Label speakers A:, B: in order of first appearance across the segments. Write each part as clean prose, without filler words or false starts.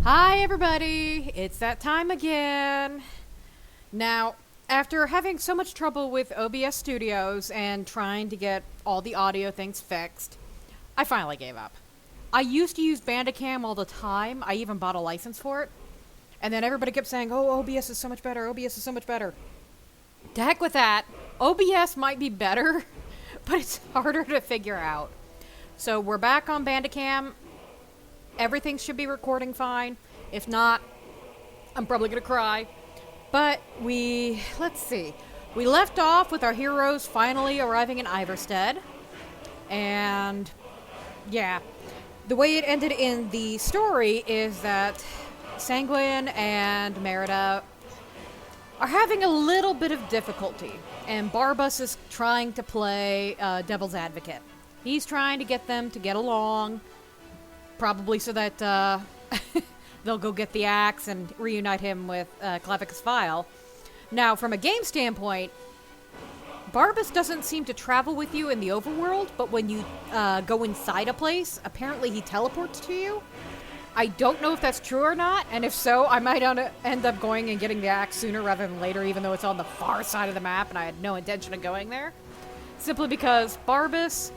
A: Hi everybody, it's that time again. Now, after having so much trouble with OBS Studios and trying to get all the audio things fixed, I finally gave up. I used to use Bandicam all the time, I even bought a license for it, and then everybody kept saying, oh, OBS is so much better, OBS is so much better. To heck with that, OBS might be better, but it's harder to figure out. So we're back on Bandicam. Everything should be recording fine. If not, I'm probably gonna cry. But let's see. We left off with our heroes finally arriving in Iverstead. And, yeah. The way it ended in the story is that Sanguine and Merida are having a little bit of difficulty. And Barbas is trying to play devil's advocate. He's trying to get them to get along. Probably so that they'll go get the axe and reunite him with Clavicus File. Now, from a game standpoint, Barbas doesn't seem to travel with you in the overworld, but when you go inside a place, apparently he teleports to you. I don't know if that's true or not, and if so, I might end up going and getting the axe sooner rather than later, even though it's on the far side of the map and I had no intention of going there. Simply because Barbas,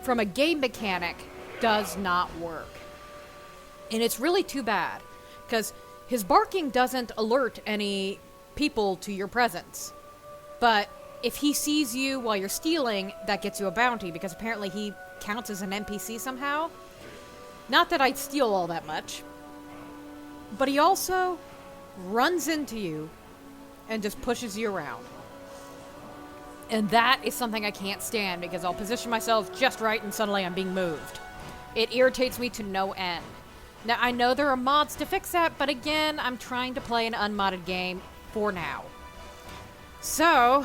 A: from a game mechanic, does not work. And it's really too bad, because his barking doesn't alert any people to your presence. But if he sees you while you're stealing, that gets you a bounty, because apparently he counts as an NPC somehow. Not that I'd steal all that much. But he also runs into you and just pushes you around. And that is something I can't stand, because I'll position myself just right and suddenly I'm being moved. It irritates me to no end. Now, I know there are mods to fix that, but again, I'm trying to play an unmodded game for now. So,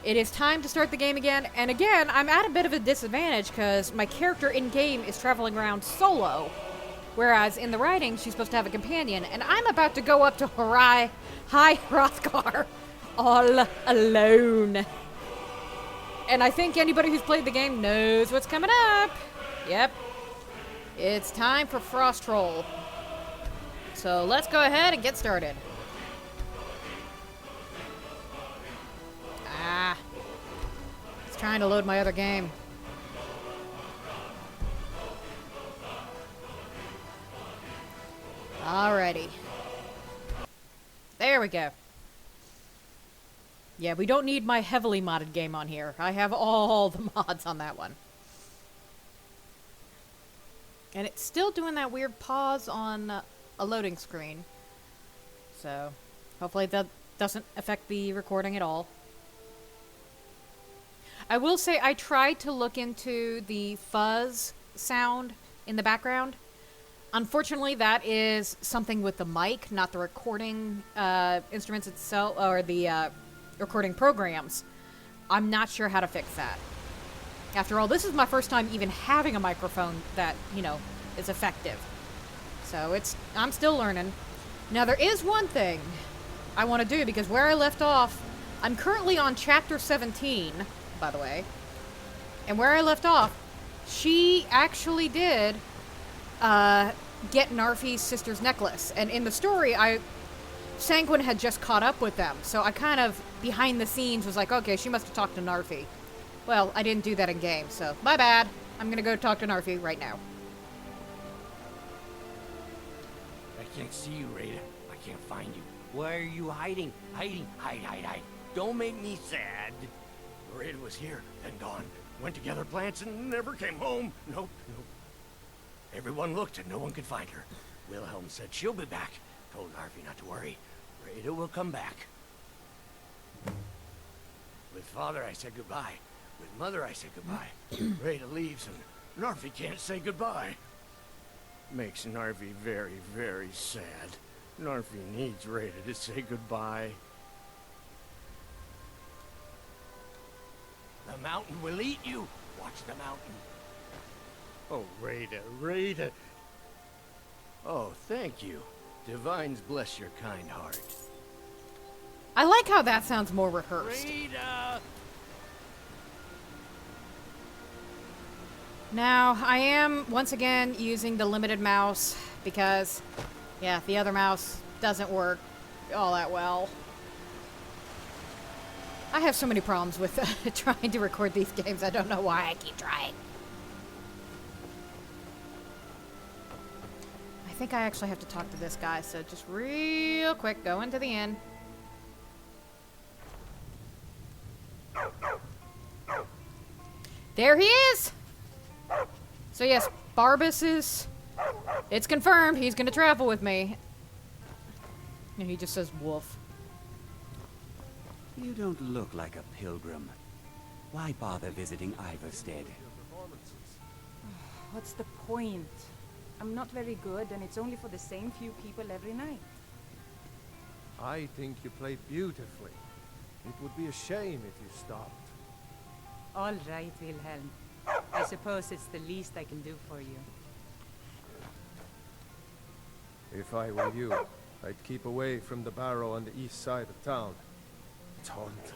A: it is time to start the game again, and again, I'm at a bit of a disadvantage because my character in-game is traveling around solo, whereas in the writing, she's supposed to have a companion, and I'm about to go up to High Hrothgar all alone. And I think anybody who's played the game knows what's coming up. Yep. It's time for Frost Troll. So let's go ahead and get started. It's trying to load my other game. Alrighty. There we go. Yeah, we don't need my heavily modded game on here. I have all the mods on that one. And it's still doing that weird pause on a loading screen. So, hopefully that doesn't affect the recording at all. I will say I tried to look into the fuzz sound in the background. Unfortunately, that is something with the mic, not the recording instruments itself, or the recording programs. I'm not sure how to fix that. After all, this is my first time even having a microphone that, is effective. So I'm still learning. Now, there is one thing I want to do, because where I left off, I'm currently on chapter 17, by the way. And where I left off, she actually did get Narfi's sister's necklace. And in the story, Sanguine had just caught up with them. So I kind of, behind the scenes, was like, okay, she must have talked to Narfi. Well, I didn't do that in game, so my bad. I'm gonna go talk to Narfi right now.
B: I can't see you, Rada. I can't find you. Why are you hiding? Hiding. Hide. Don't make me sad. Rada was here, then gone. Went to gather plants and never came home. Nope. Everyone looked and no one could find her. Wilhelm said she'll be back. Told Narfi not to worry. Rada will come back. With Father, I said goodbye. With Mother, I said goodbye. Rada leaves and Narfi can't say goodbye. Makes Narfi very, very sad. Narfi needs Rada to say goodbye. The mountain will eat you. Watch the mountain. Oh, Rada. Oh, thank you. Divines bless your kind heart.
A: I like how that sounds more rehearsed.
B: Rada!
A: Now, I am, once again, using the limited mouse because, yeah, the other mouse doesn't work all that well. I have so many problems with trying to record these games. I don't know why I keep trying. I think I actually have to talk to this guy, so just real quick, go into the inn. There he is! So yes, Barbas is... It's confirmed he's gonna travel with me. And he just says wolf.
C: You don't look like a pilgrim. Why bother visiting Ivarstead?
D: What's the point? I'm not very good, and it's only for the same few people every night.
E: I think you played beautifully. It would be a shame if you stopped.
D: All right, Wilhelm. I suppose it's the least I can do for you.
E: If I were you, I'd keep away from the barrow on the east side of town. It's haunted.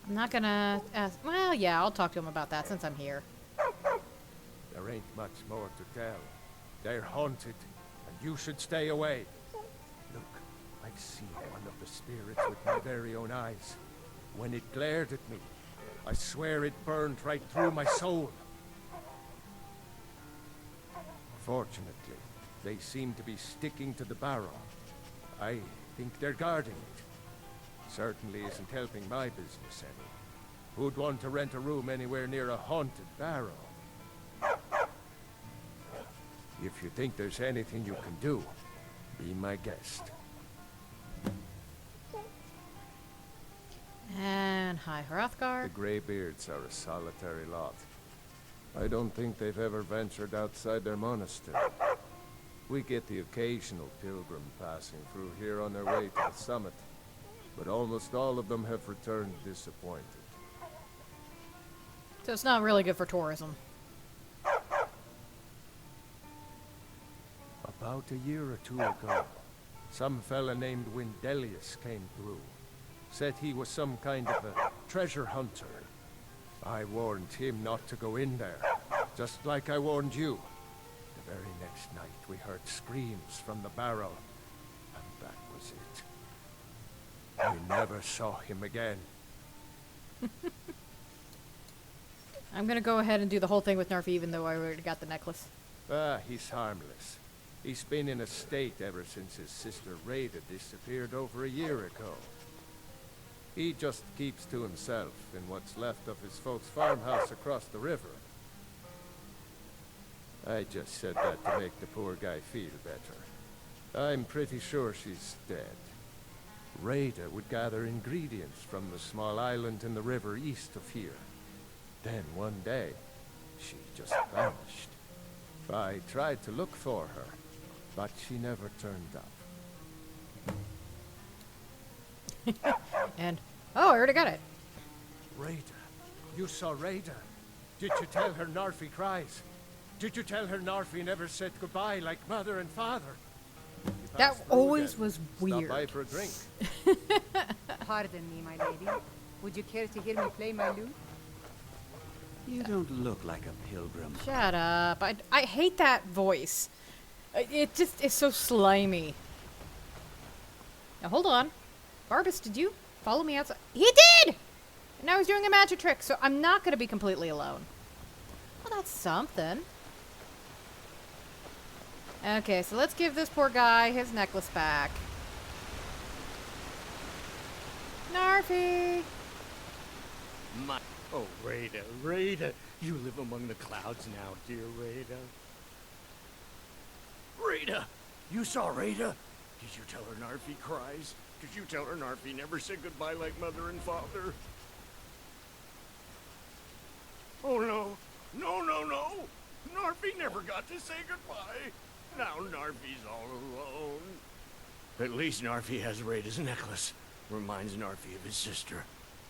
A: I'm not gonna ask... Well, yeah, I'll talk to him about that since I'm here.
E: There ain't much more to tell. They're haunted, and you should stay away. Look, I've seen one of the spirits with my very own eyes. When it glared at me, I swear it burned right through my soul. Fortunately, they seem to be sticking to the barrow. I think they're guarding it. Certainly isn't helping my business any. Who'd want to rent a room anywhere near a haunted barrow? If you think there's anything you can do, be my guest.
A: And hi,
E: The
A: Hrothgar.
E: Greybeards are a solitary lot. I don't think they've ever ventured outside their monastery. We get the occasional pilgrim passing through here on their way to the summit, but almost all of them have returned disappointed.
A: So it's not really good for tourism.
E: About a year or two ago, some fella named Windelius came through. Said he was some kind of a treasure hunter. I warned him not to go in there, just like I warned you. The very next night we heard screams from the barrow, and that was it. We never saw him again.
A: I'm gonna go ahead and do the whole thing with Narfi even though I already got the necklace.
E: Ah, he's harmless. He's been in a state ever since his sister Rada disappeared over a year ago. He just keeps to himself in what's left of his folks' farmhouse across the river. I just said that to make the poor guy feel better. I'm pretty sure she's dead. Rada would gather ingredients from the small island in the river east of here. Then one day, she just vanished. I tried to look for her, but she never turned up.
A: And, oh, I already got it.
E: Rada. You saw Rada. Did you tell her Narfi cries? Did you tell her Narfi never said goodbye like mother and father? She
A: That
E: passed through
A: always
E: again.
A: was
E: Stop by
A: weird.
E: for a drink.
D: Pardon me, my lady. Would you care to hear me play my lute?
C: You don't look like a pilgrim.
A: Shut up. I hate that voice. It just is so slimy. Now, hold on. Barbas, did you follow me outside? He did! And now he's doing a magic trick, so I'm not going to be completely alone. Well, that's something. Okay, so let's give this poor guy his necklace back. Narfi!
B: My... Oh, Rada, Rada. You live among the clouds now, dear Rada. Rada! You saw Rada? Did you tell her Narfi cries? Did you tell her Narfi never said goodbye like mother and father? Oh, no. No, no, no! Narfi never got to say goodbye. Now Narfi's all alone. At least Narfi has Rada's necklace. Reminds Narfi of his sister.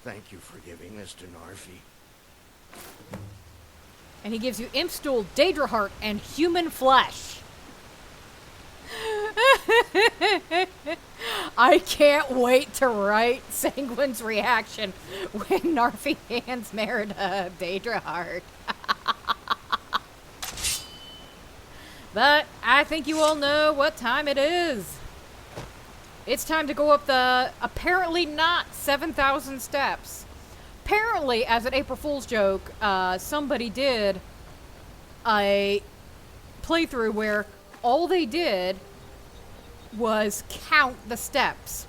B: Thank you for giving this to Narfi.
A: And he gives you Imp Stool, Daedra Heart, and Human Flesh. I can't wait to write Sanguine's reaction when Narfi hands Merida Daedra heart. But I think you all know what time it is. It's time to go up the apparently not 7,000 steps. Apparently, as an April Fool's joke, somebody did a playthrough where all they did was count the steps.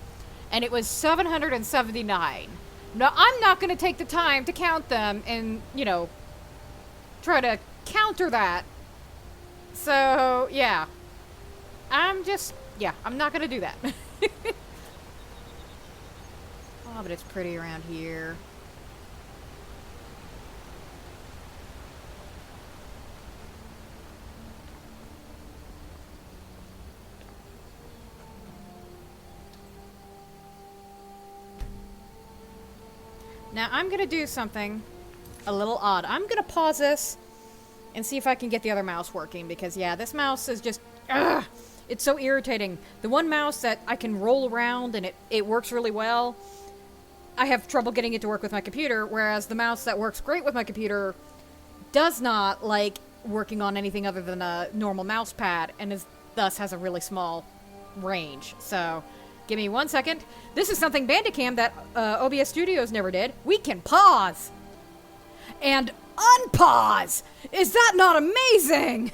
A: And it was 779. Now, I'm not going to take the time to count them and, you know, try to counter that. So, yeah. I'm not going to do that. Oh, but it's pretty around here. Now, I'm going to do something a little odd. I'm going to pause this and see if I can get the other mouse working, because, yeah, this mouse is just... Ugh, it's so irritating. The one mouse that I can roll around and it works really well, I have trouble getting it to work with my computer, whereas the mouse that works great with my computer does not like working on anything other than a normal mouse pad, and thus has a really small range. So, give me 1 second. This is something Bandicam that OBS Studios never did. We can pause and unpause. Is that not amazing?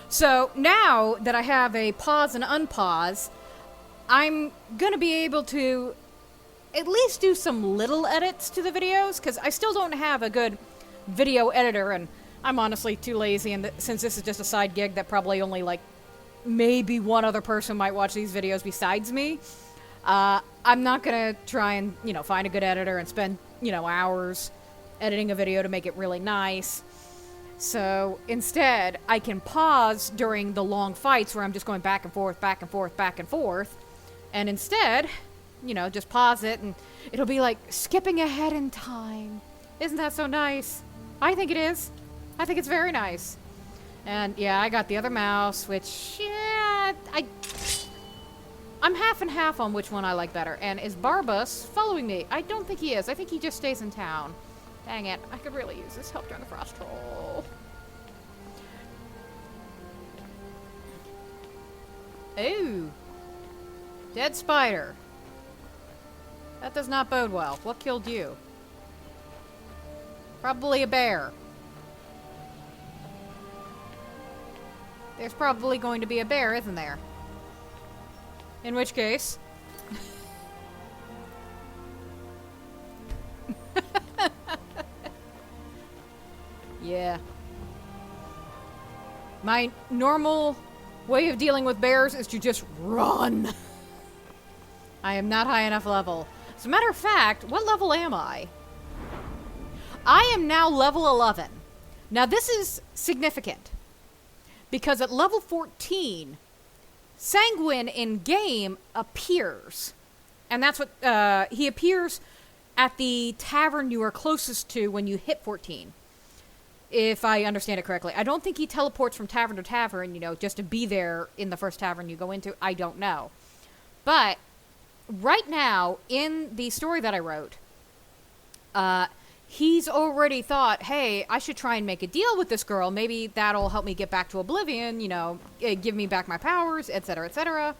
A: So now that I have a pause and unpause, I'm gonna be able to at least do some little edits to the videos, because I still don't have a good video editor, and I'm honestly too lazy, and since this is just a side gig that probably only like maybe one other person might watch these videos besides me, I'm not gonna try and, you know, find a good editor and spend, you know, hours editing a video to make it really nice. So instead, I can pause during the long fights where I'm just going back and forth, back and forth, back and forth. And instead, you know, just pause it and it'll be like skipping ahead in time. Isn't that so nice? I think it is. I think it's very nice. And yeah, I got the other mouse, which, yeah, I'm half and half on which one I like better. And is Barbas following me? I don't think he is. I think he just stays in town. Dang it. I could really use this help during the frost troll. Ooh. Dead spider. That does not bode well. What killed you? Probably a bear. There's probably going to be a bear, isn't there? In which case... Yeah. My normal way of dealing with bears is to just run. I am not high enough level. As a matter of fact, what level am I? I am now level 11. Now this is significant, because at level 14, Sanguine in-game appears. And that's what, he appears at the tavern you are closest to when you hit 14. If I understand it correctly. I don't think he teleports from tavern to tavern, you know, just to be there in the first tavern you go into. I don't know. But right now, in the story that I wrote, he's already thought, hey, I should try and make a deal with this girl. Maybe that'll help me get back to Oblivion, you know, give me back my powers, etc., etc.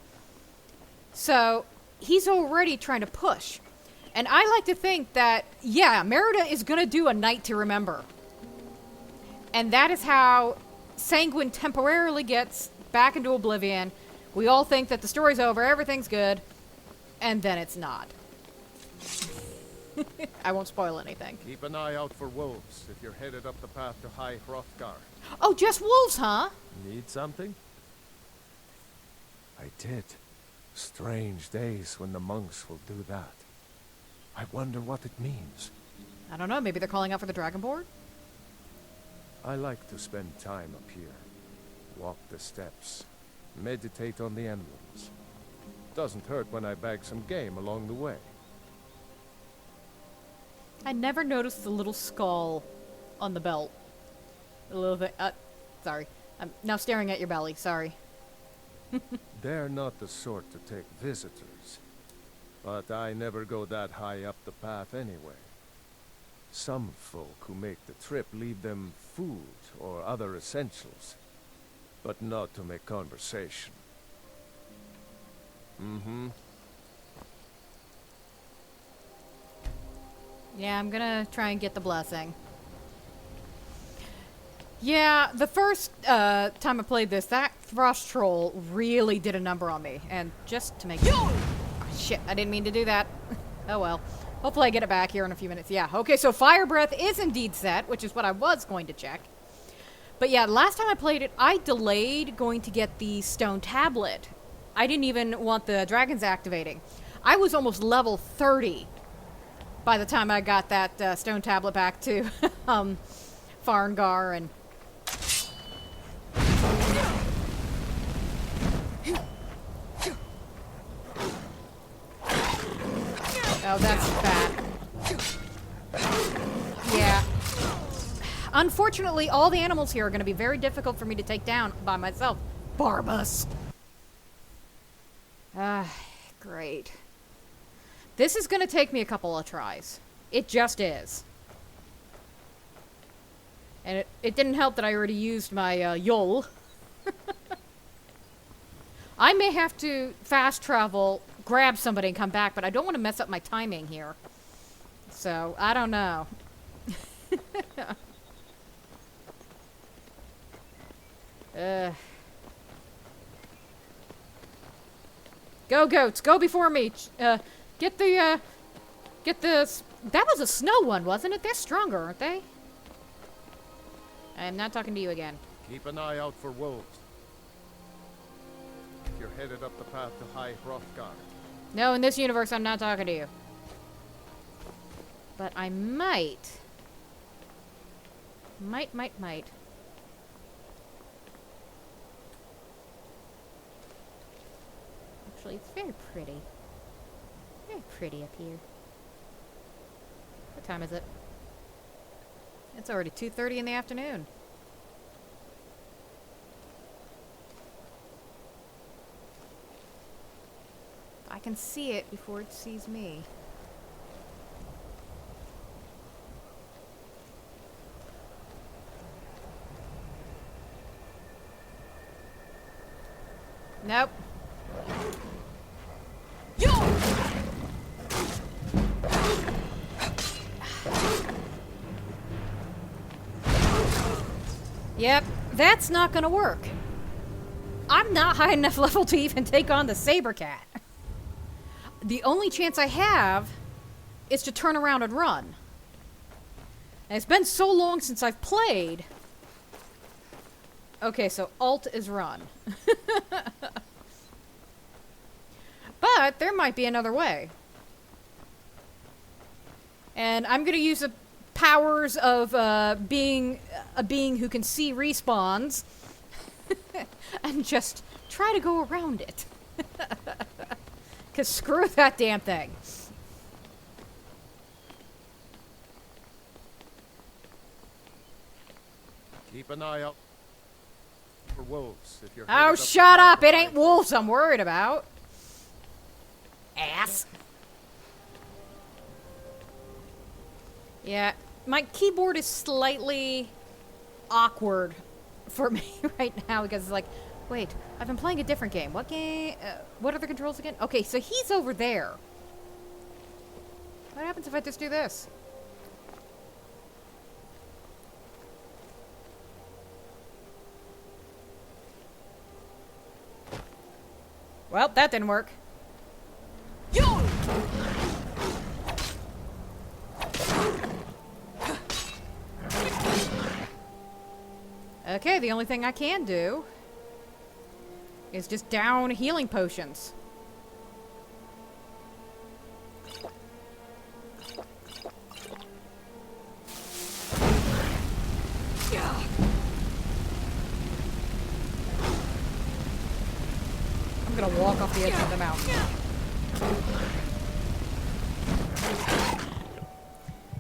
A: So he's already trying to push. And I like to think that, yeah, Merida is going to do a Night to Remember. And that is how Sanguine temporarily gets back into Oblivion. We all think that the story's over, everything's good, and then it's not. I won't spoil anything.
E: Keep an eye out for wolves if you're headed up the path to High Hrothgar.
A: Oh, just wolves, huh?
E: Need something? I did. Strange days when the monks will do that. I wonder what it means.
A: I don't know, maybe they're calling out for the Dragonborn?
E: I like to spend time up here. Walk the steps. Meditate on the emblems. Doesn't hurt when I bag some game along the way.
A: I never noticed the little skull on the belt. A little bit, sorry. I'm now staring at your belly, sorry.
E: They're not the sort to take visitors. But I never go that high up the path anyway. Some folk who make the trip leave them food or other essentials, but not to make conversation. Mm-hmm.
A: Yeah, I'm gonna try and get the blessing. Yeah, the first time I played this, that Frost Troll really did a number on me. And just to make... Oh, shit, I didn't mean to do that. Oh well. Hopefully I get it back here in a few minutes. Yeah, okay, so Fire Breath is indeed set, which is what I was going to check. But yeah, last time I played it, I delayed going to get the Stone Tablet. I didn't even want the dragons activating. I was almost level 30 by the time I got that Stone Tablet back to Farengar and... Oh, that's bad. Yeah. Unfortunately, all the animals here are going to be very difficult for me to take down by myself. Barbus. Great. This is going to take me a couple of tries. It just is. And it didn't help that I already used my Yol. I may have to fast travel, grab somebody and come back, but I don't want to mess up my timing here. So, I don't know. Go, goats, go before me. Get the, that was a snow one, wasn't it? They're stronger, aren't they? I'm not talking to you again.
E: Keep an eye out for wolves. If you're headed up the path to High Hrothgar.
A: No, in this universe, I'm not talking to you. But I might. Might. Actually, it's very pretty. Very pretty up here. What time is it? It's already 2:30 in the afternoon. I can see it before it sees me. Nope. Yep, that's not gonna work. I'm not high enough level to even take on the Saber Cat. The only chance I have is to turn around and run. And it's been so long since I've played. Okay, so Alt is run. But there might be another way. And I'm going to use the powers of being a being who can see respawns and just try to go around it. Because screw that damn thing.
E: Keep an eye out for wolves if you're
A: Oh, shut up! It ain't wolves I'm worried about. Ass. Yeah, my keyboard is slightly awkward for me right now because it's like, wait, I've been playing a different game. What game? What are the controls again? Okay, so he's over there. What happens if I just do this? Well, that didn't work. Okay, the only thing I can do is just down healing potions. I'm gonna walk off the edge of the mountain.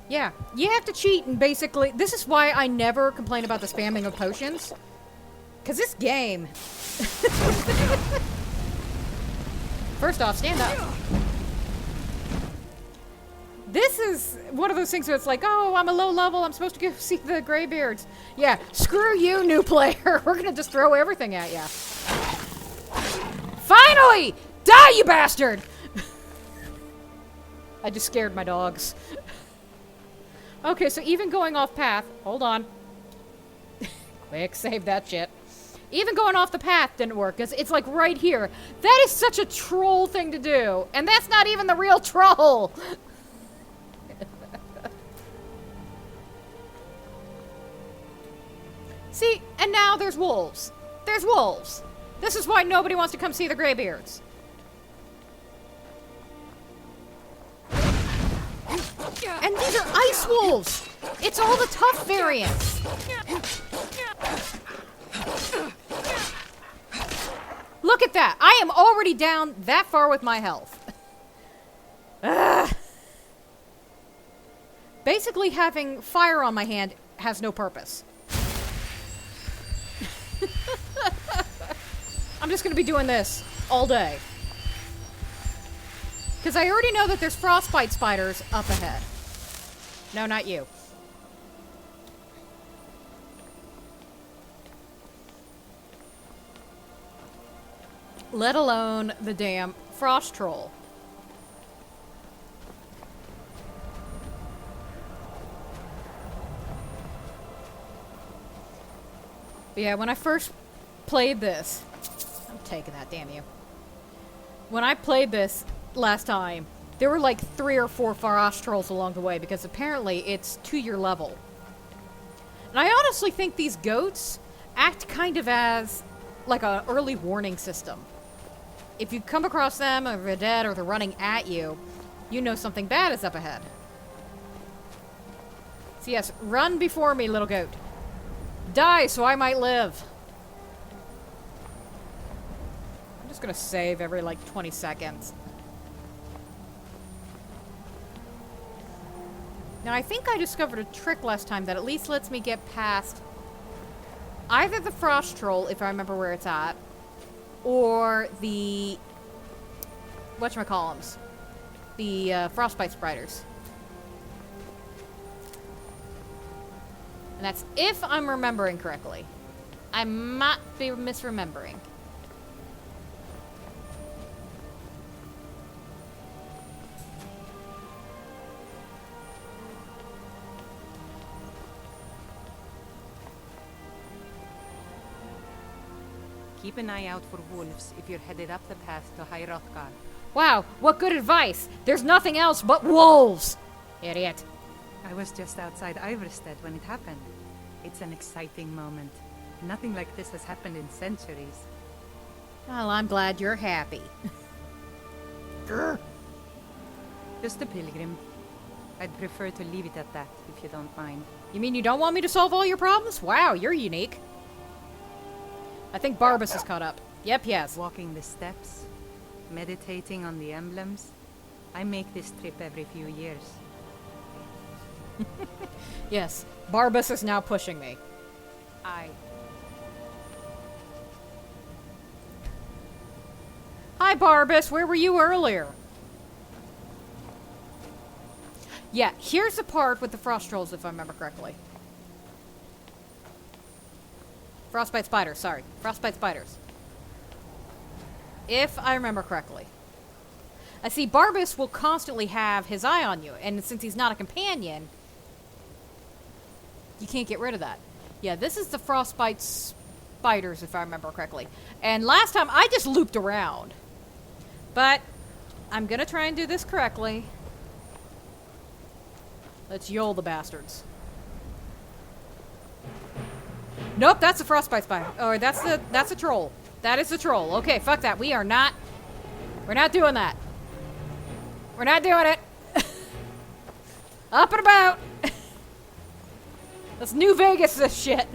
A: Yeah, you have to cheat and basically... This is why I never complain about the spamming of potions. Because this game... First off, stand up. This is one of those things where it's like, oh, I'm a low level, I'm supposed to go see the Greybeards. Yeah, screw you, new player. We're gonna just throw everything at ya. Finally! Die, you bastard! I just scared my dogs. Okay, so even going off path, hold on. Quick, save that shit. Even going off the path didn't work, because it's like right here. That is such a troll thing to do, and that's not even the real troll! See, and now there's wolves. There's wolves. This is why nobody wants to come see the Greybeards. And these are ice wolves! It's all the tough variants! Look at that! I am already down that far with my health. Basically, having fire on my hand has no purpose. I'm just gonna be doing this all day. Because I already know that there's frostbite spiders up ahead. No, not you. Let alone the damn frost troll. But yeah, when I first played this... I'm taking that, damn you. When I played this last time, there were like 3 or 4 frost trolls along the way because apparently it's to your level. And I honestly think these goats act kind of as like an early warning system. If you come across them, or they're dead, or they're running at you, you know something bad is up ahead. So yes, run before me, little goat. Die so I might live. I'm just gonna save every like 20 seconds. Now, I think I discovered a trick last time that at least lets me get past either the frost troll, if I remember where it's at, or the whatchamacallums, the frostbite spiders. And that's if I'm remembering correctly. I might be misremembering.
D: Keep an eye out for wolves if you're headed up the path to High Hrothgar.
A: Wow, what good advice! There's nothing else but wolves! Idiot.
D: I was just outside Iverstead when it happened. It's an exciting moment. Nothing like this has happened in centuries.
A: Well, I'm glad you're happy. Grr.
D: Just a pilgrim. I'd prefer to leave it at that, if you don't mind.
A: You mean you don't want me to solve all your problems? Wow, you're unique. I think Barbas is caught up. Yep, yes.
D: Walking the steps, meditating on the emblems. I make this trip every few years.
A: Yes, Barbas is now pushing me.
D: Aye.
A: Hi, Barbas. Where were you earlier? Yeah, here's the part with the frost trolls, if I remember correctly. Frostbite spiders, sorry. Frostbite spiders. If I remember correctly. I see Barbas will constantly have his eye on you, and since he's not a companion, you can't get rid of that. Yeah, this is the frostbite spiders, if I remember correctly. And last time, I just looped around. But I'm gonna try and do this correctly. Let's yole the bastards. Nope, that's a frostbite spider. Oh, that's a troll. That is the troll. Okay, fuck that. We're not doing that. We're not doing it. Up and about. That's New Vegas, this shit.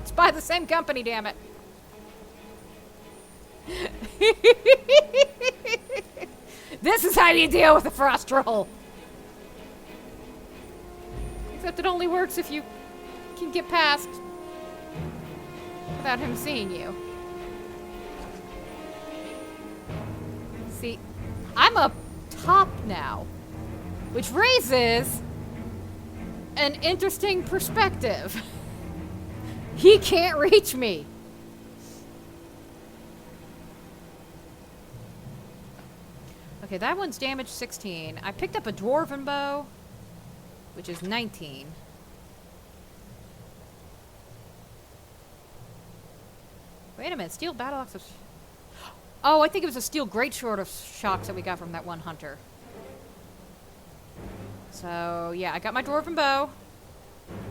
A: It's by the same company, damn it. This is how you deal with a frost troll. Except it only works if you can get past without him seeing you. See, I'm up top now. Which raises an interesting perspective. He can't reach me. Okay, that one's damage 16. I picked up a dwarven bow, which is 19. Wait a minute, steel battle axe of... Oh, I think it was a steel greatsword of shocks that we got from that one hunter. So, yeah, I got my dwarven bow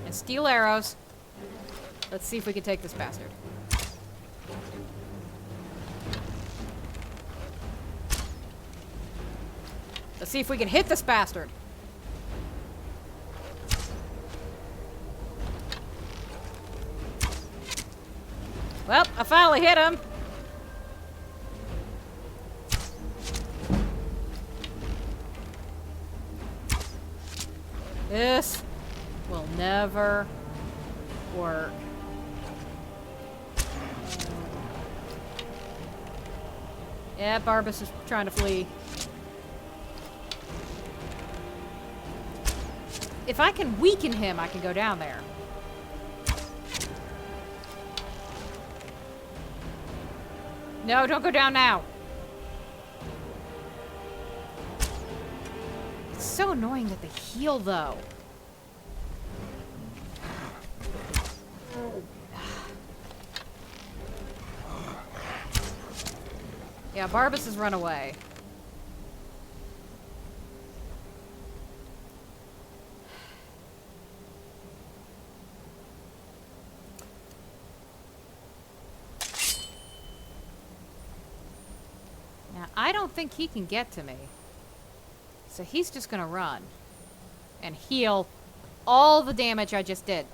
A: and steel arrows. Let's see if we can take this bastard. Let's see if we can hit this bastard. Well, I finally hit him. This will never work. Yeah, Barbas is trying to flee. If I can weaken him, I can go down there. No, don't go down now. It's so annoying that they heal, though. Yeah, Barbas has run away. Now, I don't think he can get to me. So he's just gonna run and heal all the damage I just did.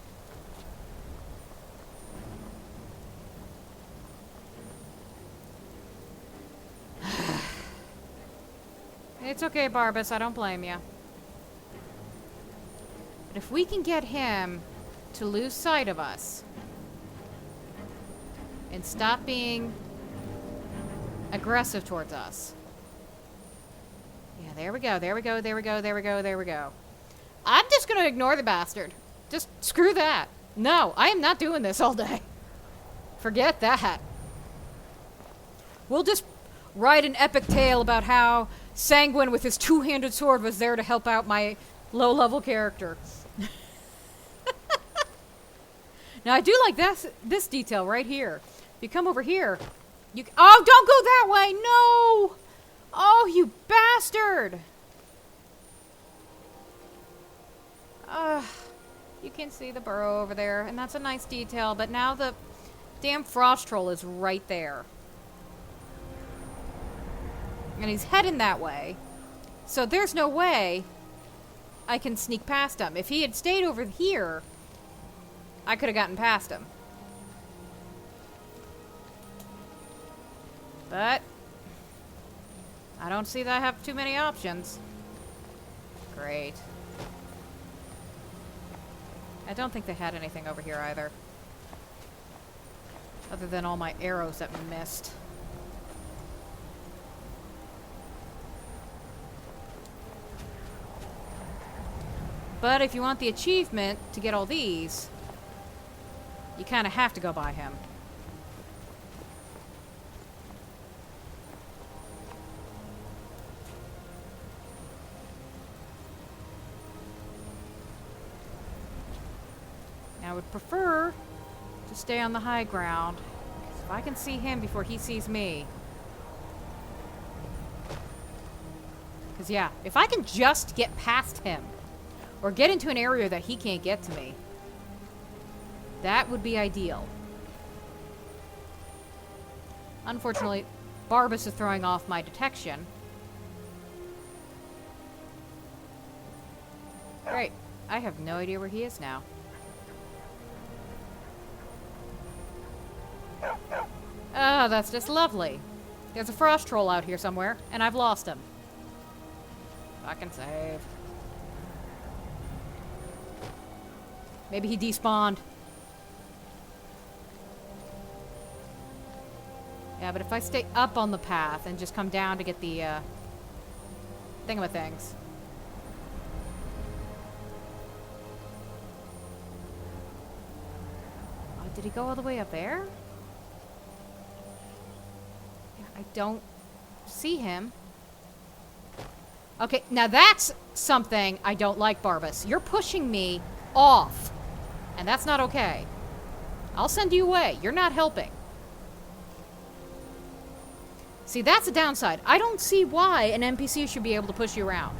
A: It's okay, Barbas. I don't blame you. But if we can get him to lose sight of us and stop being aggressive towards us. Yeah, there we go. There we go. There we go. There we go. There we go. I'm just going to ignore the bastard. Just screw that. No, I am not doing this all day. Forget that. We'll just write an epic tale about how Sanguine with his two-handed sword was there to help out my low-level character. Now, I do like this detail right here. If you come over here, you... Oh, don't go that way! No! Oh, you bastard! You can see the burrow over there, and that's a nice detail, but now the damn frost troll is right there. And he's heading that way. So there's no way I can sneak past him. If he had stayed over here, I could have gotten past him. But I don't see that I have too many options. Great. I don't think they had anything over here either. Other than all my arrows that missed. But if you want the achievement to get all these, you kind of have to go by him. Now, I would prefer to stay on the high ground. If I can see him before he sees me. Because, yeah, if I can just get past him, or get into an area that he can't get to me, that would be ideal. Unfortunately, Barbas is throwing off my detection. Great. I have no idea where he is now. Oh, that's just lovely. There's a frost troll out here somewhere, and I've lost him. Fucking save. Maybe he despawned. Yeah, but if I stay up on the path and just come down to get the, thingamathings. Did he go all the way up there? Yeah, I don't see him. Okay, now that's something I don't like, Barbas. You're pushing me off. And that's not okay. I'll send you away. You're not helping. See, that's a downside. I don't see why an NPC should be able to push you around.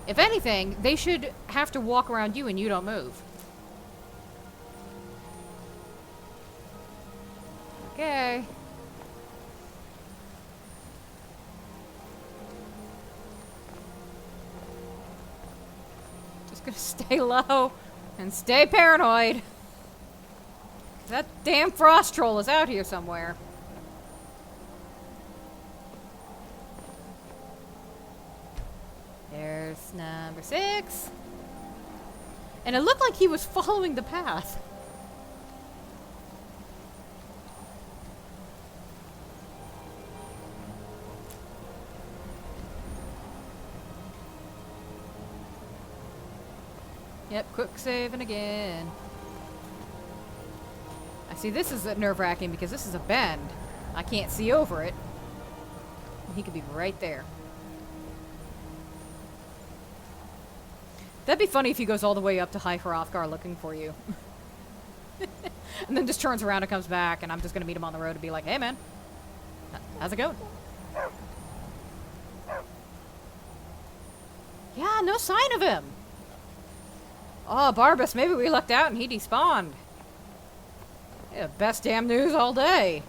A: If anything, they should have to walk around you and you don't move. Okay. Just gonna stay low and stay paranoid. That damn frost troll is out here somewhere. There's number 6. And it looked like he was following the path. Yep, quick saving again. I see this is nerve-wracking because this is a bend. I can't see over it. He could be right there. That'd be funny if he goes all the way up to High Hrothgar looking for you. And then just turns around and comes back, and I'm just gonna meet him on the road and be like, hey man, how's it going? Yeah, no sign of him. Oh, Barbas, maybe we lucked out and he despawned. Yeah, best damn news all day.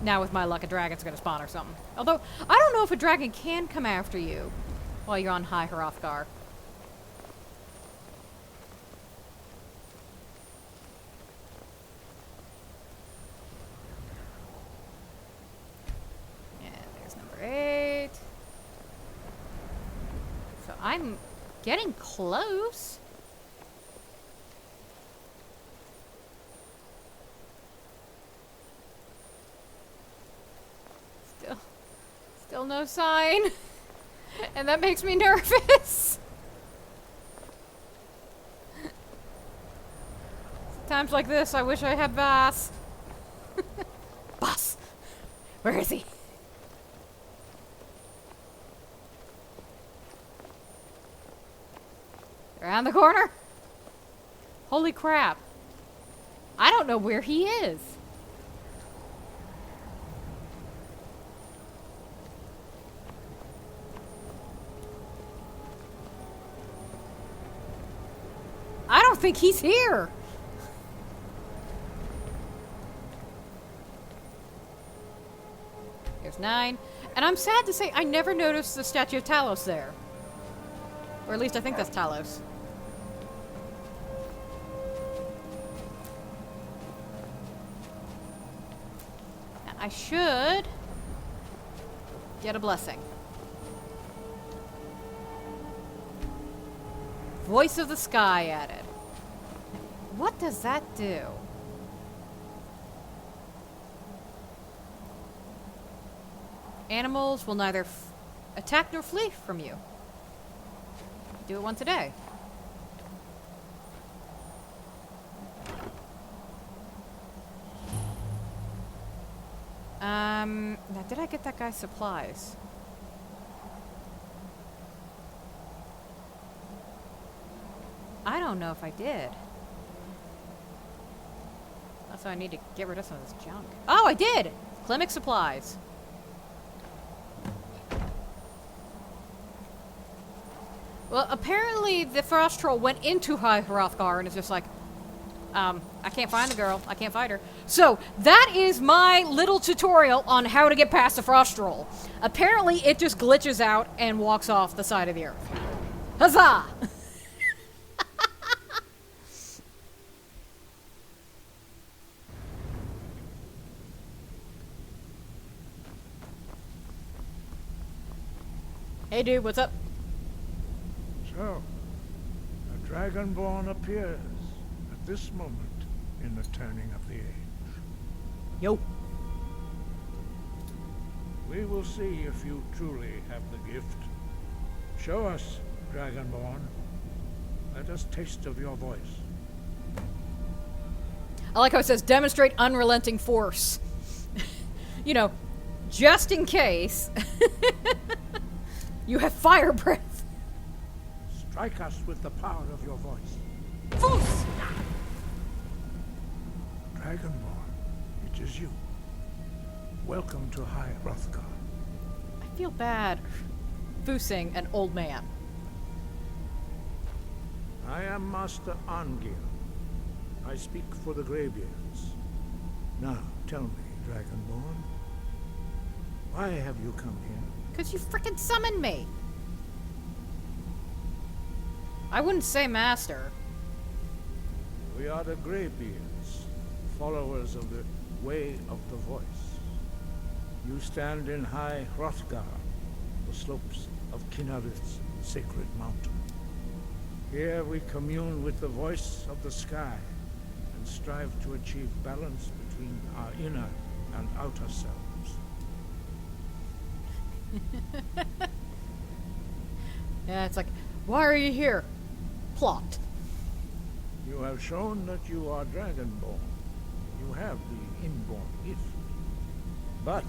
A: Now with my luck, a dragon's gonna spawn or something. Although, I don't know if a dragon can come after you while you're on High Hrothgar. And there's number 8. So I'm getting close. Still no sign. And that makes me nervous. Times like this, I wish I had Bass. Boss! Where is he? Around the corner? Holy crap. I don't know where he is. I don't think he's here. Here's 9. And I'm sad to say I never noticed the statue of Talos there. Or at least I think that's Talos. Now, I should get a blessing. Voice of the Sky added. What does that do? Animals will neither attack nor flee from you. Do it once a day. Now did I get that guy's supplies? I don't know if I did. Also, I need to get rid of some of this junk. Oh, I did! Clinic supplies. Well, apparently the Frost Troll went into High Hrothgar and is just like, I can't find the girl. I can't find her. So, that is my little tutorial on how to get past the Frost Troll. Apparently, it just glitches out and walks off the side of the earth. Huzzah! Hey dude, what's up?
F: So, a Dragonborn appears at this moment in the turning of the age.
A: Yo.
F: We will see if you truly have the gift. Show us, Dragonborn. Let us taste of your voice.
A: I like how it says demonstrate unrelenting force. You know, just in case you have fire breath.
F: Strike us with the power of your voice.
A: Force!
F: Dragonborn, it is you. Welcome to High Hrothgar.
A: I feel bad foosing an old man.
F: I am Master Angir. I speak for the Greybeards. Now, tell me, Dragonborn, why have you come here?
A: Because you frickin' summoned me. I wouldn't say master.
F: We are the Greybeards, followers of the Way of the Voice. You stand in High Hrothgar, the slopes of Kinnarith's sacred mountain. Here we commune with the voice of the sky and strive to achieve balance between our inner and outer selves.
A: Yeah, it's like, why are you here? Plot.
F: You have shown that you are Dragonborn. You have the inborn gift. But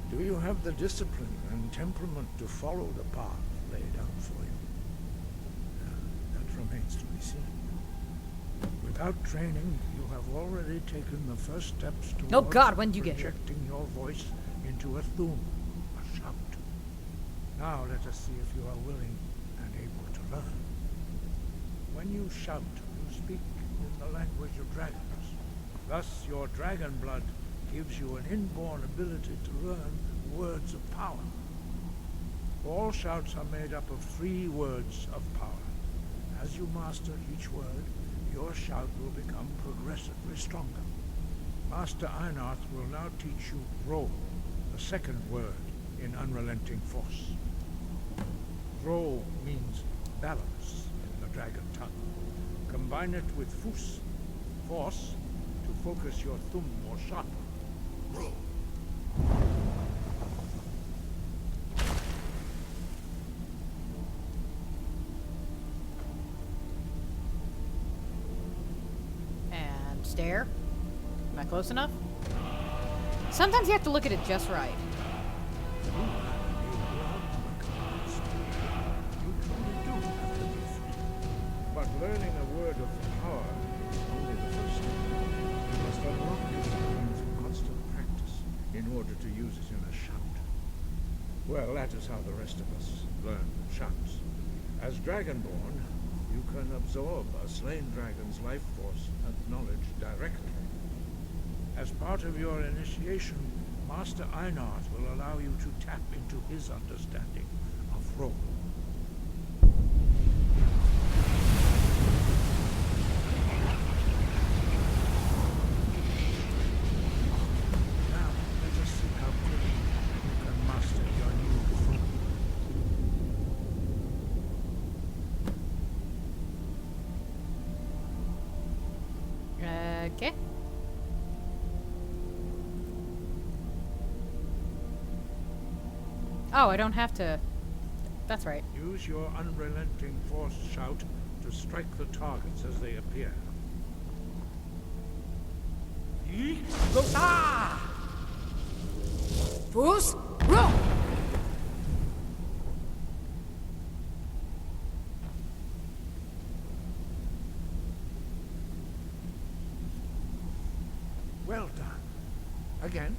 F: do you have the discipline and temperament to follow the path laid out for you? That remains to be seen. Without training, you have already taken the first steps towards
A: Oh God, when did you get here?
F: projecting your voice into a thum, a shout. Now let us see if you are willing and able to learn. When you shout, you speak in the language of dragons. Thus, your dragon blood gives you an inborn ability to learn words of power. All shouts are made up of 3 words of power. As you master each word, your shout will become progressively stronger. Master Einarth will now teach you Ro, the second word in unrelenting force. Ro means balance in the dragon tongue. Combine it with Fus, force, to focus your thumb more sharply. Ro.
A: And stare. Am I close enough? Sometimes you have to look at it just right.
F: But learning a word of power is only the first step. You must unlock this mind through constant practice in order to use it in a shout. Well, that is how the rest of us learn shouts. As Dragonborn, you can absorb a slain dragon's life force and knowledge directly. As part of your initiation, Master Einarth will allow you to tap into his understanding of Ro. Now, let us see how quickly you can master your new form.
A: Okay. Oh, I don't have to. That's right.
F: Use your unrelenting force shout to strike the targets as they appear.
A: Fus, Ro!
F: Well done. Again.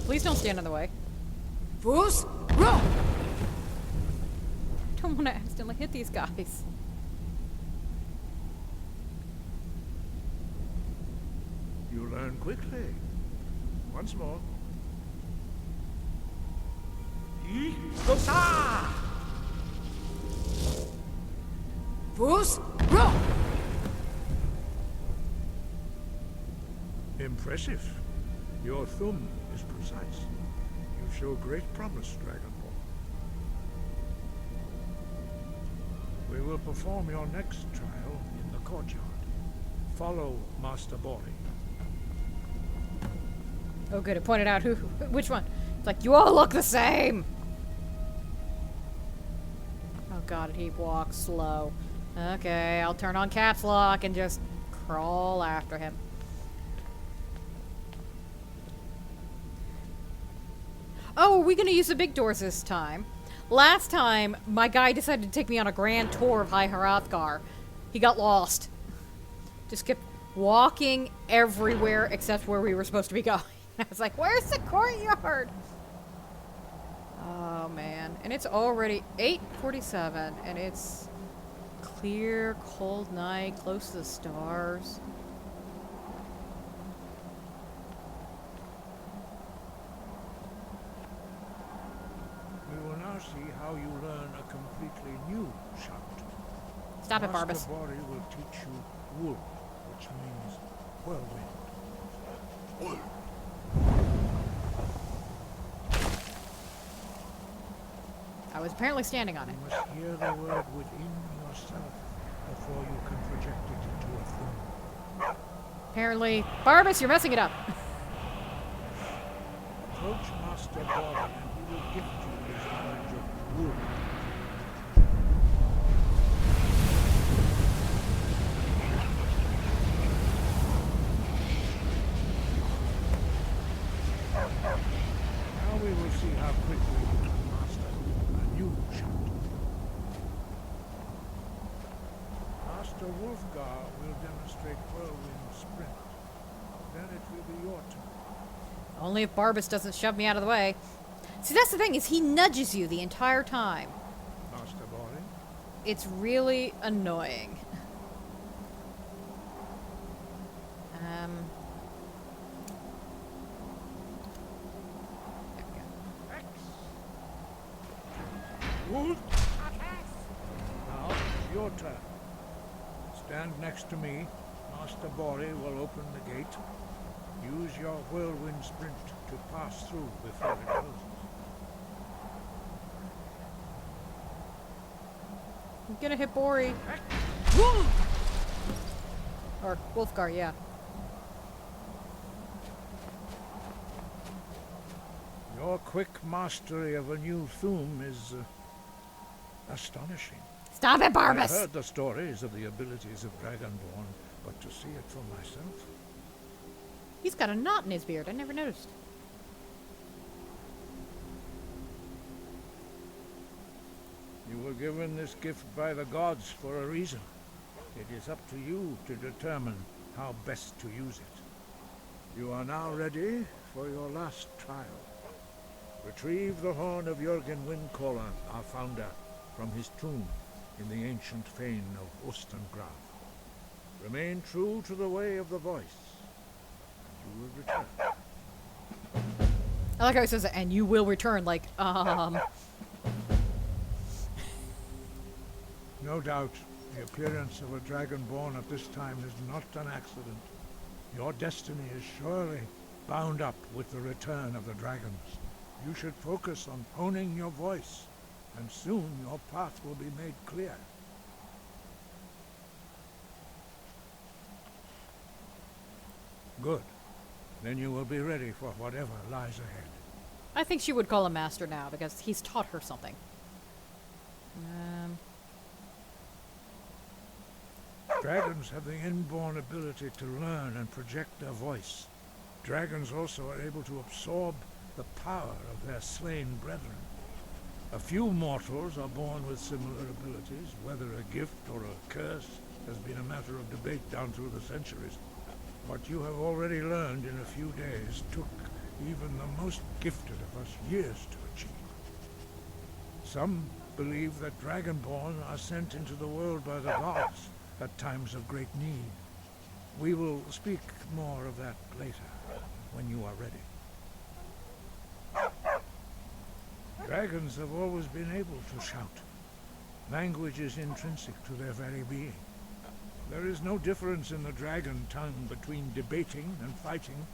A: Please don't stand in the way. Fus, Ro! I don't want to accidentally hit these guys.
F: You learn quickly. Once more.
A: Fus, Ro!
F: Impressive. Your thumb is precise. You show great promise, Dragonborn. We will perform your next trial in the courtyard. Follow Master Bori.
A: Oh, good. It pointed out which one. It's like, you all look the same. Oh, God. He walks slow. Okay, I'll turn on caps lock and just crawl after him. Oh, are we gonna use the big doors this time? Last time, my guy decided to take me on a grand tour of High Hrothgar. He got lost. Just kept walking everywhere except where we were supposed to be going. I was like, where's the courtyard? Oh, man. And it's already 8:47, and it's clear, cold night, close to the stars.
F: We will now see how you learn a completely new shout.
A: Stop it, Barbas.
F: Master Bori will teach you wool, which means whirlwind.
A: I was apparently standing on it.
F: You must hear the word within yourself before you can project it into a thing.
A: Apparently, Barbas, you're messing it up.
F: Approach Master Bori and he will gift you his knowledge of wool. Now we will see how quickly you can master a new shout. Master Wolfgar will demonstrate whirlwind sprint. Then it will be your turn.
A: Only if Barbas doesn't shove me out of the way. See, that's the thing, is he nudges you the entire time.
F: Master Bori,
A: It's really annoying. There we go.
F: Wolf! Now it's your turn. Stand next to me. Master Bori will open the gate. Use your whirlwind sprint to pass through before it closes.
A: I'm gonna hit Bori. Or Wolfgar, yeah.
F: Your quick mastery of a new Thum is astonishing.
A: Stop it,
F: I
A: Barbas!
F: heard the stories of the abilities of Dragonborn, but to see it for myself.
A: He's got a knot in his beard. I never noticed.
F: You were given this gift by the gods for a reason. It is up to you to determine how best to use it. You are now ready for your last trial. Retrieve the horn of Jürgen Windcaller, our founder, from his tomb in the ancient fane of Ostengraf. Remain true to the way of the voice, and you will return.
A: I like how he says it, and you will return, like,
F: No doubt, the appearance of a Dragonborn at this time is not an accident. Your destiny is surely bound up with the return of the dragons. You should focus on honing your voice, and soon your path will be made clear. Good. Then you will be ready for whatever lies ahead.
A: I think she would call him master now, because he's taught her something.
F: Dragons have the inborn ability to learn and project their voice. Dragons also are able to absorb the power of their slain brethren. A few mortals are born with similar abilities. Whether a gift or a curse has been a matter of debate down through the centuries. What you have already learned in a few days took even the most gifted of us years to achieve. Some believe that Dragonborn are sent into the world by the gods at times of great need. We will speak more of that later, when you are ready. Dragons have always been able to shout. Language is intrinsic to their very being. There is no difference in the dragon tongue between debating and fighting.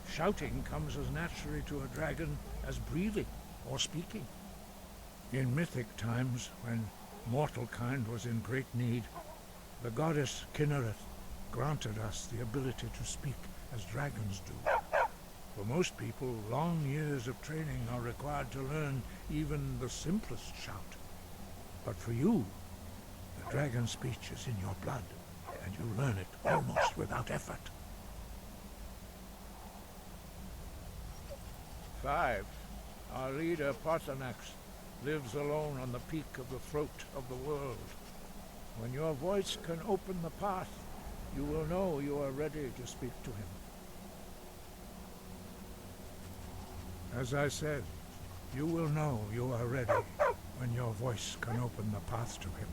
F: Shouting comes as naturally to a dragon as breathing or speaking. In mythic times, when mortal kind was in great need, the goddess Kinnereth granted us the ability to speak as dragons do. For most people, long years of training are required to learn even the simplest shout. But for you, the dragon speech is in your blood, and you learn it almost without effort. 5. Our leader, Parthenax, lives alone on the peak of the throat of the world. When your voice can open the path, you will know you are ready to speak to him. As I said, you will know you are ready when your voice can open the path to him.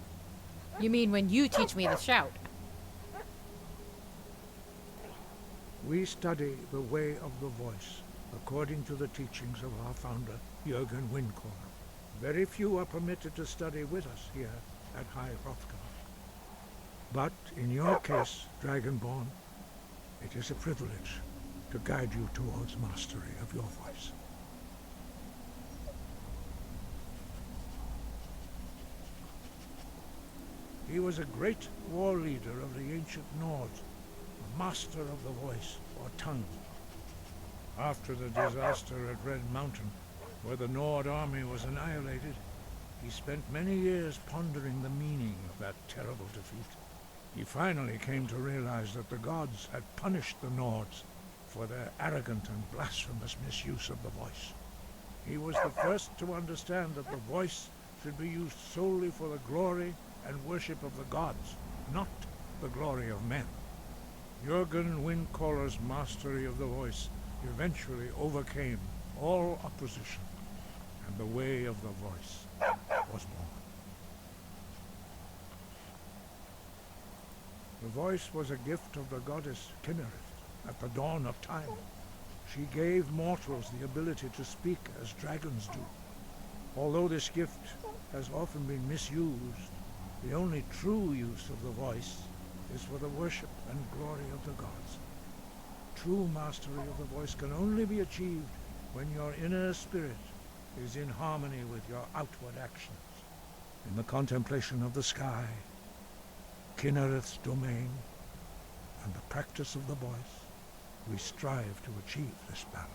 A: You mean when you teach me the shout?
F: We study the way of the voice according to the teachings of our founder, Jürgen Windcaller. Very few are permitted to study with us here at High Hrothgar. But in your case, Dragonborn, it is a privilege to guide you towards mastery of your voice. He was a great war leader of the ancient Nords, a master of the voice, or tongue. After the disaster at Red Mountain, where the Nord army was annihilated, he spent many years pondering the meaning of that terrible defeat. He finally came to realize that the gods had punished the Nords for their arrogant and blasphemous misuse of the voice. He was the first to understand that the voice should be used solely for the glory and worship of the gods, not the glory of men. Jürgen Windcaller's mastery of the voice eventually overcame all opposition, and the way of the voice was born. The voice was a gift of the goddess Kinnereth at the dawn of time. She gave mortals the ability to speak as dragons do. Although this gift has often been misused, the only true use of the voice is for the worship and glory of the gods. True mastery of the voice can only be achieved when your inner spirit is in harmony with your outward actions. In the contemplation of the sky, Kinnereth's domain, and the practice of the voice, we strive to achieve this balance.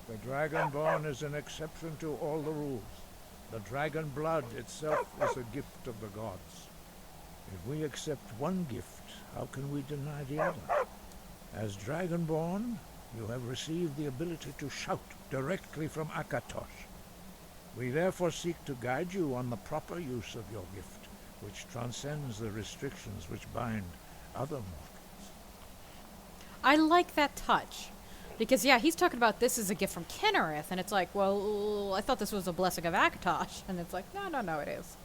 F: The Dragonborn is an exception to all the rules. The dragon blood itself is a gift of the gods. If we accept one gift, how can we deny the other? As Dragonborn, you have received the ability to shout directly from Akatosh. We therefore seek to guide you on the proper use of your gift, which transcends the restrictions which bind other mortals.
A: I like that touch. Because, yeah, he's talking about this is a gift from Kinnereth, and it's like, well, I thought this was a blessing of Akatosh. And it's like, no, it is.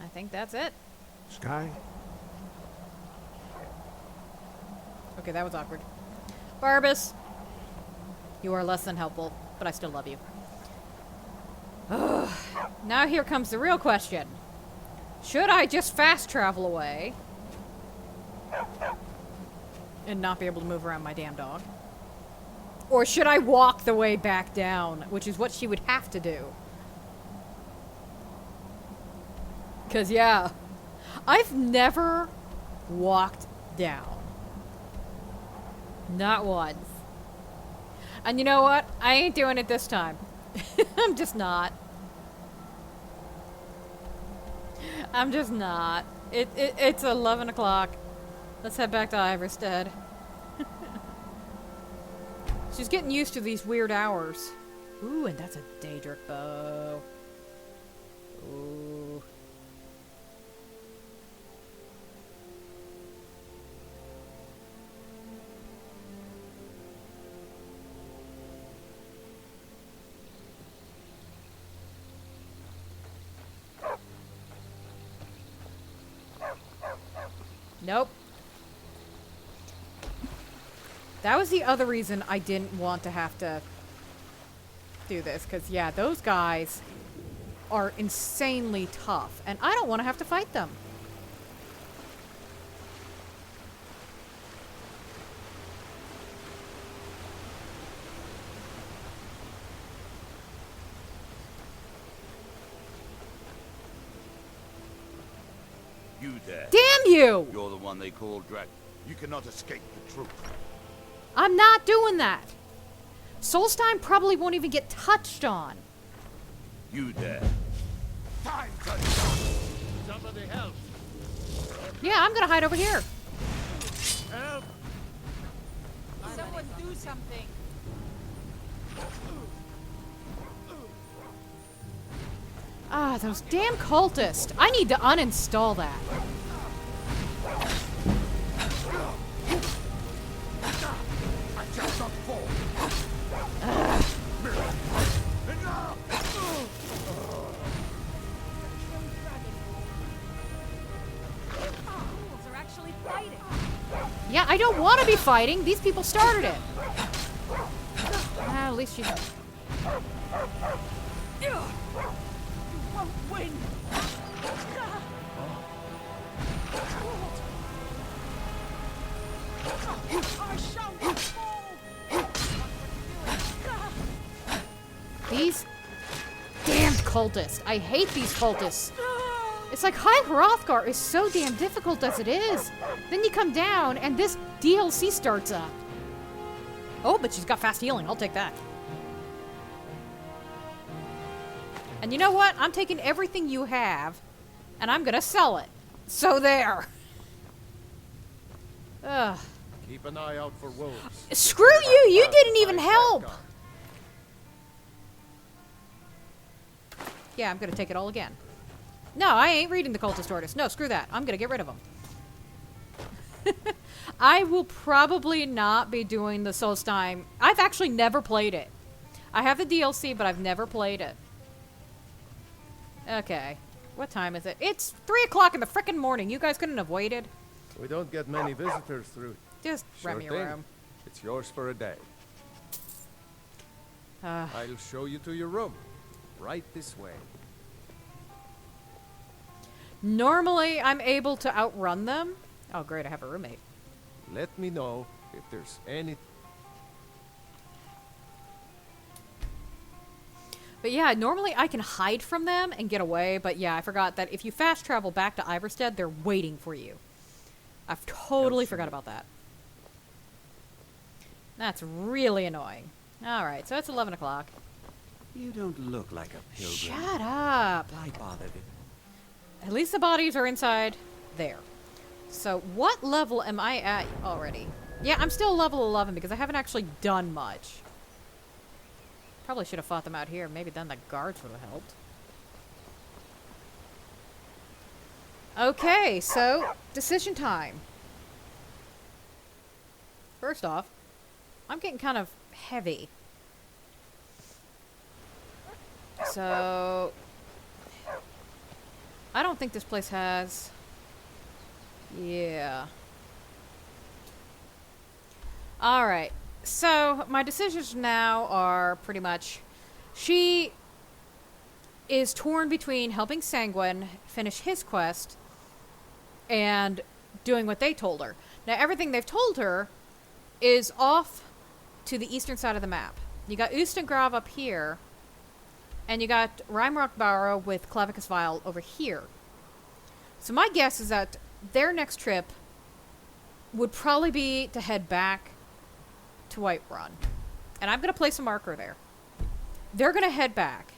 A: I think that's it.
F: Sky?
A: Okay, that was awkward. Barbas, you are less than helpful, but I still love you. Ugh. Now here comes the real question. Should I just fast travel away and not be able to move around my damn dog? Or should I walk the way back down, which is what she would have to do? Because, yeah, I've never walked down. Not once. And you know what? I ain't doing it this time. I'm just not. I'm just not. It's 11 o'clock. Let's head back to Iverstead. She's getting used to these weird hours. Ooh, and that's a Daedric bow. Ooh. Nope. That was the other reason I didn't want to have to do this. Because, yeah, those guys are insanely tough. And I don't want to have to fight them.
B: You
G: there.
A: Damn you!
G: You're the one they call
H: You cannot escape the truth.
A: I'm not doing that. Solstein probably won't even get touched on.
G: You there.
H: Time to
E: Somebody help!
A: Yeah, I'm gonna hide over here.
E: Help!
D: Someone do something.
A: Ah, those damn cultists. I need to uninstall that.
H: I shall not fall.
D: Fools are actually fighting.
A: Yeah, I don't want to be fighting. These people started it. Ah, at least you...
D: You won't win. Our show will fall.
A: These damned cultists. I hate these cultists. It's like High Hrothgar is so damn difficult as it is. Then you come down and this DLC starts up. Oh, but she's got fast healing. I'll take that. And you know what? I'm taking everything you have and I'm gonna sell it. So there. Ugh.
E: Keep an eye out for wolves.
A: Screw you! You didn't even help! Yeah, I'm gonna take it all again. No, I ain't reading the Cultist Orders. No, screw that. I'm gonna get rid of them. I will probably not be doing the Solstheim. I've actually never played it. I have the DLC, but I've never played it. Okay. What time is it? It's 3 o'clock in the frickin' morning. You guys couldn't have waited.
E: We don't get many visitors through.
A: Just
E: Sure
A: rent me a
E: thing.
A: room.
E: It's yours for a day. I'll show you to your room. Right this way.
A: Normally, I'm able to outrun them. Oh, great. I have a roommate.
E: Let me know if there's any...
A: But yeah, normally I can hide from them and get away, but yeah, I forgot that if you fast travel back to Iverstead, they're waiting for you. I've totally forgot about that. That's really annoying. Alright, so it's 11 o'clock.
C: You don't look like a pilgrim.
A: Shut up!
C: Why bother with...
A: At least the bodies are inside there. So what level am I at already? Yeah, I'm still level 11 because I haven't actually done much. Probably should have fought them out here. Maybe then the guards would have helped. Okay, so decision time. First off, I'm getting kind of heavy. So I don't think this place has... Yeah. Alright. So, my decisions now are pretty much... She is torn between helping Sanguine finish his quest and doing what they told her. Now, everything they've told her is off to the eastern side of the map. You got Ustengrav up here, and you got Reimrock Barrow with Clavicus Vile over here. So my guess is that their next trip would probably be to head back to Whiterun. And I'm going to place a marker there. They're going to head back.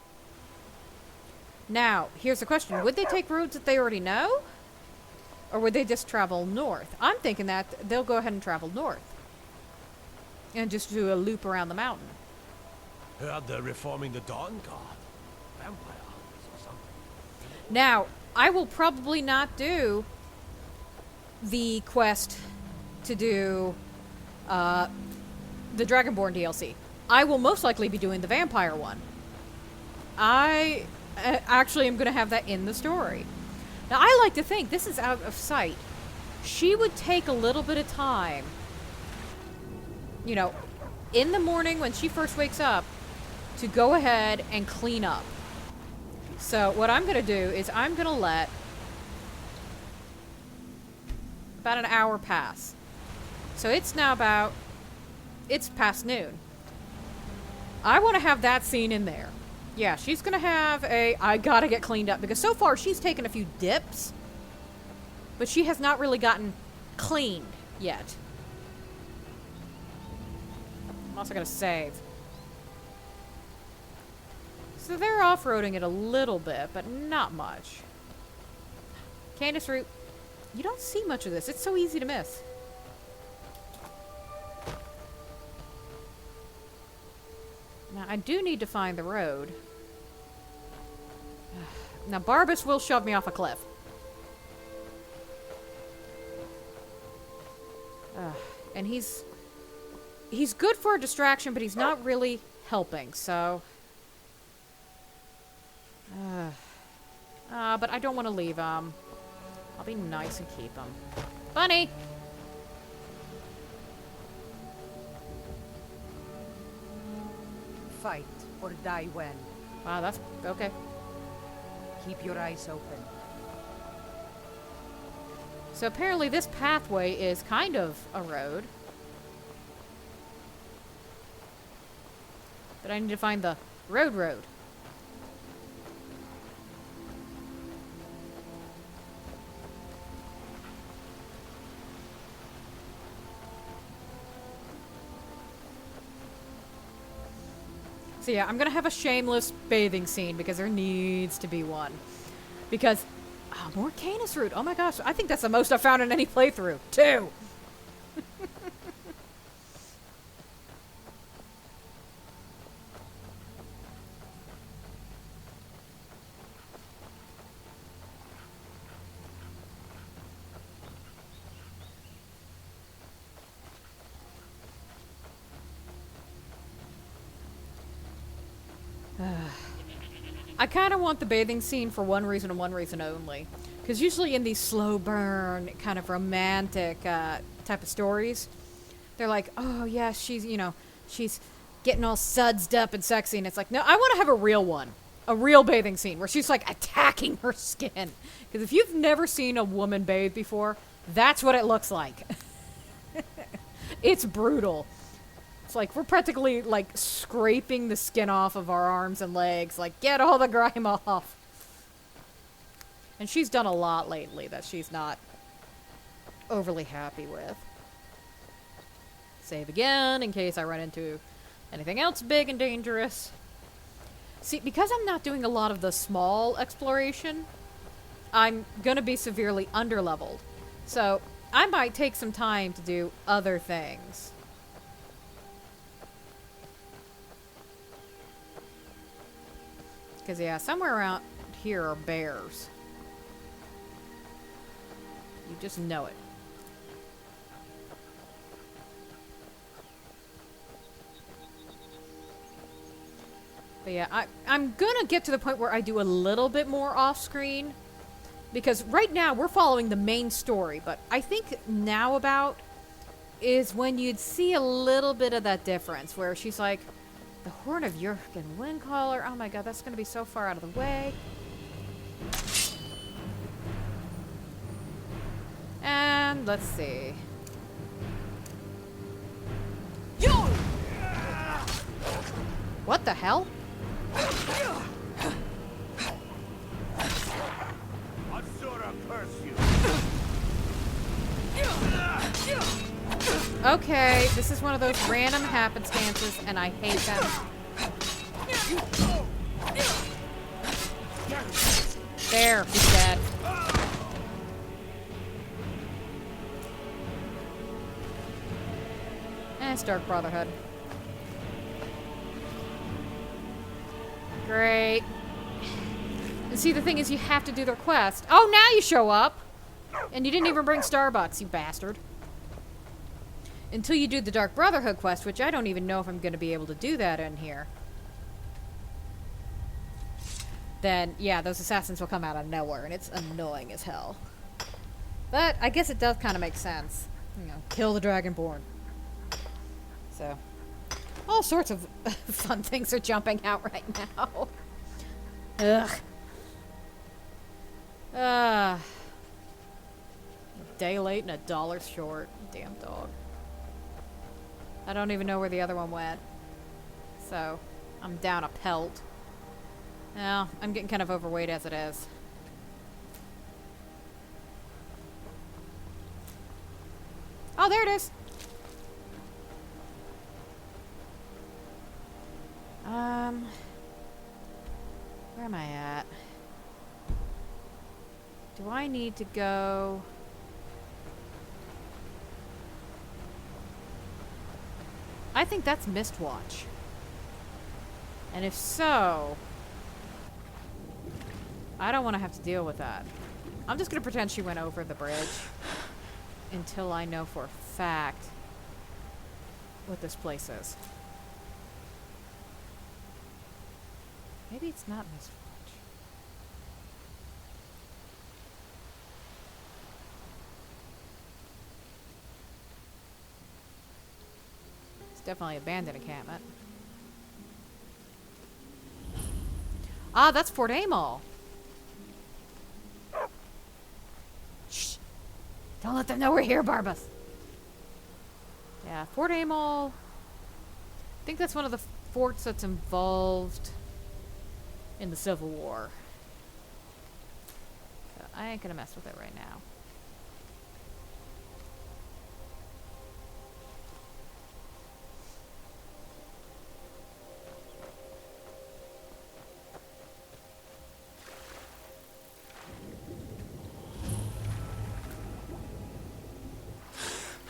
A: Now, here's the question. Would they take roads that they already know? Or would they just travel north? I'm thinking that they'll go ahead and travel north. And just do a loop around the mountain.
B: Heard they're reforming the Dawn Guard. Vampire hunters or something.
A: Now, I will probably not do the quest to do the Dragonborn DLC. I will most likely be doing the vampire one. I actually am going to have that in the story. Now, I like to think this is out of sight. She would take a little bit of time, you know, in the morning when she first wakes up, to go ahead and clean up. So what I'm going to do is I'm going to let about an hour pass. So it's now it's past noon. I want to have that scene in there. Yeah, she's going to have I got to get cleaned up because so far she's taken a few dips. but she has not really gotten cleaned yet. I'm also gonna save. So they're off-roading it a little bit, but not much. Canis root. You don't see much of this. It's so easy to miss. Now, I do need to find the road. Now, Barbas will shove me off a cliff. And he's good for a distraction, but he's not really helping, so... but I don't want to leave him. I'll be nice and keep him. Bunny!
D: Fight or die when.
A: Wow, that's... okay.
D: Keep your eyes open.
A: So apparently this pathway is kind of a road. But I need to find the road. So yeah, I'm gonna have a shameless bathing scene because there needs to be one. Because, more Canis root. Oh my gosh, I think that's the most I've found in any playthrough. 2! I kind of want the bathing scene for one reason and one reason only. Because usually in these slow burn, kind of romantic type of stories, they're like, oh yeah, she's, you know, she's getting all sudsed up and sexy. And it's like, no, I want to have a real one. A real bathing scene where she's like attacking her skin. Because if you've never seen a woman bathe before, that's what it looks like. It's brutal. It's like we're practically like scraping the skin off of our arms and legs. Like, get all the grime off. And she's done a lot lately that she's not overly happy with. Save again in case I run into anything else big and dangerous. See, because I'm not doing a lot of the small exploration, I'm going to be severely underleveled. So I might take some time to do other things. Because, yeah, somewhere around here are bears. You just know it. But yeah, I'm gonna get to the point where I do a little bit more off-screen. Because right now, we're following the main story. But I think now about is when you'd see a little bit of that difference. Where she's like, the Horn of Jurgen Windcaller. Oh my god, that's gonna be so far out of the way. And let's see. What the hell? Okay, this is one of those random happenstances, and I hate them. There, he's dead. And it's Dark Brotherhood. Great. And see, the thing is, you have to do their quest. Oh, now you show up! And you didn't even bring Starbucks, you bastard. Until you do the Dark Brotherhood quest, which I don't even know if I'm going to be able to do that in here. Then, yeah, those assassins will come out of nowhere, and it's annoying as hell. But I guess it does kind of make sense. You know, kill the Dragonborn. So, all sorts of fun things are jumping out right now. Ugh. A day late and a dollar short. Damn dog. I don't even know where the other one went. So, I'm down a pelt. Well, I'm getting kind of overweight as it is. Oh, there it is. Where am I at? Do I need to go? I think that's Mistwatch. And if so, I don't want to have to deal with that. I'm just going to pretend she went over the bridge until I know for a fact what this place is. Maybe it's not Mistwatch. It's definitely abandoned encampment. Ah, that's Fort Amol. Shh. Don't let them know we're here, Barbas. Yeah, Fort Amol. I think that's one of the forts that's involved in the Civil War. So I ain't gonna mess with it right now.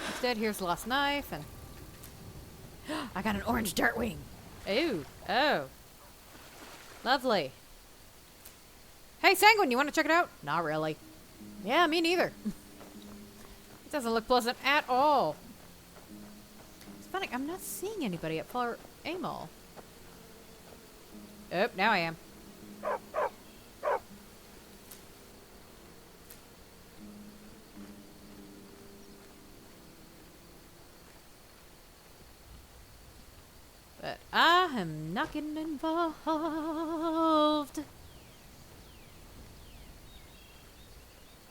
A: Instead, here's the lost knife, and I got an orange dartwing. Ooh, oh, lovely. Hey, Sanguine, you want to check it out? Not really. Yeah, me neither. It doesn't look pleasant at all. It's funny, I'm not seeing anybody at Fort Amol. Oh, now I am. But I am not getting involved.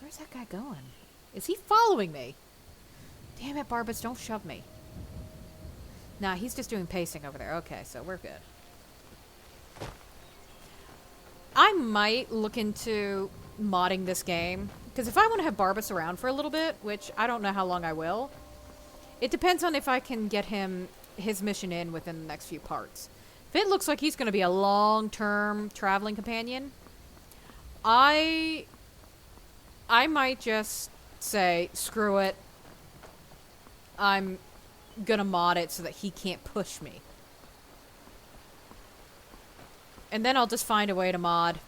A: Where's that guy going? Is he following me? Damn it, Barbas, don't shove me. Nah, he's just doing pacing over there. Okay, so we're good. I might look into modding this game. Because if I want to have Barbas around for a little bit, which I don't know how long I will, it depends on if I can get him his mission in within the next few parts. If it looks like he's going to be a long-term traveling companion, I might just say, screw it. I'm going to mod it so that he can't push me. And then I'll just find a way to mod.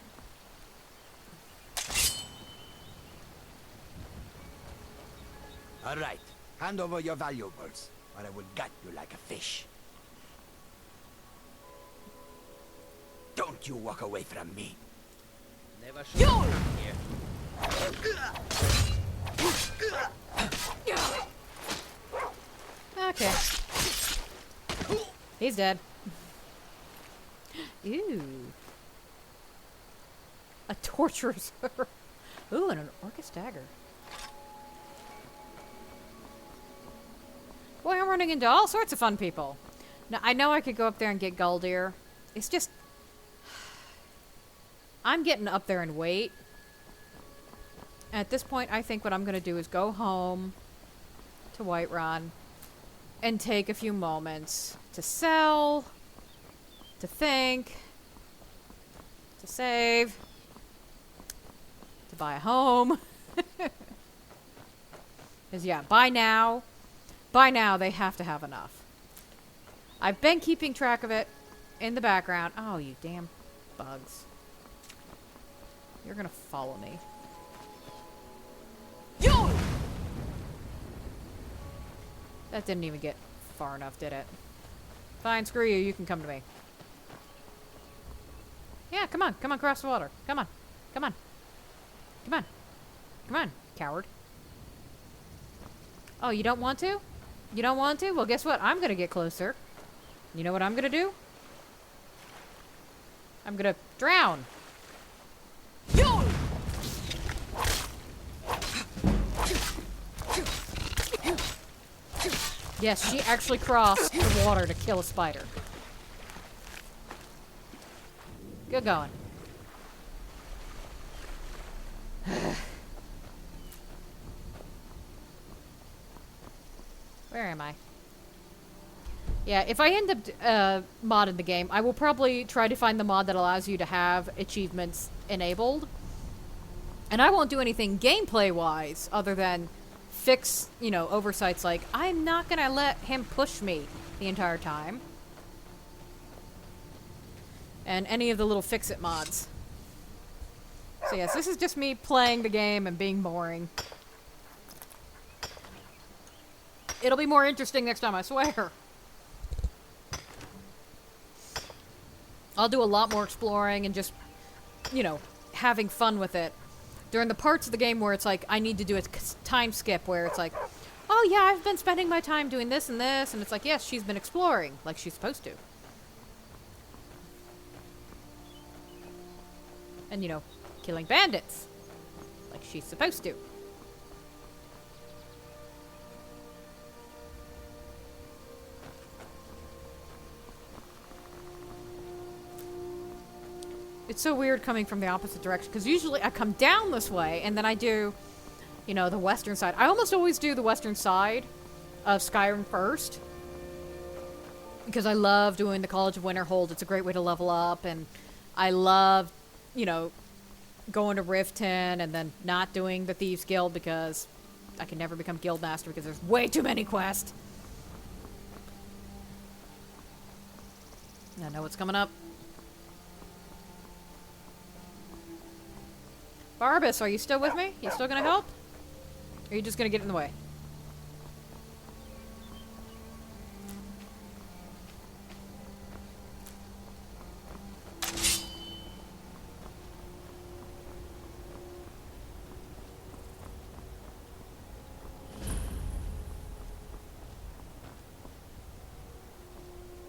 B: All right, hand over your valuables, or I will gut you like a fish. Don't you walk away from me. Never should have come here.
A: Okay. He's dead. Ooh. A torturer's. Ooh, and an Orcus dagger. Boy, I'm running into all sorts of fun people. Now, I know I could go up there and get Guldir. It's just... I'm getting up there in weight. At this point, I think what I'm going to do is go home to Whiterun and take a few moments to sell, to think, to save, to buy a home. Because, yeah, by now, they have to have enough. I've been keeping track of it in the background. Oh, you damn bugs. You're gonna follow me. Yo! That didn't even get far enough, did it? Fine, screw you. You can come to me. Yeah, come on. Come on, cross the water. Come on. Come on. Come on. Come on, coward. Oh, you don't want to? You don't want to? Well, guess what? I'm gonna get closer. You know what I'm gonna do? I'm gonna drown. Yo! Yes, she actually crossed the water to kill a spider. Good going. Where am I? Yeah, if I end up modding the game, I will probably try to find the mod that allows you to have achievements enabled. And I won't do anything gameplay-wise other than fix, you know, oversights like, I'm not gonna let him push me the entire time. And any of the little fix-it mods. So yes, this is just me playing the game and being boring. It'll be more interesting next time, I swear. I'll do a lot more exploring and just, you know, having fun with it. During the parts of the game where it's like, I need to do a time skip where it's like, oh yeah, I've been spending my time doing this and this, and it's like, yes, she's been exploring, like she's supposed to. And, you know, killing bandits, like she's supposed to. It's so weird coming from the opposite direction, because usually I come down this way, and then I do, you know, the western side. I almost always do the western side of Skyrim first, because I love doing the College of Winterhold. It's a great way to level up, and I love, you know, going to Riften, and then not doing the Thieves Guild, because I can never become Guild Master, because there's way too many quests. I know what's coming up. Barbas, are you still with me? You still gonna help? Or are you just gonna get in the way?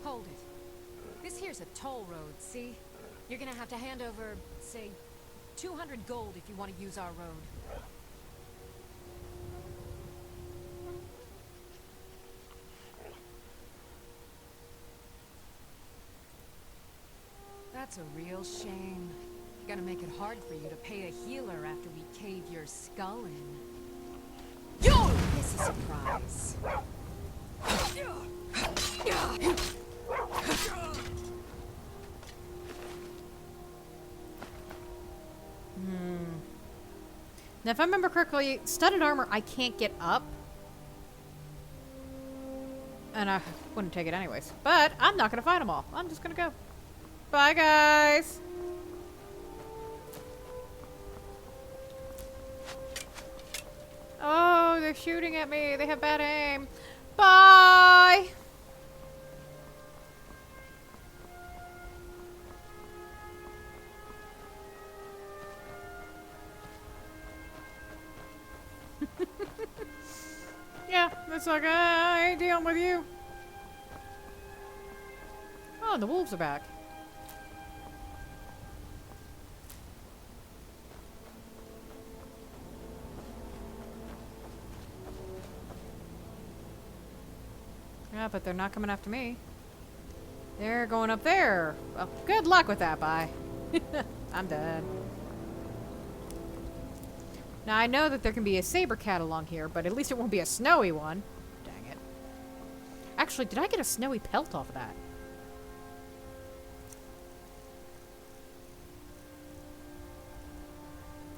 I: Hold it. This here's a toll road, see? You're gonna have to hand over, say, 200 gold if you want to use our road. That's a real shame. Gonna make it hard for you to pay a healer after we cave your skull in. Yo! This is a surprise.
A: Now, if I remember correctly, studded armor, I can't get up. And I wouldn't take it anyways. But I'm not going to fight them all. I'm just going to go. Bye, guys. Oh, they're shooting at me. They have bad aim. Bye. Yeah, it's like, I ain't dealing with you. Oh, the wolves are back. Yeah, but they're not coming after me. They're going up there. Well, good luck with that, bye. I'm done. Now, I know that there can be a saber cat along here, but at least it won't be a snowy one. Dang it. Actually, did I get a snowy pelt off of that?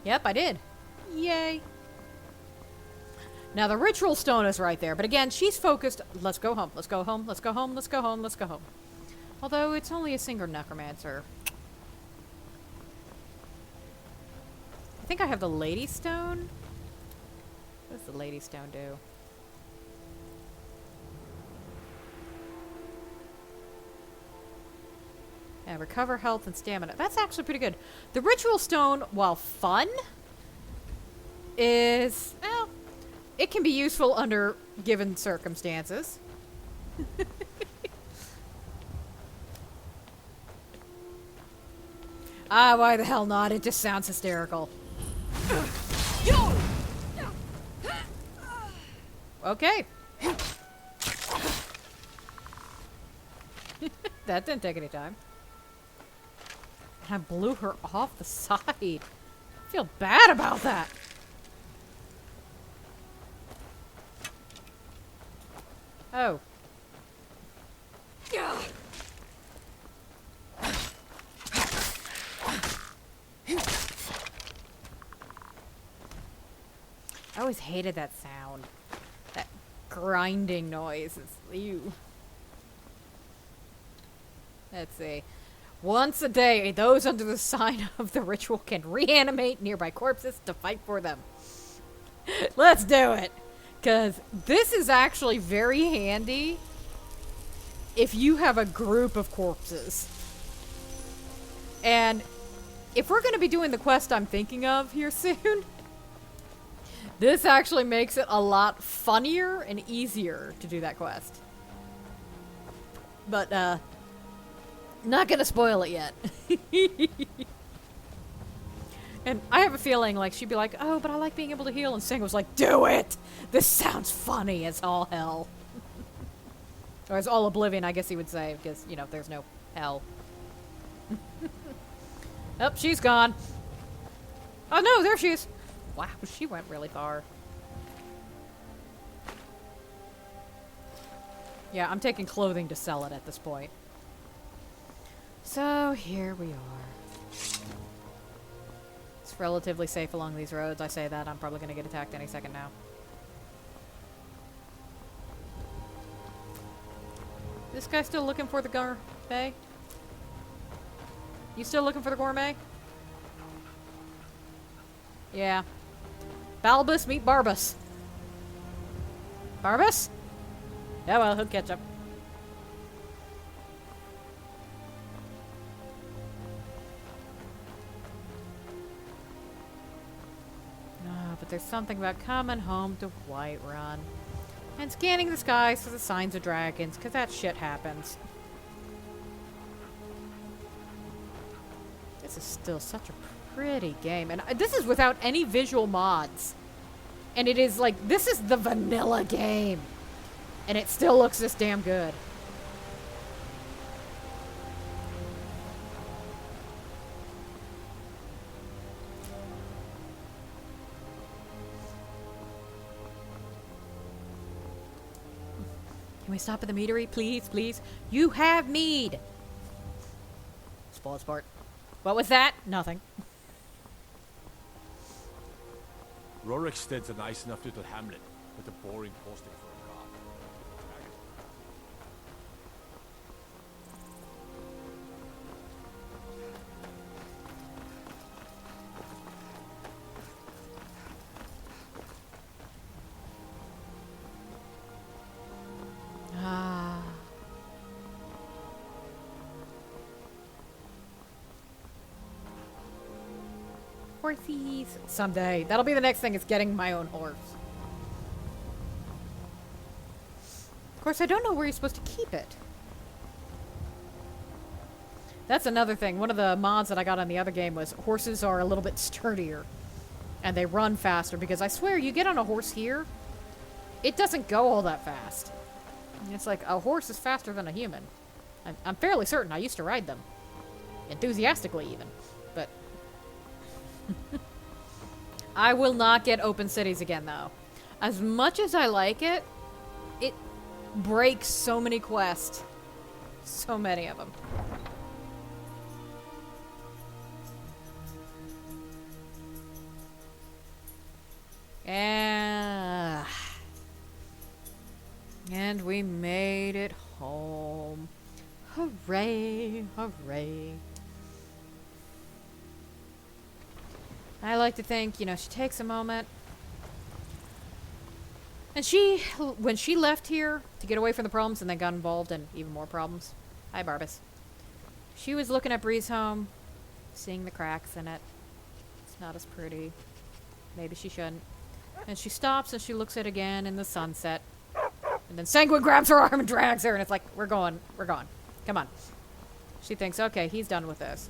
A: Yep, I did. Yay. Now, the ritual stone is right there, but again, she's focused. Let's go home, let's go home, let's go home, let's go home, let's go home. Although, it's only a single necromancer. I think I have the Lady Stone. What does the Lady Stone do? Yeah, recover health and stamina. That's actually pretty good. The Ritual Stone, while fun, is, well, it can be useful under given circumstances. Ah, why the hell not? It just sounds hysterical. Okay. That didn't take any time. And I blew her off the side. I feel bad about that. Oh. I always hated that sound. That grinding noise. It's ew. Let's see. Once a day, those under the sign of the ritual can reanimate nearby corpses to fight for them. Let's do it! Because this is actually very handy if you have a group of corpses. And if we're going to be doing the quest I'm thinking of here soon, this actually makes it a lot funnier and easier to do that quest. But, not gonna spoil it yet. And I have a feeling like she'd be like, oh, but I like being able to heal. And Sang was like, do it! This sounds funny as all hell. Or as all oblivion, I guess he would say, because, you know, there's no hell. Oh, she's gone. Oh no, there she is. Wow, she went really far. Yeah, I'm taking clothing to sell it at this point. So, here we are. It's relatively safe along these roads. I say that, I'm probably going to get attacked any second now. This guy still looking for the gourmet? You still looking for the gourmet? Yeah. Balbus meet Barbus. Barbus? Yeah, well, he'll catch up. But there's something about coming home to Whiterun and scanning the skies for the signs of dragons, because that shit happens. This is still such a pretty game, and this is without any visual mods. And it is like, this is the vanilla game, and it still looks this damn good. Can we stop at the meadery, please, please? You have mead! Spoiled sport. What was that? Nothing.
J: Rorikstead's a nice enough little hamlet, but a boring posting for a god.
A: Ah. Horsies. Someday. That'll be the next thing, is getting my own horse. Of course, I don't know where you're supposed to keep it. That's another thing. One of the mods that I got on the other game was horses are a little bit sturdier. And they run faster, because I swear, you get on a horse here, it doesn't go all that fast. It's like, a horse is faster than a human. I'm fairly certain. I used to ride them. Enthusiastically, even. But I will not get open cities again, though. As much as I like it, it breaks so many quests. So many of them. And we made it home. Hooray, hooray. I like to think, you know, she takes a moment. And when she left here to get away from the problems and then got involved in even more problems. Hi, Barbus. She was looking at Bree's home, seeing the cracks in it. It's not as pretty. Maybe she shouldn't. And she stops and she looks at it again in the sunset. And then Sanguine grabs her arm and drags her, and it's like, we're going. Come on. She thinks, okay, he's done with this.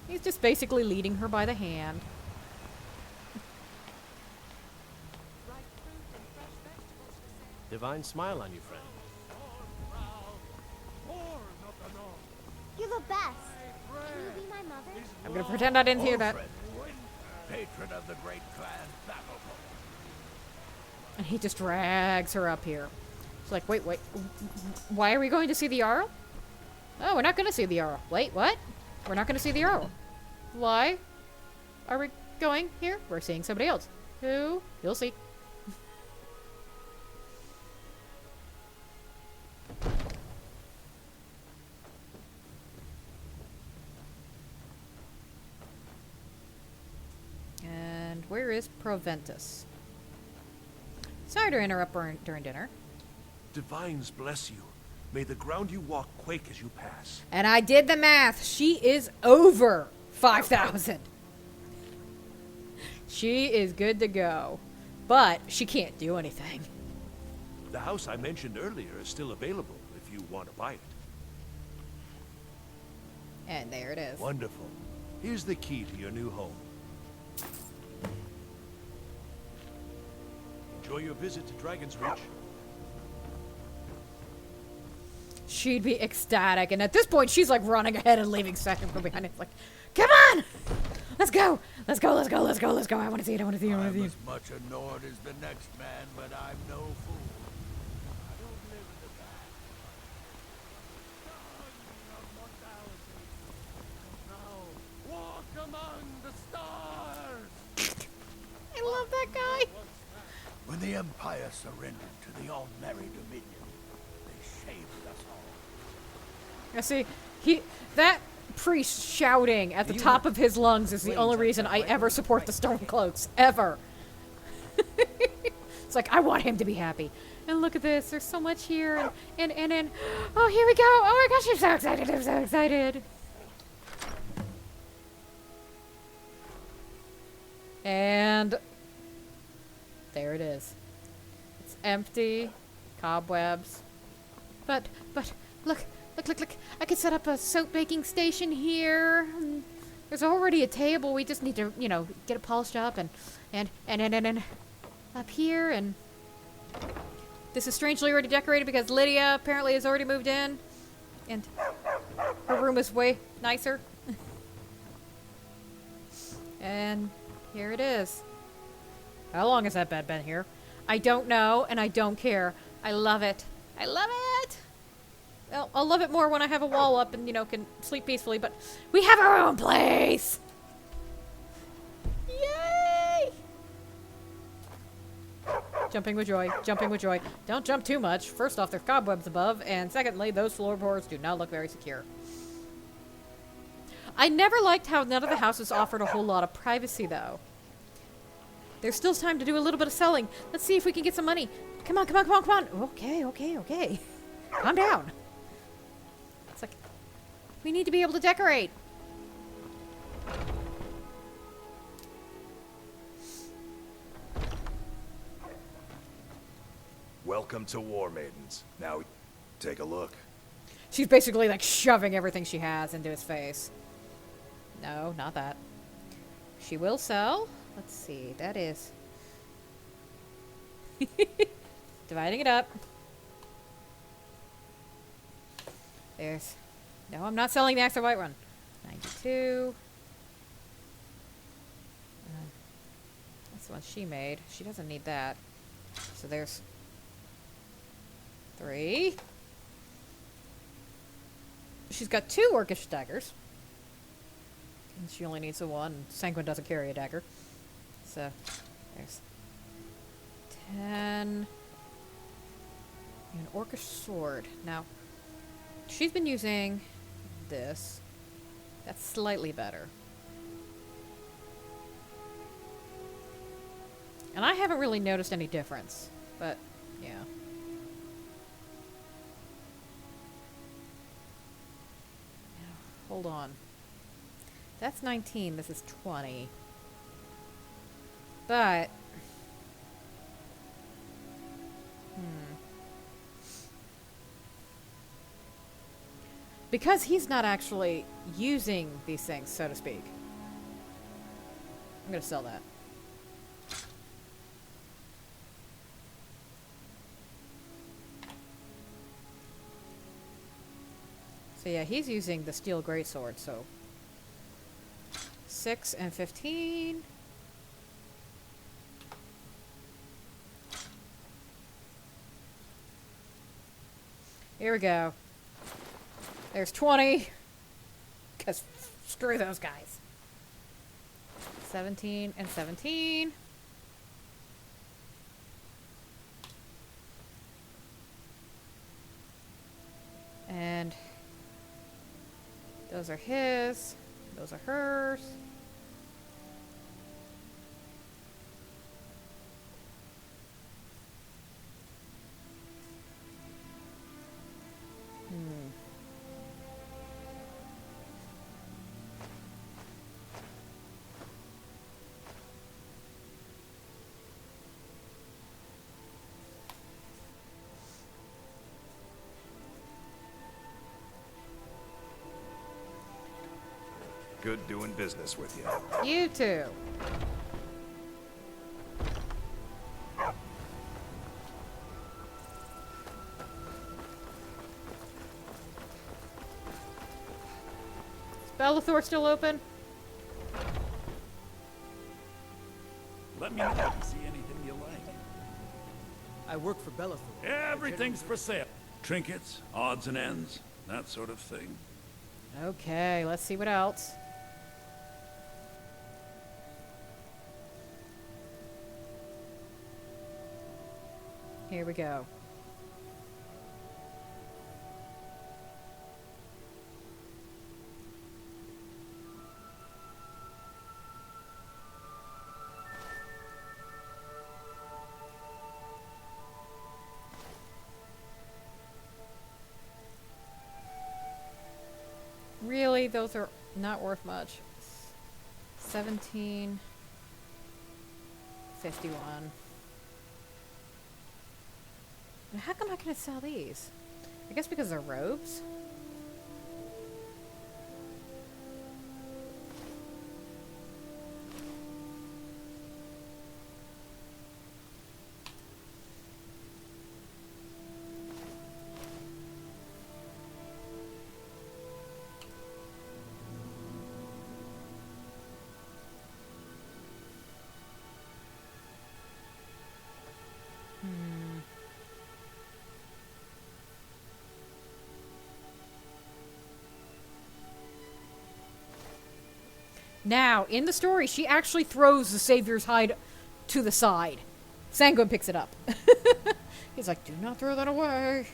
A: He's just basically leading her by the hand.
J: Divine smile on you, friend.
K: You're the best. Can you be my mother?
A: I'm gonna pretend I didn't hear that.
H: Patron of the great clan Battle.
A: And he just drags her up here. like, wait, why are we going to see the Jarl? Oh, we're not going to see the Jarl. Wait, what? We're not going to see the Jarl. Why are we going here? We're seeing somebody else. Who? You'll see. And where is Proventus? Sorry to interrupt during dinner.
L: Divines bless you. May the ground you walk quake as you pass.
A: And I did the math. She is over 5,000. She is good to go. But she can't do anything.
L: The house I mentioned earlier is still available if you want to buy it.
A: And there it is.
L: Wonderful. Here's the key to your new home. Enjoy your visit to Dragon's Reach.
A: She'd be ecstatic. And at this point, she's like running ahead and leaving second from behind. It's like, come on! Let's go! Let's go, let's go, let's go, let's go. I want to see it, I want to see it, I want to see it.
H: I'm as much annoyed as the next man, but I'm no fool. I don't live in the past. Son of mortality. Now, walk among the stars!
A: I love that guy.
H: When the Empire surrendered to the All-Merry Dominion, they shaved us all.
A: I see, that priest shouting at the top of his lungs is the only reason I ever support the Stormcloaks. Ever. It's like, I want him to be happy. And look at this, there's so much here, and oh, here we go! Oh my gosh, I'm so excited, I'm so excited! And there it is. It's empty, cobwebs. But, look. I could set up a soap baking station here. There's already a table. We just need to, you know, get it polished up and up here. And this is strangely already decorated because Lydia apparently has already moved in. And her room is way nicer. And here it is. How long has that bed been here? I don't know, and I don't care. I love it. I love it! Well, I'll love it more when I have a wall up and, you know, can sleep peacefully, but we have our own place! Yay! Jumping with joy, jumping with joy. Don't jump too much. First off, there's cobwebs above, and secondly, those floorboards do not look very secure. I never liked how none of the houses offered a whole lot of privacy, though. There's still time to do a little bit of selling. Let's see if we can get some money. Come on, come on, come on, come on. Okay. Calm down. It's like, we need to be able to decorate.
M: Welcome to War Maidens. Now, take a look.
A: She's basically like shoving everything she has into his face. No, not that. She will sell. Let's see, that is... Dividing it up. There's... No, I'm not selling the extra white one. 92. That's the one she made. She doesn't need that. So there's... 3. She's got 2 orcish daggers. And she only needs the one. Sanguine doesn't carry a dagger. So, there's 10. An orcish sword. Now, she's been using this. That's slightly better. And I haven't really noticed any difference. But, yeah. Hold on. That's 19. This is 20. But... Because he's not actually using these things, so to speak. I'm gonna sell that. So yeah, he's using the steel greatsword, so 6 and 15. Here we go. There's 20. Because screw those guys. 17 and 17. And those are his. Those are hers.
M: Good doing business with you.
A: You too. Is Bellathor still open?
N: Let me know if you see anything you like.
O: I work for Bellathor.
N: Everything's for sale. Trinkets, odds and ends, that sort of thing.
A: Okay, let's see what else. Here we go. Really, those are not worth much. 17.51. Now, how come I couldn't sell these? I guess because they're robes? Now, in the story, she actually throws the Savior's hide to the side. Sanguine picks it up. He's like, do not throw that away.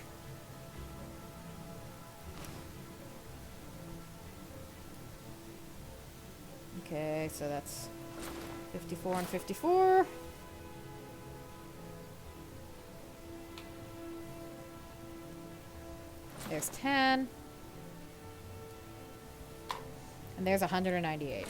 A: Okay, so that's 54 and 54. There's 10. And there's 198.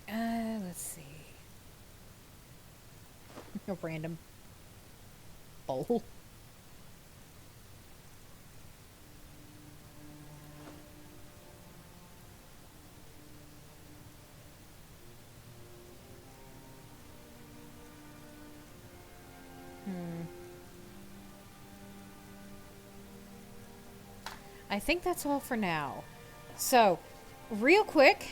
A: Let's see. A random bowl. I think that's all for now. So, real quick,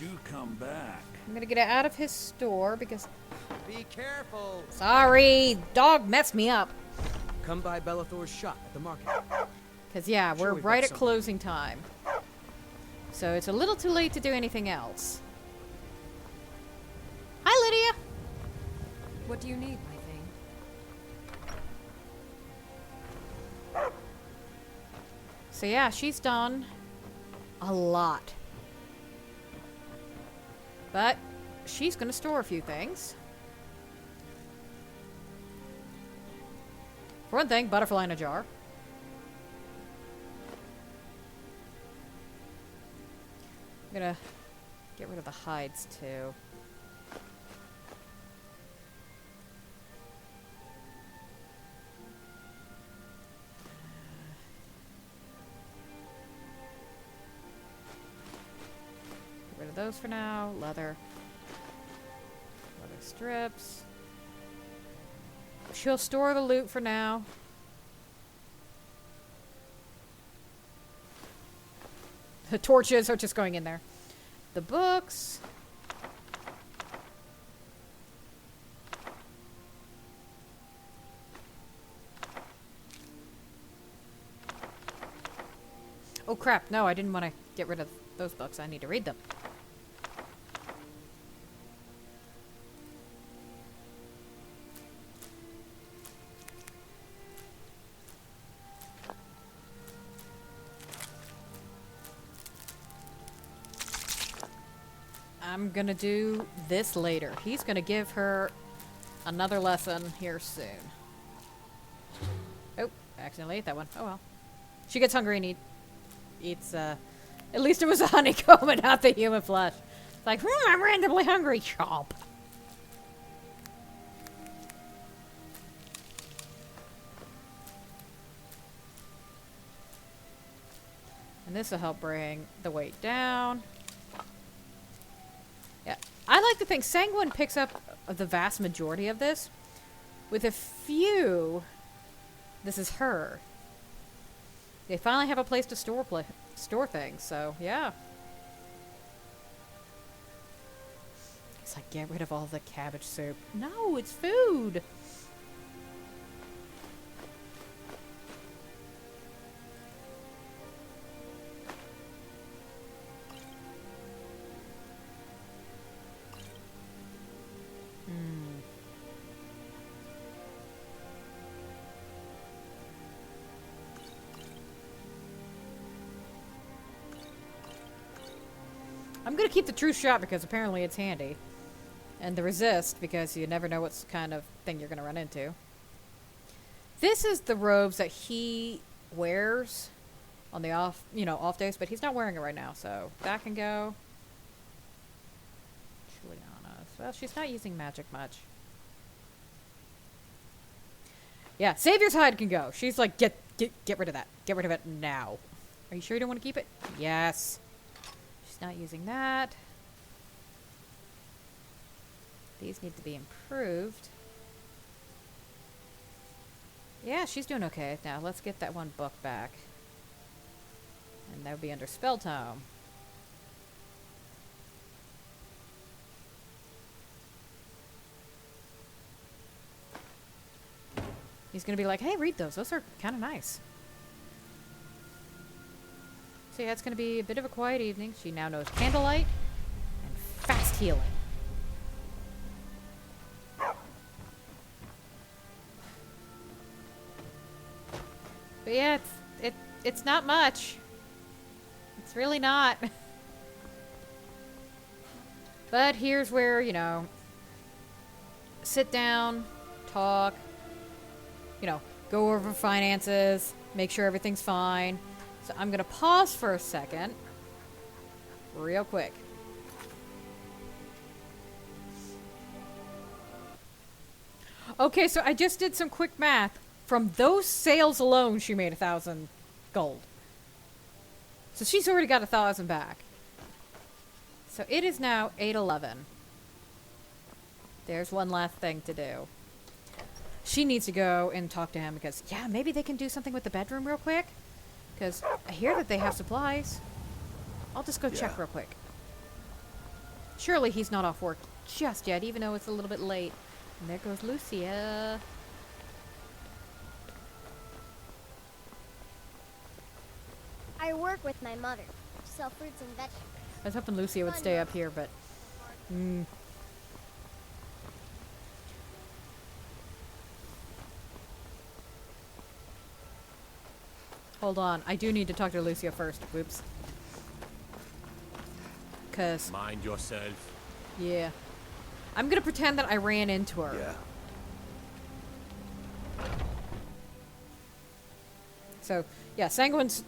N: Do come back.
A: I'm gonna get it out of his store because...
O: Be careful!
A: Sorry, dog messed me up.
O: Come by Bellathor's shop at the market.
A: Because, yeah,
O: Sure,
A: we're
O: we've got
A: right at
O: something.
A: closing time. So it's a little too late to do anything else. Hi, Lydia!
I: What do you need, my thing?
A: So yeah, she's done a lot. But she's gonna store a few things. For one thing, butterfly in a jar. I'm gonna get rid of the hides too. Get rid of those for now. Leather strips. she'll store the loot for now. The torches are just going in there. The books. Oh crap, no, I didn't want to get rid of those books. I need to read them. I'm gonna do this later. He's gonna give her another lesson here soon. Oh, accidentally ate that one. Oh well. She gets hungry and eats, at least it was a honeycomb and not the human flesh. It's like, I'm randomly hungry. Chomp. And this will help bring the weight down. Yeah, I like to think Sanguine picks up the vast majority of this. With a few, this is her. They finally have a place to store things, so yeah. It's like, get rid of all the cabbage soup. No, it's food. I'm gonna keep the true shot because apparently it's handy. And the resist because you never know what kind of thing you're gonna run into. This is the robes that he wears on the off days, but he's not wearing it right now, so that can go. Juliana. Well, she's not using magic much. Yeah, Savior's Hide can go. She's like, get rid of that. Get rid of it now. Are you sure you don't want to keep it? Yes. Not using that. These need to be improved. Yeah, she's doing okay. Now let's get that one book back. And that would be under Spell Tome. He's gonna be like, hey, read those. Those are kind of nice. So yeah, it's going to be a bit of a quiet evening. She now knows Candlelight and Fast Healing. But yeah, it's not much. It's really not. But here's where, sit down, talk, go over finances, make sure everything's fine. So I'm going to pause for a second, real quick. Okay, so I just did some quick math. From those sales alone, she made 1,000 gold. So she's already got 1,000 back. So it is now 8:11. There's one last thing to do. She needs to go and talk to him because, yeah, maybe they can do something with the bedroom real quick. Because I hear that they have supplies. I'll just go check real quick. Surely he's not off work just yet, even though it's a little bit late. And there goes Lucia.
K: I work with my mother. Sell fruits and vegetables.
A: I was hoping Lucia would stay up here, but... Hold on. I do need to talk to Lucia first. Whoops. Cause...
J: Mind yourself.
A: Yeah. I'm gonna pretend that I ran into her.
M: Yeah.
A: So, yeah, Sanguine's,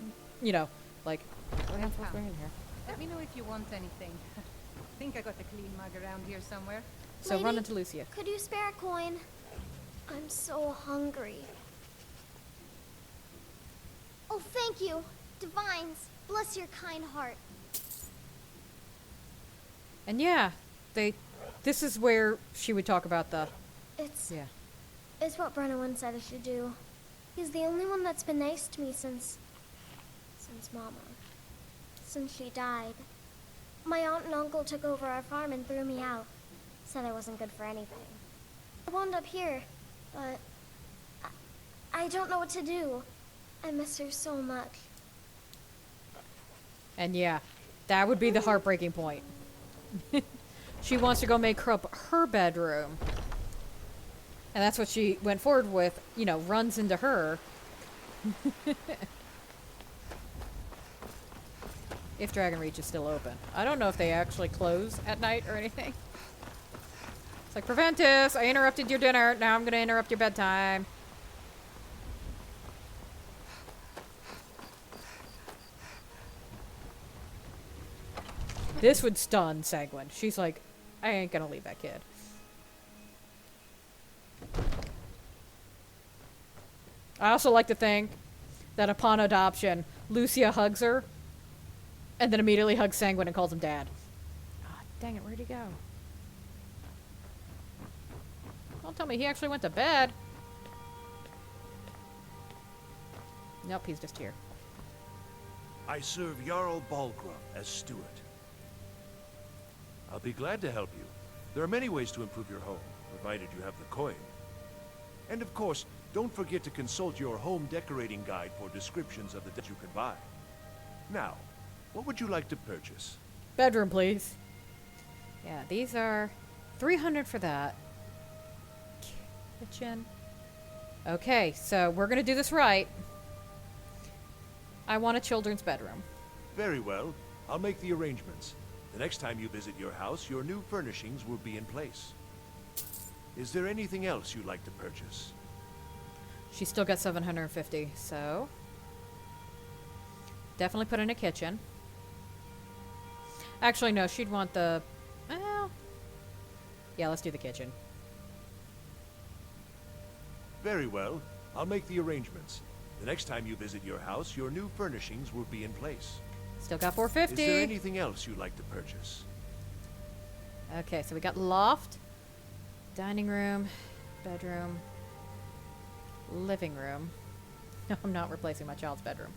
A: like... What am I supposed to bring in here?
D: Let me know if you want anything. I think I got a clean mug around here somewhere.
A: So
K: Lady,
A: run into Lucia.
K: Could you spare a coin? I'm so hungry. Oh, thank you. Divines, bless your kind heart.
A: And yeah, this is where she would talk about the...
K: It's is what Brennan said I should do. He's the only one that's been nice to me since Mama. Since she died. My aunt and uncle took over our farm and threw me out. Said I wasn't good for anything. I wound up here, but I don't know what to do. I miss her so much.
A: And yeah, that would be the heartbreaking point. She wants to go make up her bedroom. And that's what she went forward with, you know, runs into her. If Dragon Reach is still open. I don't know if they actually close at night or anything. It's like, Preventus, I interrupted your dinner. Now I'm going to interrupt your bedtime. This would stun Sanguine. She's like, I ain't going to leave that kid. I also like to think that upon adoption, Lucia hugs her and then immediately hugs Sanguine and calls him Dad. Ah, dang it, where'd he go? Don't tell me he actually went to bed. Nope, he's just here.
L: I serve Jarl Balgruuf as steward. I'll be glad to help you. There are many ways to improve your home, provided you have the coin. And of course, don't forget to consult your home decorating guide for descriptions of the decks you can buy. Now, what would you like to purchase?
A: Bedroom, please. Yeah, these are 300 for that. Kitchen. Okay, so we're gonna do this right. I want a children's bedroom.
L: Very well. I'll make the arrangements. The next time you visit your house, your new furnishings will be in place. Is there anything else you'd like to purchase?
A: She's still got 750, so definitely put in a kitchen. Actually, no, she'd want the, well, yeah, let's do the kitchen.
L: Very well. I'll make the arrangements. The next time you visit your house, your new furnishings will be in place.
A: Still got 450.
L: Is there anything else you'd like to purchase?
A: Okay, so we got loft, dining room, bedroom, living room. No, I'm not replacing my child's bedroom.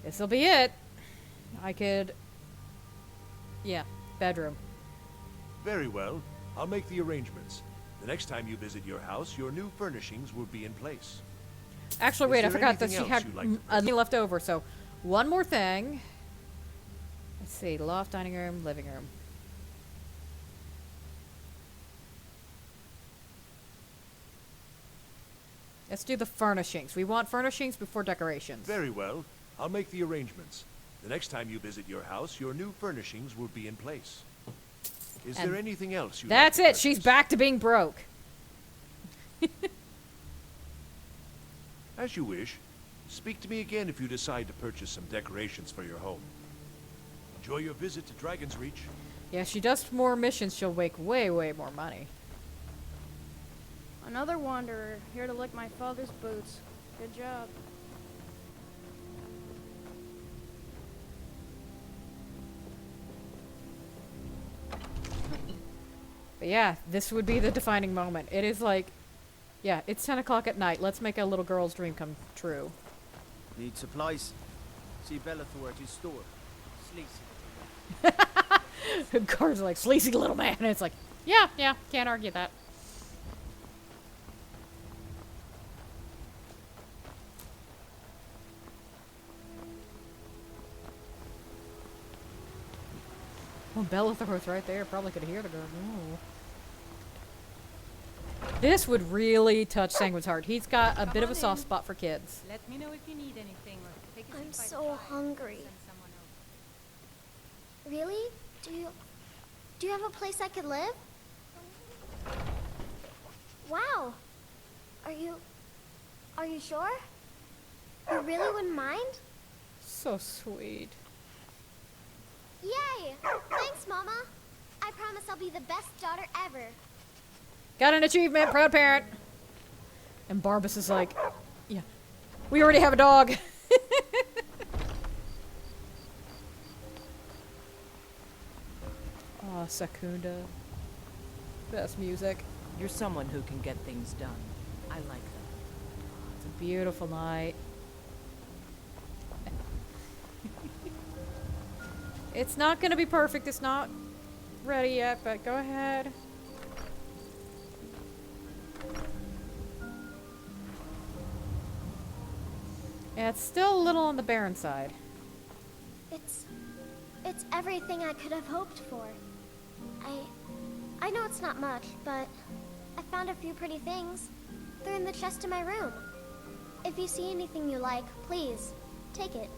A: This'll be it. I could, yeah, bedroom.
L: Very well. I'll make the arrangements. The next time you visit your house, your new furnishings will be in place.
A: Actually, wait, I forgot that she had a left over, so one more thing. Let's see, loft, dining room, living room. Let's do the furnishings. We want furnishings before decorations.
L: Very well. I'll make the arrangements. The next time you visit your house, your new furnishings will be in place. Is there anything else you
A: That's it. She's back to being broke.
L: As you wish. Speak to me again if you decide to purchase some decorations for your home. Enjoy your visit to Dragon's Reach.
A: Yeah, she does more missions, she'll make way, way more money.
P: Another wanderer, here to lick my father's boots. Good job.
A: But yeah, this would be the defining moment. It is like, yeah, it's 10 o'clock at night. Let's make a little girl's dream come true.
O: Need supplies? See Bellathor at his store.
A: Sleazy. Guards are like, sleazy little man. And it's like, yeah, can't argue that. Well, Bellathor's right there. Probably could hear the girl. Ooh. This would really touch Sanguine's heart. He's got a bit of a soft spot for kids.
D: Let me know if you need anything or take a
K: I'm
D: seat by the
K: so
D: fire.
K: hungry.
D: Send someone over.
K: Really? Do you have a place I could live? Wow. Are you sure? You really wouldn't mind?
A: So sweet.
K: Yay! Thanks, Mama. I promise I'll be the best daughter ever.
A: Got an achievement, proud parent. And Barbas is like, yeah, we already have a dog. Oh, Secunda. Best music.
Q: You're someone who can get things done. I like that.
A: It's a beautiful night. It's not gonna be perfect. It's not ready yet, but go ahead. Yeah, it's still a little on the barren side.
K: It's everything I could have hoped for. I know it's not much, but I found a few pretty things. They're in the chest in my room. If you see anything you like, please, take it.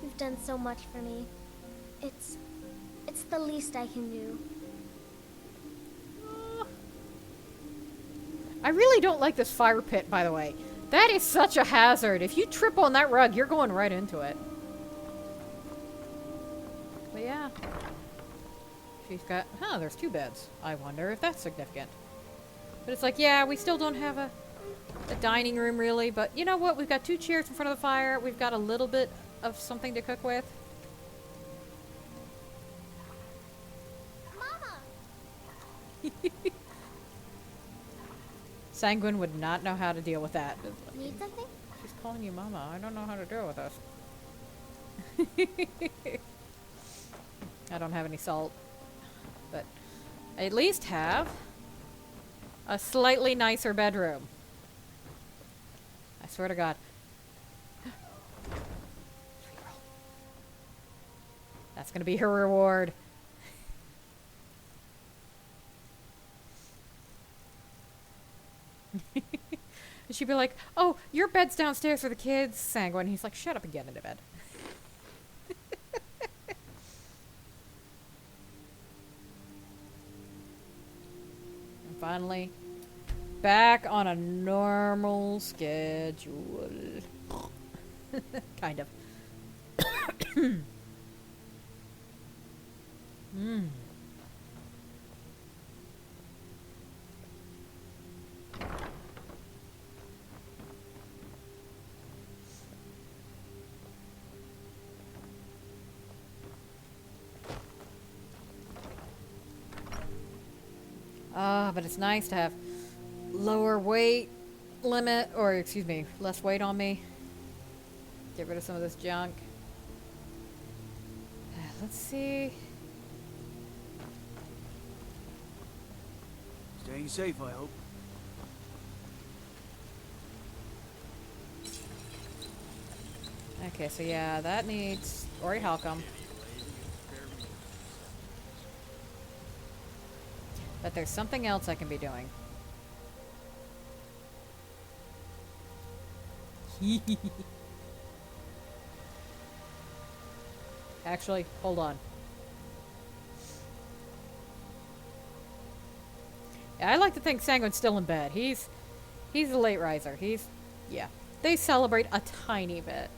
K: You've done so much for me. It's the least I can do.
A: I really don't like this fire pit, by the way. That is such a hazard. If you trip on that rug, you're going right into it. But yeah. She's got... Huh, there's 2 beds. I wonder if that's significant. But it's like, yeah, we still don't have a dining room, really. But you know what? We've got 2 chairs in front of the fire. We've got a little bit of something to cook with.
K: Mama!
A: Sanguine would not know how to deal with that.
K: Need something?
A: She's calling you Mama. I don't know how to deal with this. I don't have any salt. But I at least have a slightly nicer bedroom. I swear to God. That's gonna be her reward. And she'd be like, oh, your bed's downstairs for the kids, Sanguine. He's like, shut up and get into bed. And finally, back on a normal schedule. Kind of. Hmm. But it's nice to have lower weight limit, or excuse me, less weight on me. Get rid of some of this junk. Let's see.
O: Staying safe, I hope.
A: Okay, so yeah, that needs Ori Halcom. But there's something else I can be doing. Actually, hold on. Yeah, I like to think Sanguine's still in bed. He's a late riser. Yeah. They celebrate a tiny bit.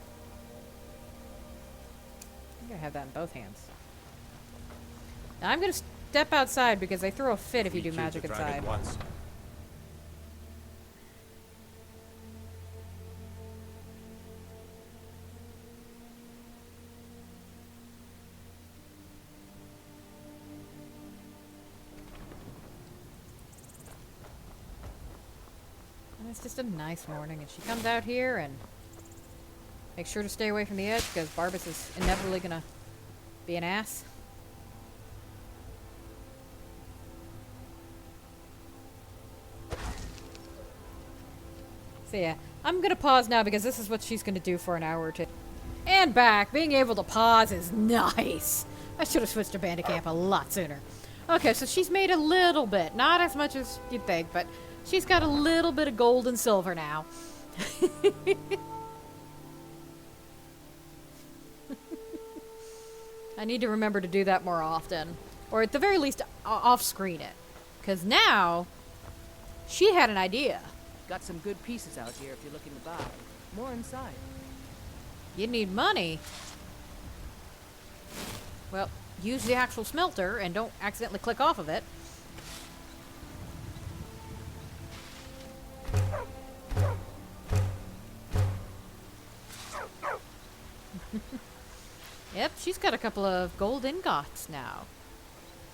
A: I'm gonna have that in both hands. Now I'm gonna step outside because they throw a fit if you do magic inside. And it's just a nice morning, and she comes out here and makes sure to stay away from the edge because Barbas is inevitably gonna be an ass. So yeah, I'm gonna pause now because this is what she's gonna do for an hour or two. And back. Being able to pause is nice. I should have switched to Bandicamp a lot sooner. Okay, so she's made a little bit. Not as much as you'd think, but she's got a little bit of gold and silver now. I need to remember to do that more often. Or at the very least, off-screen it. Because now, she had an idea.
Q: Got some good pieces out here if you're looking to buy. More inside.
A: You need money. Well, use the actual smelter and don't accidentally click off of it. Yep, she's got a couple of gold ingots now.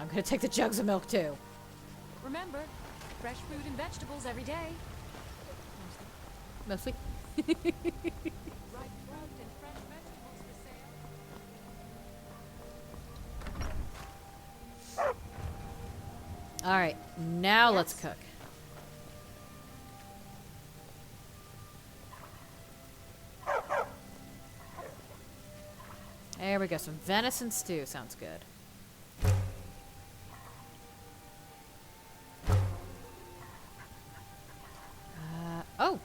A: I'm gonna take the jugs of milk too.
I: Remember, fresh fruit and vegetables every day.
A: Mostly.
I: Ripe fruit and fresh vegetables for sale.
A: Alright, now let's cook. There we go, some venison stew. Sounds good. Oh!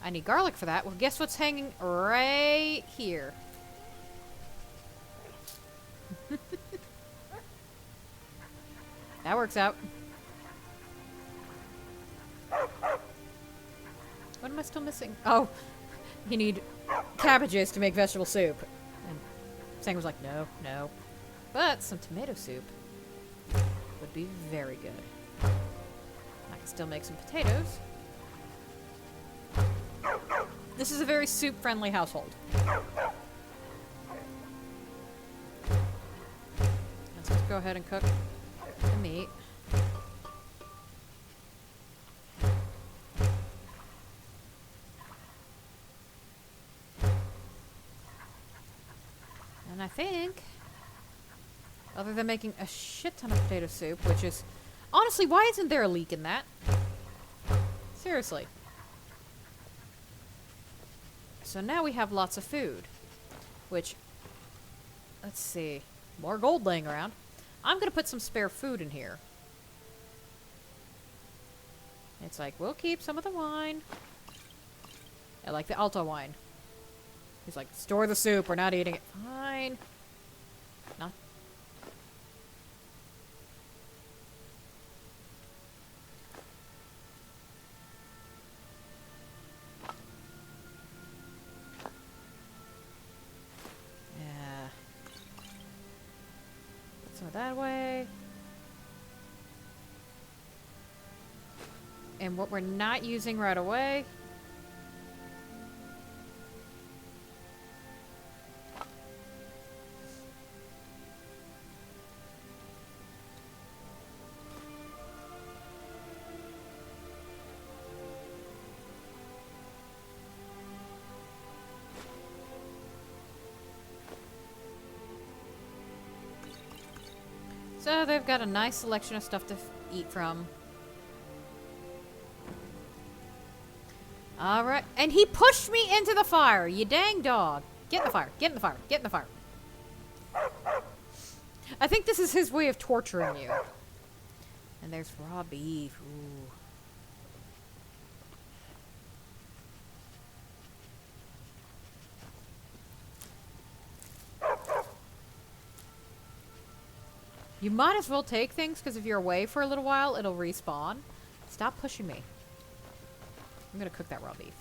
A: I need garlic for that. Well, guess what's hanging right here? That works out. What am I still missing? Oh, you need cabbages to make vegetable soup. And Sang was like, no, no. But some tomato soup would be very good. I can still make some potatoes. This is a very soup-friendly household. Let's just go ahead and cook the meat. And I think, other than making a shit ton of potato soup, which is... Honestly, why isn't there a leak in that? Seriously. So now we have lots of food. Which, let's see, more gold laying around. I'm going to put some spare food in here. It's like, we'll keep some of the wine. I like the Alto wine. He's like, store the soup, we're not eating it. Fine. Not. Yeah. Put some of that away. And what we're not using right away. So they've got a nice selection of stuff to eat from. Alright. And he pushed me into the fire, you dang dog. Get in the fire, get in the fire, get in the fire. I think this is his way of torturing you. And there's raw beef. Ooh. You might as well take things, because if you're away for a little while, it'll respawn. Stop pushing me. I'm gonna cook that raw beef.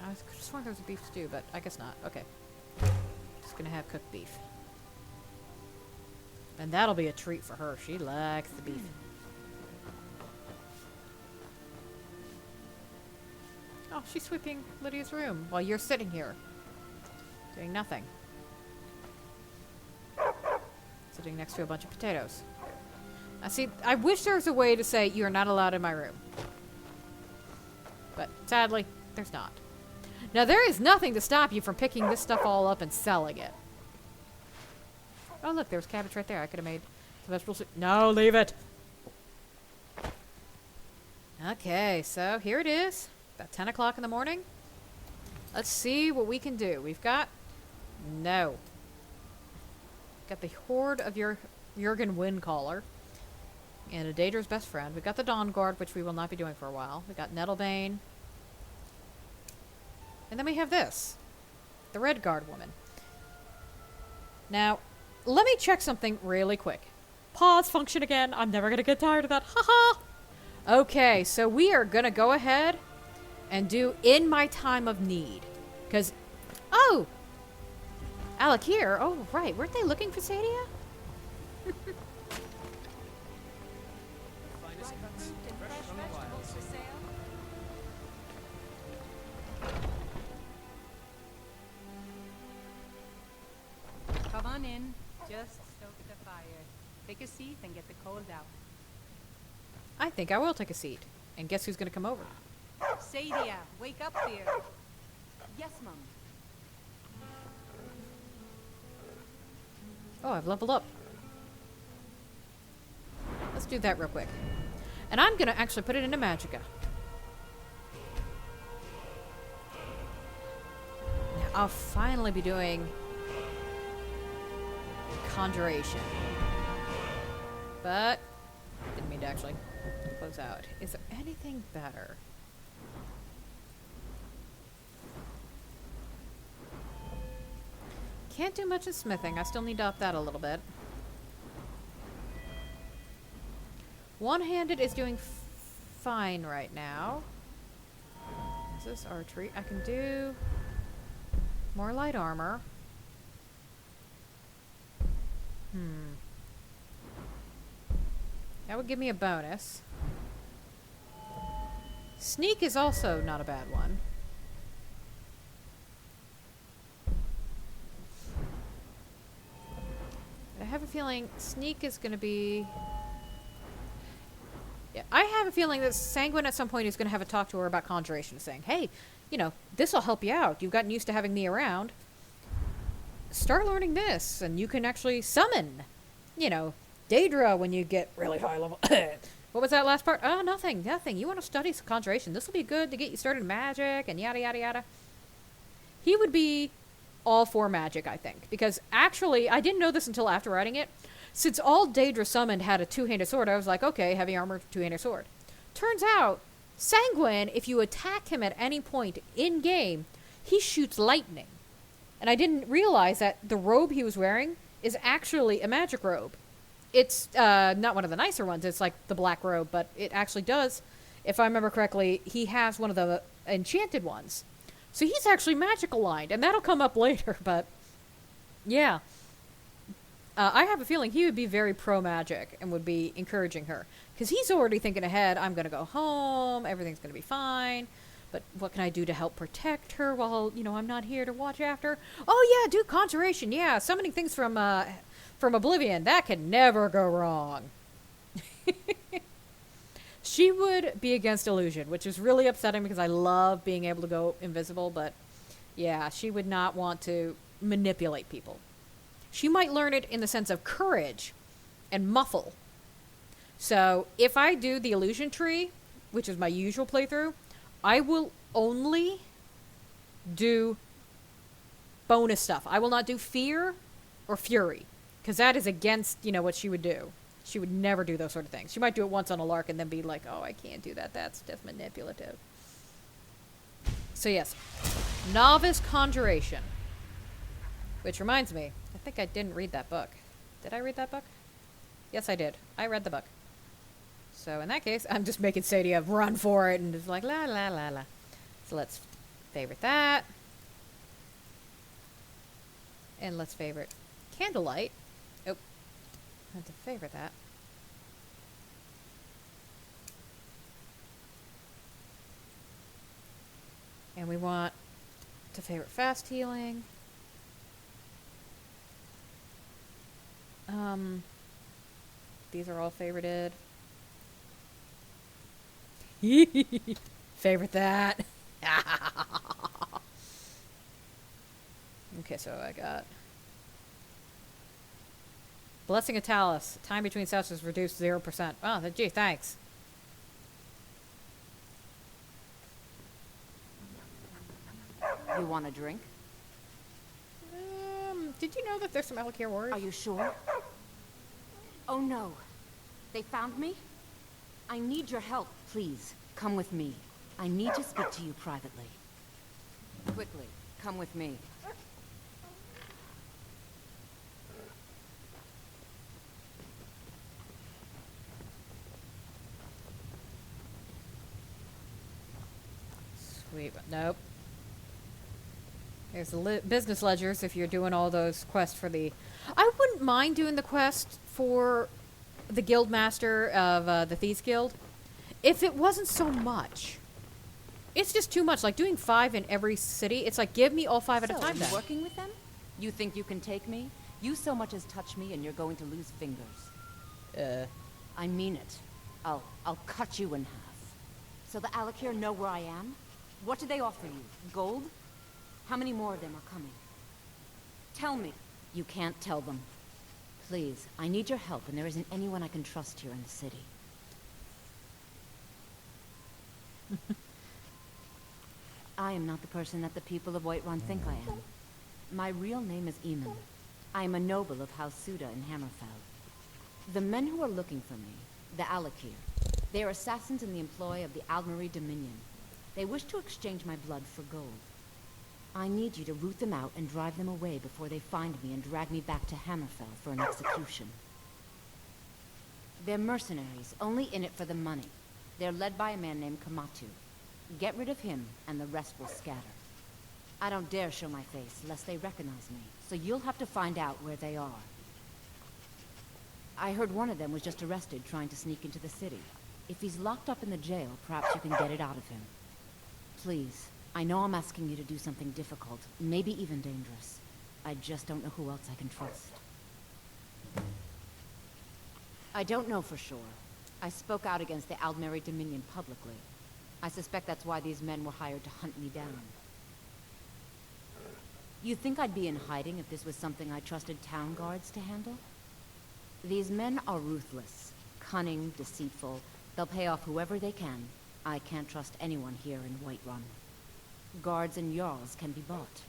A: I was just sworn there was a beef stew, but I guess not. Okay. Just gonna have cooked beef. And that'll be a treat for her. She likes the beef. Oh, she's sweeping Lydia's room while you're sitting here. Doing nothing. Sitting next to a bunch of potatoes. Now see, I wish there was a way to say you're not allowed in my room. But sadly, there's not. Now there is nothing to stop you from picking this stuff all up and selling it. Oh look, there was cabbage right there. I could have made some vegetable soup. No, leave it! Okay, so here it is. About 10 o'clock in the morning. Let's see what we can do. We've got... No. Got the Horde of Jurgen Windcaller. And a Daedra's best friend. We've got the Dawn Guard, which we will not be doing for a while. We got Nettlebane. And then we have this. The Red Guard woman. Now, let me check something really quick. Pause function again. I'm never going to get tired of that. Haha! Okay, so we are going to go ahead and do In My Time of Need. Because... Oh! Alec here. Oh, right. Weren't they looking for Sadia?
D: on in. Just stoke the fire. Take a seat and get the cold out.
A: I think I will take a seat. And guess who's gonna come over?
D: Sadia, wake up, dear.
I: Yes, Mum.
A: Oh, I've leveled up. Let's do that real quick. And I'm gonna actually put it into Magicka. Now, I'll finally be doing Conjuration. But, didn't mean to actually close out. Is there anything better? Can't do much of smithing. I still need to up that a little bit. One-handed is doing fine right now. Is this archery? I can do more light armor. That would give me a bonus. Sneak is also not a bad one. I have a feeling Sneak is going to be... Yeah, I have a feeling that Sanguine at some point is going to have a talk to her about Conjuration, saying, hey, you know, this will help you out. You've gotten used to having me around. Start learning this, and you can actually summon, you know, Daedra when you get really high level. What was that last part? Oh, nothing. You want to study Conjuration. This will be good to get you started in magic, and yada, yada, yada. He would be all for magic, I think. Because actually, I didn't know this until after writing it. Since all Daedra summoned had a two-handed sword, I was like, okay, heavy armor, two-handed sword. Turns out, Sanguine, if you attack him at any point in-game, he shoots lightning. And I didn't realize that the robe he was wearing is actually a magic robe. It's not one of the nicer ones. It's like the black robe, but it actually does. If I remember correctly, he has one of the enchanted ones. So he's actually magic aligned, and that'll come up later, but yeah. I have a feeling he would be very pro-magic and would be encouraging her. Because he's already thinking ahead, I'm going to go home, everything's going to be fine. But what can I do to help protect her while, you know, I'm not here to watch after? Oh yeah, do Conjuration, yeah. Summoning things from Oblivion, that can never go wrong. She would be against illusion, which is really upsetting because I love being able to go invisible, but yeah, she would not want to manipulate people. She might learn it in the sense of courage and muffle. So if I do the illusion tree, which is my usual playthrough, I will only do bonus stuff. I will not do fear or fury, because that is against, you know, what she would do. She would never do those sort of things. She might do it once on a lark and then be like, oh, I can't do that. That's just manipulative. So yes, Novice Conjuration. Which reminds me, I think I didn't read that book. Did I read that book? Yes, I did. I read the book. So in that case, I'm just making Sadia run for it and just like, la, la, la, la. So let's favorite that. And let's favorite Candlelight. Oh, I have to favorite that. And we want to favorite Fast Healing. These are all favorited. Favorite that. Okay, so I got Blessing of Talus. Time between sessions reduced 0%. Oh, gee, thanks.
I: You want a drink?
A: Did you know that there's some Elkir warriors?
I: Are you sure? Oh no. They found me? I need your help, please. Come with me. I need to speak to you privately. Quickly, come with me.
A: Sweet. Nope. There's the business ledgers if you're doing all those quests for the... I wouldn't mind doing the quest for the guild master of the Thieves Guild if it wasn't so much. It's just too much. Like doing 5 in every city, it's like, give me all 5 at a time then.
I: Working with them? You think you can take me? You so much as touch me and you're going to lose fingers. I mean it. I'll cut you in half. So the Alakir know where I am? What did they offer you? Gold? How many more of them are coming? Tell me. You can't tell them. Please, I need your help, and there isn't anyone I can trust here in the city. I am not the person that the people of Whiterun think I am. My real name is Eamon. I am a noble of House Suda in Hammerfell. The men who are looking for me, the Alakir, they are assassins in the employ of the Aldmeri Dominion. They wish to exchange my blood for gold. I need you to root them out and drive them away before they find me and drag me back to Hammerfell for an execution. They're mercenaries, only in it for the money. They're led by a man named Kamatu. Get rid of him, and the rest will scatter. I don't dare show my face, lest they recognize me, so you'll have to find out where they are. I heard one of them was just arrested trying to sneak into the city. If he's locked up in the jail, perhaps you can get it out of him. Please, I know I'm asking you to do something difficult, maybe even dangerous. I just don't know who else I can trust. I don't know for sure. I spoke out against the Aldmeri Dominion publicly. I suspect that's why these men were hired to hunt me down. You think I'd be in hiding if this was something I trusted town guards to handle? These men are ruthless, cunning, deceitful. They'll pay off whoever they can. I can't trust anyone here in Whiterun. Guards and Jarls can be bought.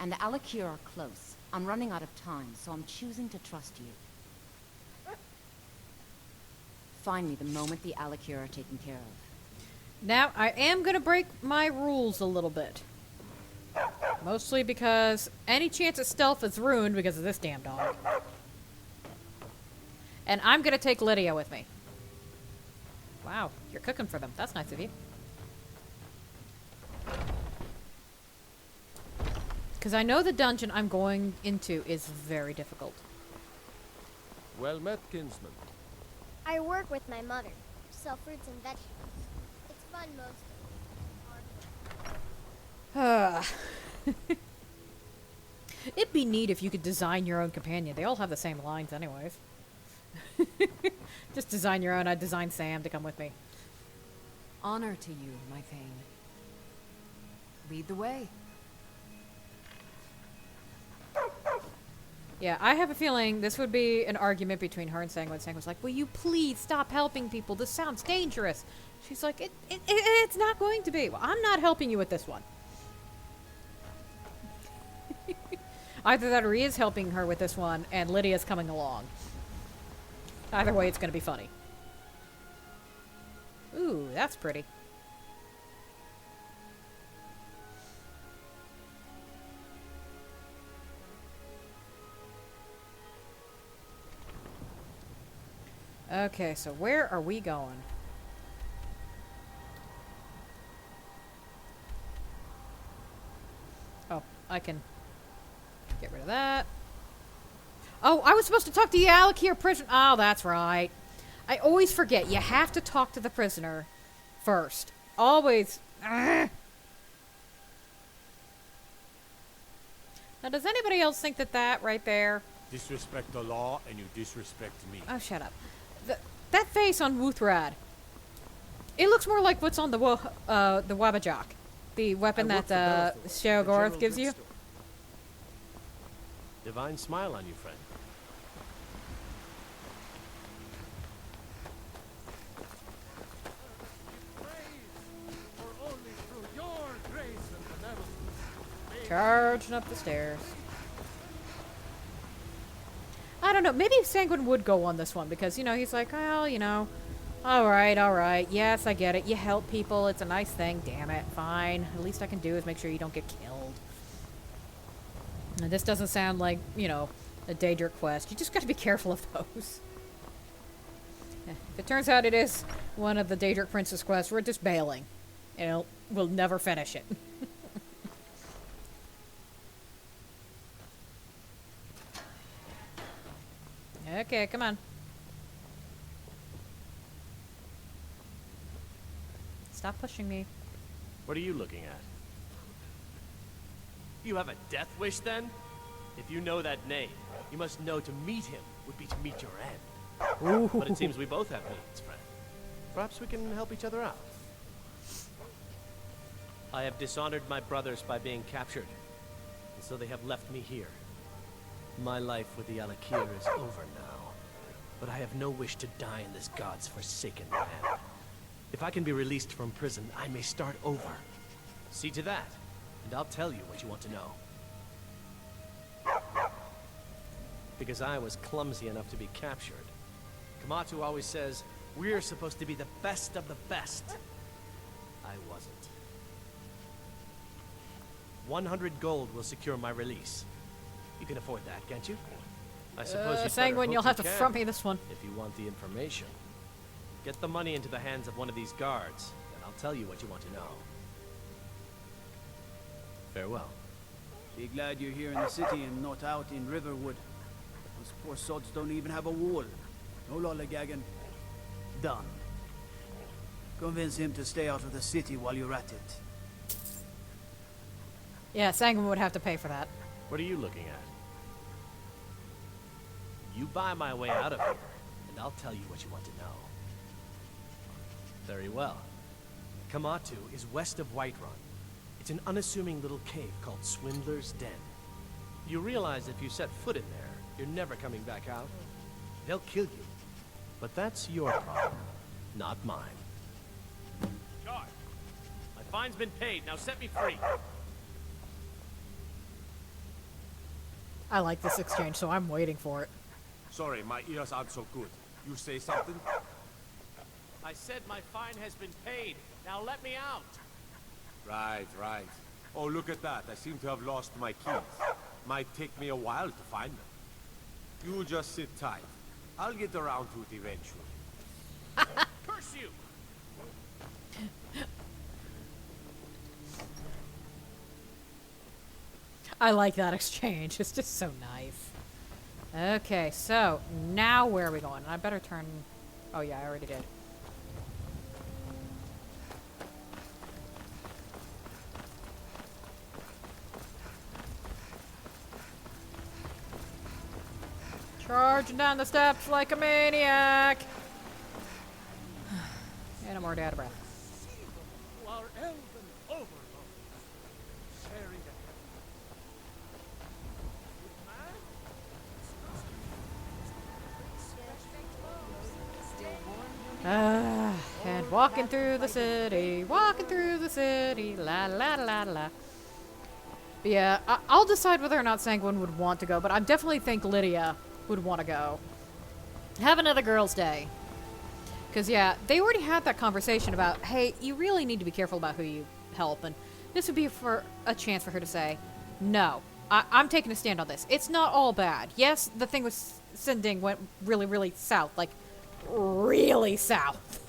I: And the Alakir are close. I'm running out of time, so I'm choosing to trust you. Find me the moment the Alakir are taken care of.
A: Now, I am gonna break my rules a little bit. Mostly because any chance at stealth is ruined because of this damn dog. And I'm gonna take Lydia with me. Wow, you're cooking for them. That's nice of you. Because I know the dungeon I'm going into is very difficult.
E: Well met, kinsman.
K: I work with my mother. Sell fruits and vegetables. It's fun mostly.
A: It'd be neat if you could design your own companion. They all have the same lines anyways. Just design your own. I'd design Sam to come with me.
Q: Honor to you, my Thane. Lead the way.
A: Yeah, I have a feeling this would be an argument between her and Sanguine. Sanguine's like, will you please stop helping people? This sounds dangerous. She's like, it's not going to be. Well, I'm not helping you with this one. Either that or he is helping her with this one and Lydia's coming along. Either way, it's going to be funny. Ooh, that's pretty. Okay, so where are we going? Oh, I can get rid of that. Oh, I was supposed to talk to the Alakir prisoner. Oh, that's right. I always forget. You have to talk to the prisoner first. Always. Ugh. Now, does anybody else think that right there?
J: Disrespect the law and you disrespect me.
A: Oh, shut up. That face on Wuthrad. It looks more like what's on the Wabajak. The weapon that Sheogorath gives you.
J: Divine smile on you, friend.
A: Charging up the stairs. I don't know. Maybe Sanguine would go on this one because, you know, he's like, well, you know, all right. Yes, I get it. You help people. It's a nice thing. Damn it. Fine. The least I can do is make sure you don't get killed. And this doesn't sound like, you know, a Daedric quest. You just got to be careful of those. If it turns out it is one of the Daedric Prince's quests, we're just bailing. You know, we'll never finish it. Okay, come on. Stop pushing me.
J: What are you looking at? You have a death wish, then?
R: If you know that name, you must know to meet him would be to meet your end.
A: Ooh.
R: But it seems we both have needs, friend. Perhaps we can help each other out. I have dishonored my brothers by being captured, and so they have left me here. My life with the Alakir is over now, but I have no wish to die in this god's forsaken land. If I can be released from prison, I may start over. See to that, and I'll tell you what you want to know. Because I was clumsy enough to be captured. Kamatu always says, we're supposed to be the best of the best. I wasn't. 100 gold will secure my release. You can afford that, can't you? I suppose you'd
A: Sanguine,
R: better
A: you'll
R: hope
A: have
R: you
A: to
R: can,
A: front me this one.
R: if you want the information. Get the money into the hands of one of these guards, and I'll tell you what you want to know. Farewell.
O: Be glad you're here in the city and not out in Riverwood. Those poor sods don't even have a wall. No lollygagging. Done. Convince him to stay out of the city while you're at it.
A: Yeah, Sanguine would have to pay for that.
R: What are you looking at? You buy my way out of here, and I'll tell you what you want to know. Very well. Kamatu is west of Whiterun. It's an unassuming little cave called Swindler's Den. You realize if you set foot in there, you're never coming back out. They'll kill you. But that's your problem, not mine. Guard! My fine's been paid, now set me free!
A: I like this exchange, so I'm waiting for it.
J: Sorry, my ears aren't so good. You say something?
R: I said my fine has been paid. Now let me out.
J: Right, right. Oh, look at that. I seem to have lost my keys. Might take me a while to find them. You just sit tight. I'll get around to it eventually.
R: Curse you!
A: I like that exchange. It's just so nice. Okay, so now where are we going? I better turn... Oh yeah, I already did. Charging down the steps like a maniac. And I'm already out of breath.
F: Our elven overlord, sharing
A: And walking through the city, la la la la. But yeah, I'll decide whether or not Sanguine would want to go, but I definitely think Lydia would want to go. Have another girls' day. Because, yeah, they already had that conversation about, hey, you really need to be careful about who you help, and this would be for a chance for her to say, no, I'm taking a stand on this. It's not all bad. Yes, the thing with Sinding went really, really south, like, really south.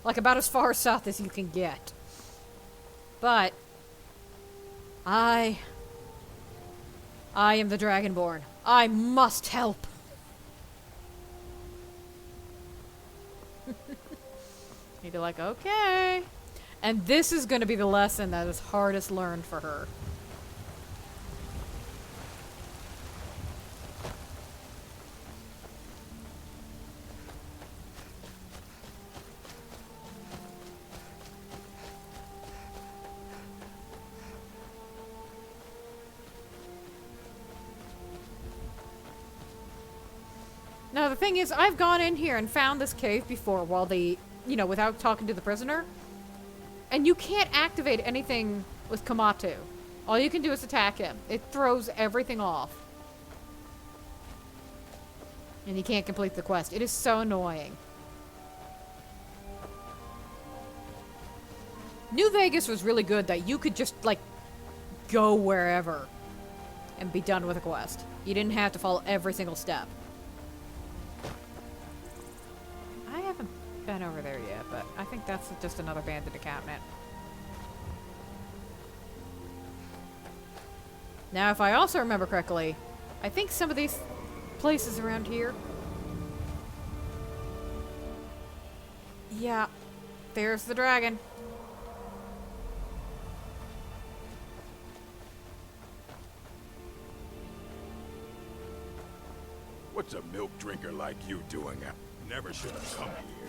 A: Like, about as far south as you can get. But I am the Dragonborn. I must help. You'd be like, okay. And this is going to be the lesson that is hardest learned for her. Now, the thing is, I've gone in here and found this cave before while the, you know, without talking to the prisoner. And you can't activate anything with Kamatu. All you can do is attack him. It throws everything off. And you can't complete the quest. It is so annoying. New Vegas was really good that you could just, like, go wherever and be done with a quest. You didn't have to follow every single step. I haven't been over there yet, but I think that's just another bandit encampment. Now, if I also remember correctly, I think some of these places around here... Yeah, there's the dragon.
G: What's a milk drinker like you doing out? Never should have come here.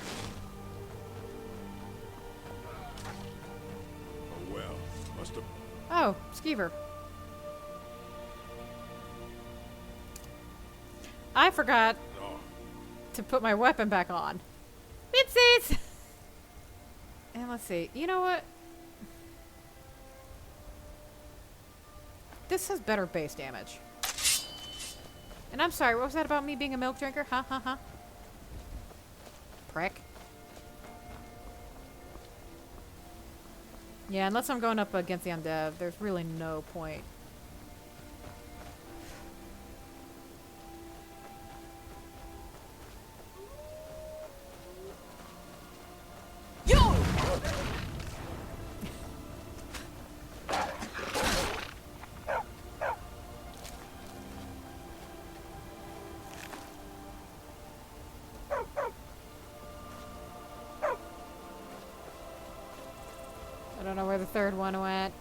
G: Oh well, must have...
A: Oh, Skeever. I forgot to put my weapon back on. Oopsies! And let's see. You know what? This has better base damage. And I'm sorry, what was that about me being a milk drinker? Huh, huh, huh? Prick. Yeah, unless I'm going up against the undead, there's really no point. I don't know where the third one went.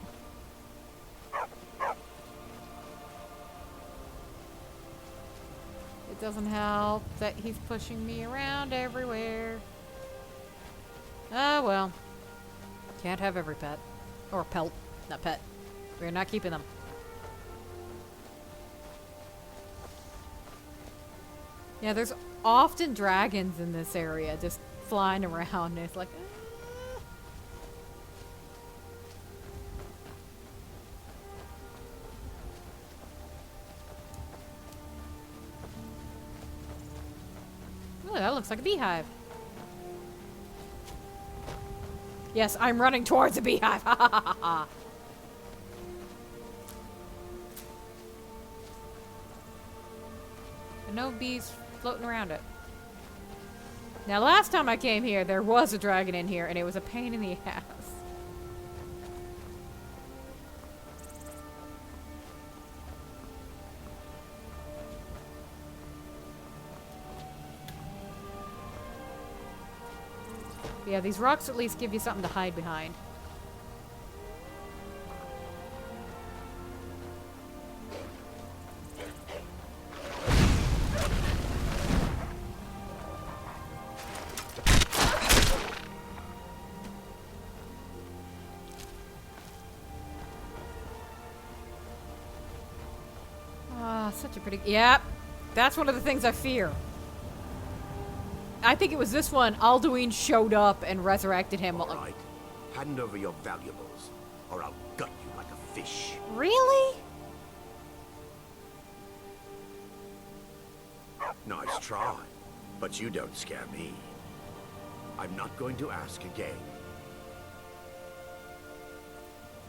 A: It doesn't help that he's pushing me around everywhere. Oh well. Can't have every pet. Or pelt. Not pet. We're not keeping them. Yeah, there's often dragons in this area just flying around, and it's like... Ooh, that looks like a beehive. Yes, I'm running towards a beehive. Ha ha ha ha. No bees floating around it. Now, last time I came here, there was a dragon in here, and it was a pain in the ass. Yeah, these rocks at least give you something to hide behind. Ah, such a pretty... Yep, that's one of the things I fear. I think it was this one. Alduin showed up and resurrected him.
B: All right. Hand over your valuables, or I'll gut you like a fish.
A: Really?
B: Nice try, but you don't scare me. I'm not going to ask again.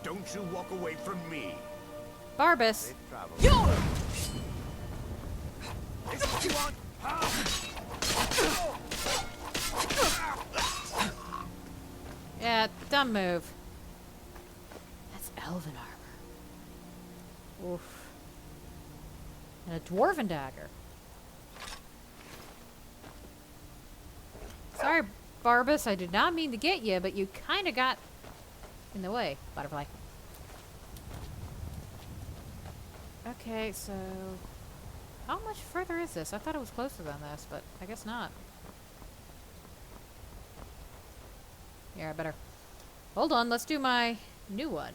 B: Don't you walk away from me.
A: Barbas. Yeah, dumb move. That's elven armor. Oof. And a dwarven dagger. Sorry, Barbas, I did not mean to get you, but you kind of got in the way, butterfly. Okay, so... how much further is this? I thought it was closer than this, but I guess not. Yeah, I better... hold on, let's do my new one.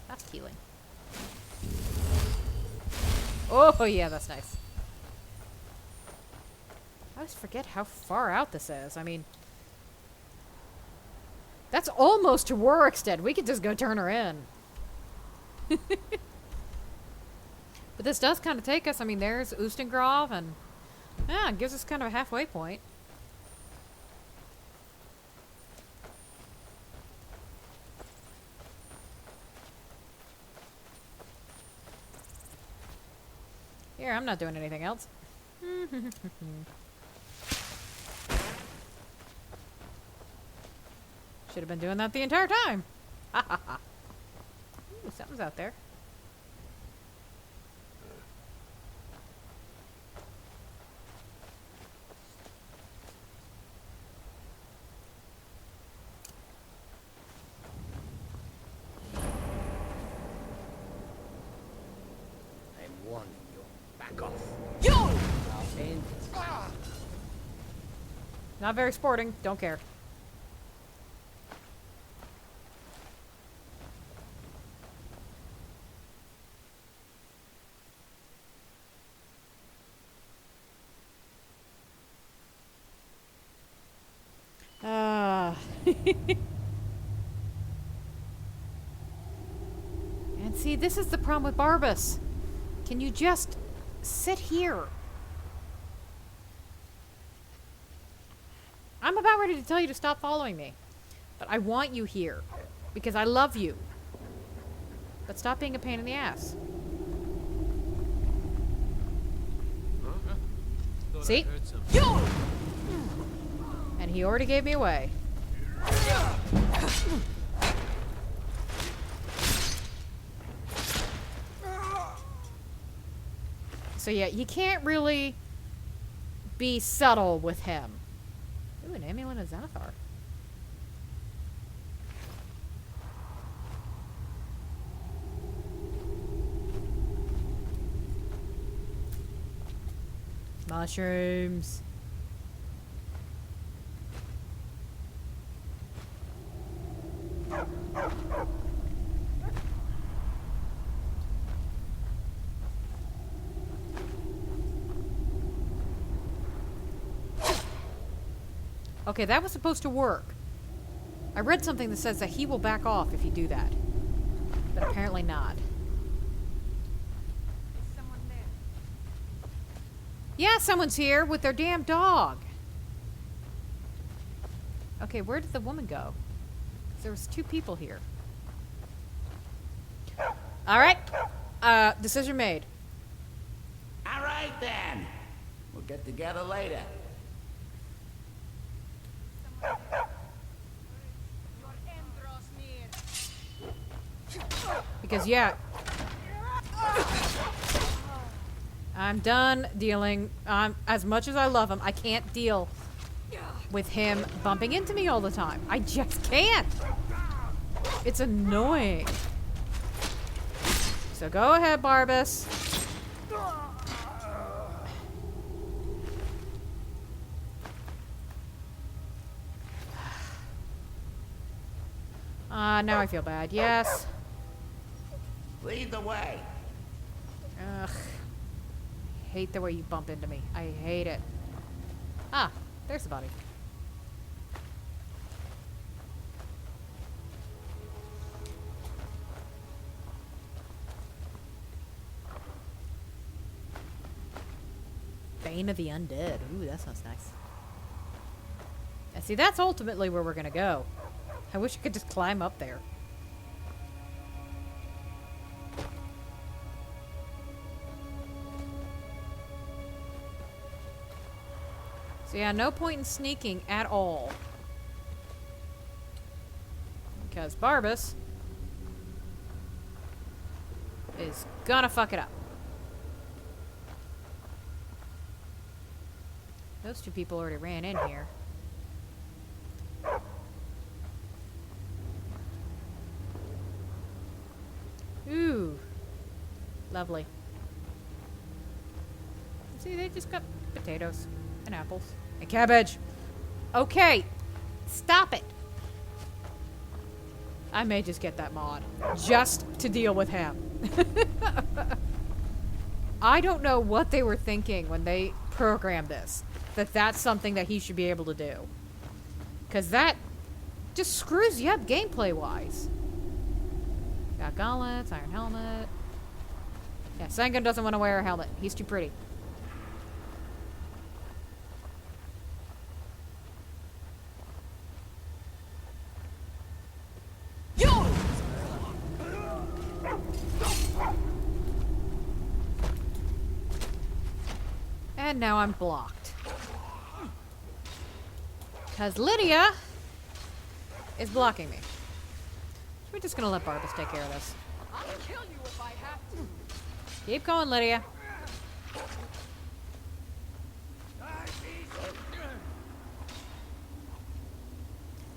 A: That's healing. Oh, yeah, that's nice. I always forget how far out this is. I mean... that's almost to Warwickstead. We could just go turn her in. But this does kind of take us. I mean, there's Oostengrove, and... yeah, it gives us kind of a halfway point. Here, I'm not doing anything else. Should have been doing that the entire time. Ha ha ha. Ooh, something's out there.
B: I'm warning you. Back off.
Q: I'll end
A: Not very sporting. Don't care. And see, this is the problem with Barbas. Can you just sit here? I'm about ready to tell you to stop following me. But I want you here. Because I love you. But stop being a pain in the ass. See? And he already gave me away. So yeah, you can't really be subtle with him. Ooh, an amulet of Xanathar. Mushrooms. Okay, that was supposed to work. I read something that says that he will back off if you do that. But apparently not.
P: Is someone there?
A: Yeah, someone's here with their damn dog. Okay, where did the woman go? 'Cause there was 2 people here. Alright. Decision made.
S: All right, then. We'll get together later.
A: Because, yeah. I'm done dealing. As much as I love him, I can't deal with him bumping into me all the time. I just can't. It's annoying. So go ahead, Barbas. Now I feel bad. Yes.
S: Lead the way.
A: Ugh. I hate the way you bump into me. I hate it. Ah, there's the body. Bane of the Undead. Ooh, that sounds nice. And see, that's ultimately where we're gonna go. I wish I could just climb up there. So yeah, no point in sneaking at all. Because Barbas is gonna fuck it up. Those 2 people already ran in here. Ooh. Lovely. See, they just got potatoes and apples and cabbage. Okay. Stop it. I may just get that mod just to deal with him. I don't know what they were thinking when they programmed this. That's something that he should be able to do. Because that just screws you up gameplay-wise. Got gauntlets, iron helmet. Yeah, Sanguine doesn't want to wear a helmet. He's too pretty. And now I'm blocked. Because Lydia is blocking me. So we're just gonna let Barbas take care of this.
P: I'll kill you if I have to.
A: Keep going, Lydia.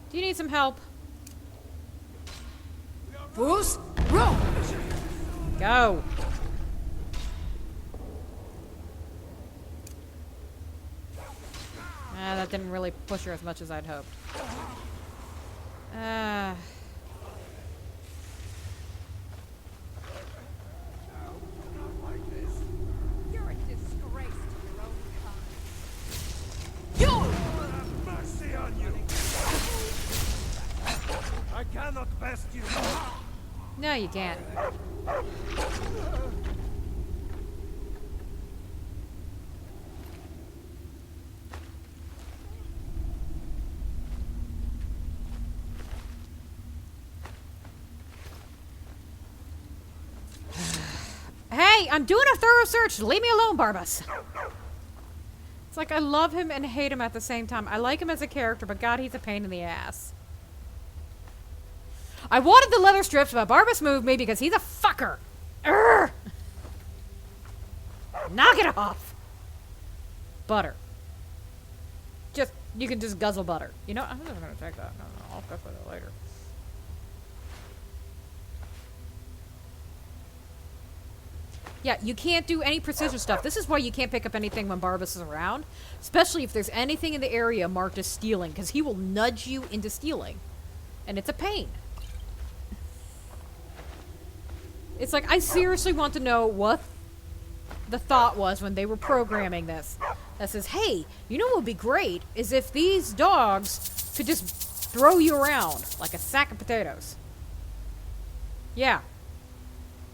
A: Do you need some help? Boost, roll. Go. That didn't really push her as much as I'd hoped.
I: You're a disgrace to your own kind.
L: Mercy on you! I cannot best you.
A: No, you can't. Hey, I'm doing a thorough search. Leave me alone, Barbas. It's like I love him and hate him at the same time. I like him as a character, but God, he's a pain in the ass. I wanted the leather strips, but Barbas moved me because he's a fucker. Urgh! Knock it off. Butter. You can just guzzle butter. You know, I'm not gonna take that. No, I'll cook with it later. Yeah, you can't do any precision stuff. This is why you can't pick up anything when Barbas is around. Especially if there's anything in the area marked as stealing, because he will nudge you into stealing. And it's a pain. It's like, I seriously want to know what the thought was when they were programming this. That says, hey, you know what would be great is if these dogs could just throw you around like a sack of potatoes. Yeah.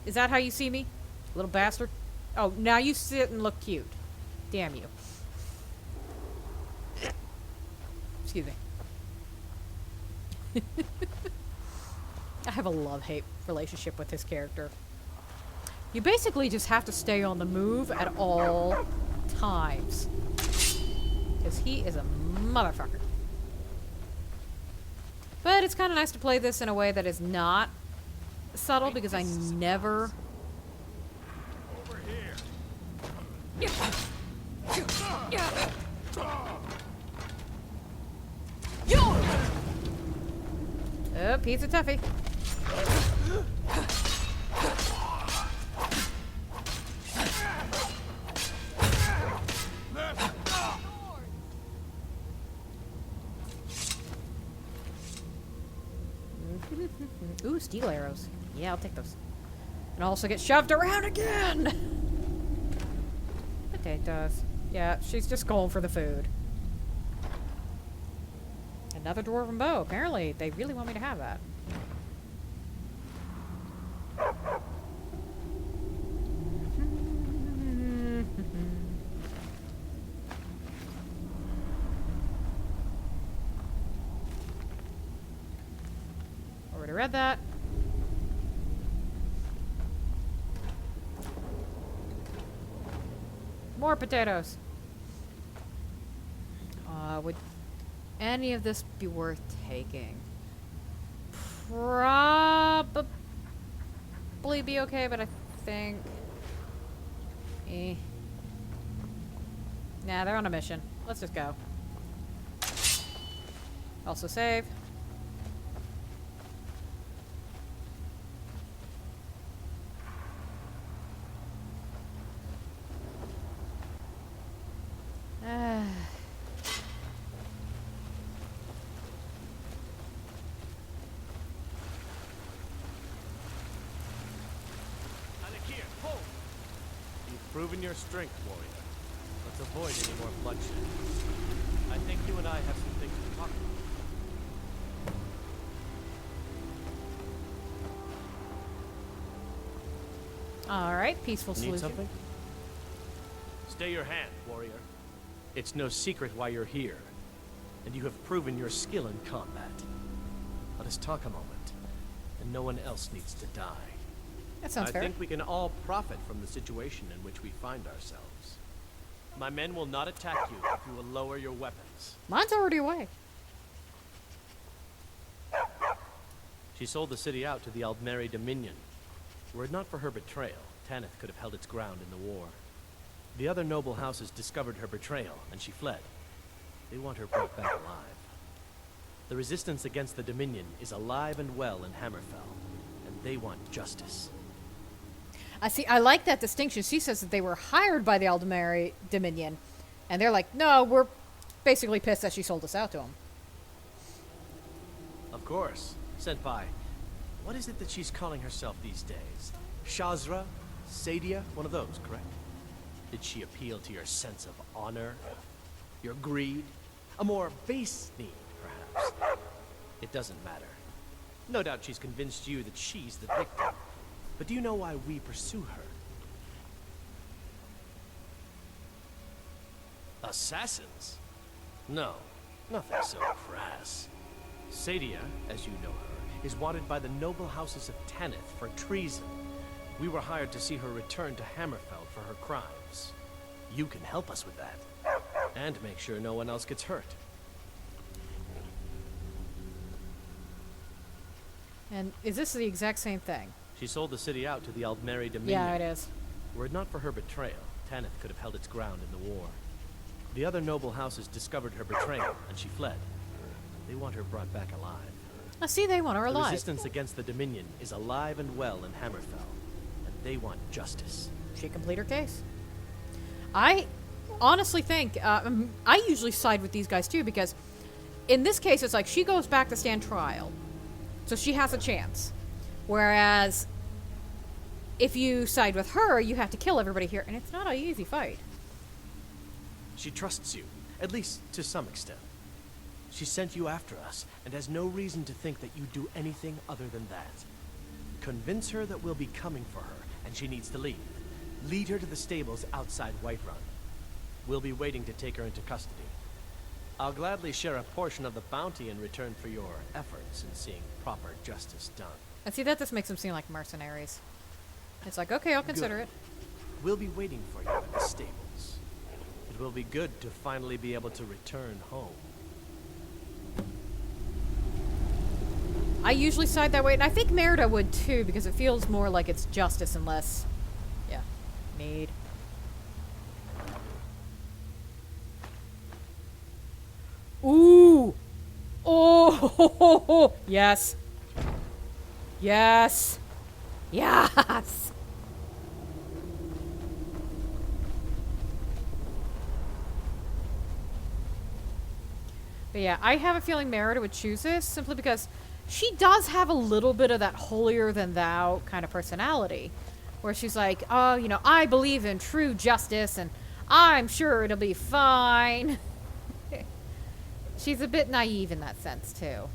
A: Is that how you see me? Little bastard. Oh, now you sit and look cute. Damn you. Excuse me. I have a love-hate relationship with this character. You basically just have to stay on the move at all times. Because he is a motherfucker. But it's kind of nice to play this in a way that is not subtle, because I never... Oh, pizza toughie. Ooh, steel arrows. Yeah, I'll take those. And also get shoved around again! Potatoes. Yeah, she's just going for the food. Another dwarven bow. Apparently, they really want me to have that. Already read that. More potatoes. Would any of this be worth taking? Probably be okay, but I think... Nah, they're on a mission. Let's just go. Also save.
R: Proven your strength, warrior. Let's avoid any more bloodshed. I think you and I have some things to talk about.
A: Alright, peaceful solution.
R: Need something? Stay your hand, warrior. It's no secret why you're here, and you have proven your skill in combat. Let us talk a moment, and no one else needs to die.
A: That sounds fair.
R: I think we can all profit from the situation in which we find ourselves. My men will not attack you if you will lower your weapons.
A: Mine's already away.
R: She sold the city out to the Aldmeri Dominion. Were it not for her betrayal, Tanith could have held its ground in the war. The other noble houses discovered her betrayal, and she fled. They want her brought back alive. The resistance against the Dominion is alive and well in Hammerfell, and they want justice.
A: I like that distinction. She says that they were hired by the Aldmeri Dominion, and they're like, no, we're basically pissed that she sold us out to him.
R: Of course. Senpai, what is it that she's calling herself these days? Shazra? Sadia? One of those, correct? Did she appeal to your sense of honor? Your greed? A more base need, perhaps? It doesn't matter. No doubt she's convinced you that she's the victim. But do you know why we pursue her? Assassins? No, nothing so crass. Sadia, as you know her, is wanted by the noble houses of Tanith for treason. We were hired to see her return to Hammerfell for her crimes. You can help us with that. And make sure no one else gets hurt.
A: And is this the exact same thing?
R: She sold the city out to the Aldmeri Dominion.
A: Yeah, it is.
R: Were it not for her betrayal, Tanith could have held its ground in the war. The other noble houses discovered her betrayal, and she fled. They want her brought back alive.
A: I see they want her
R: The
A: alive.
R: resistance against the Dominion is alive and well in Hammerfell, and they want justice.
A: She complete her case. I honestly think, I usually side with these guys too, because in this case, it's like she goes back to stand trial. So she has a chance. Whereas, if you side with her, you have to kill everybody here, and it's not an easy fight.
R: She trusts you, at least to some extent. She sent you after us, and has no reason to think that you'd do anything other than that. Convince her that we'll be coming for her, and she needs to leave. Lead her to the stables outside Whiterun. We'll be waiting to take her into custody. I'll gladly share a portion of the bounty in return for your efforts in seeing proper justice done.
A: And see, that just makes them seem like mercenaries. It's like, okay, I'll consider
R: Good.
A: it.
R: We'll be waiting for you at the stables. It will be good to finally be able to return home.
A: I usually side that way, and I think Merida would too, because it feels more like it's justice and less, yeah, need. Ooh! Oh! Yes. Yes. Yes! But yeah, I have a feeling Merida would choose this simply because she does have a little bit of that holier-than-thou kind of personality. Where she's like, oh, you know, I believe in true justice and I'm sure it'll be fine. She's a bit naive in that sense, too.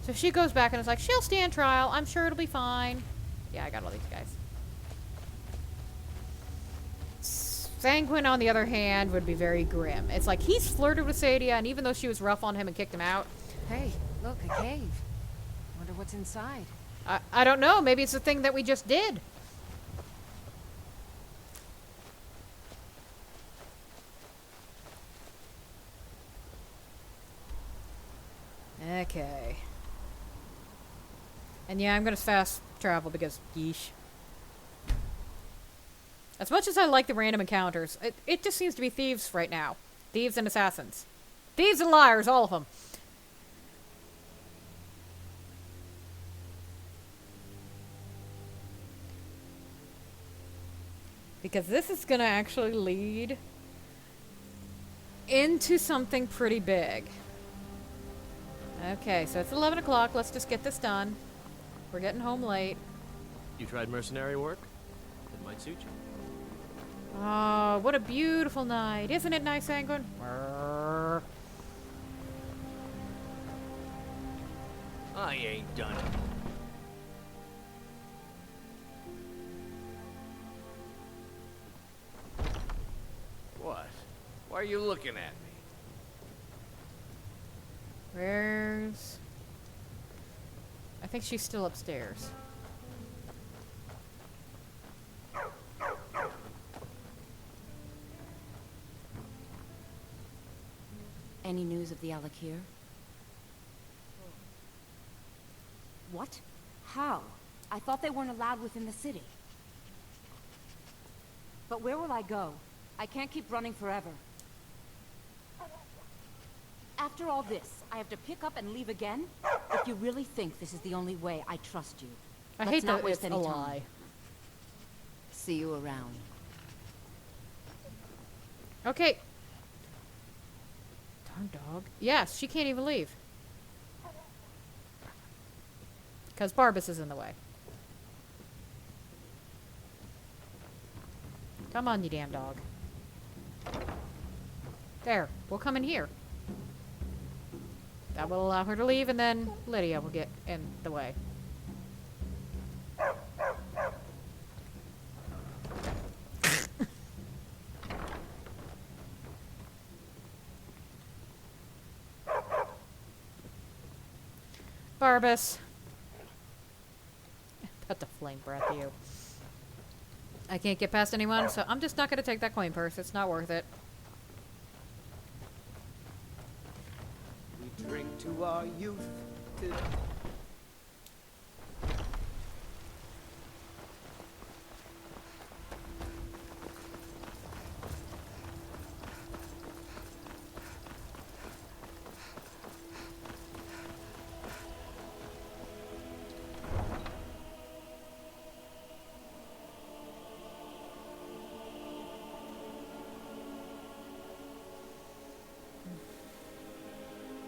A: So she goes back and is like, she'll stand trial. I'm sure it'll be fine. Yeah, I got all these guys. Sanguine, on the other hand, would be very grim. It's like he's flirted with Sadia, and even though she was rough on him and kicked him out.
I: Hey, look, a cave. Wonder what's inside.
A: I don't know. Maybe it's the thing that we just did. Okay. And yeah, I'm gonna fast travel because yeesh. As much as I like the random encounters, it just seems to be thieves right now. Thieves and assassins. Thieves and liars, all of them. Because this is gonna actually lead into something pretty big. Okay, so it's 11 o'clock. Let's just get this done. We're getting home late.
R: You tried mercenary work? It might suit you.
A: Oh, what a beautiful night. Isn't it nice, Sanguine?
B: I ain't done it. What? Why are you looking at me?
A: Where's... I think she's still upstairs.
I: Any news of the Alakir? What? How? I thought they weren't allowed within the city. But where will I go? I can't keep running forever. After all this, I have to pick up and leave again? If you really think this is the only way, I trust you.
A: I
I: Let's
A: hate
I: not
A: that
I: waste
A: it's a
I: any time.
A: lie.
I: See you around.
A: Okay. Darn dog. Yes, she can't even leave. Because Barbas is in the way. Come on, you damn dog. There. We'll come in here. That will allow her to leave, and then Lydia will get in the way. Barbas. About to flame breath you. I can't get past anyone, so I'm just not going to take that coin purse. It's not worth it.
T: We drink to our youth.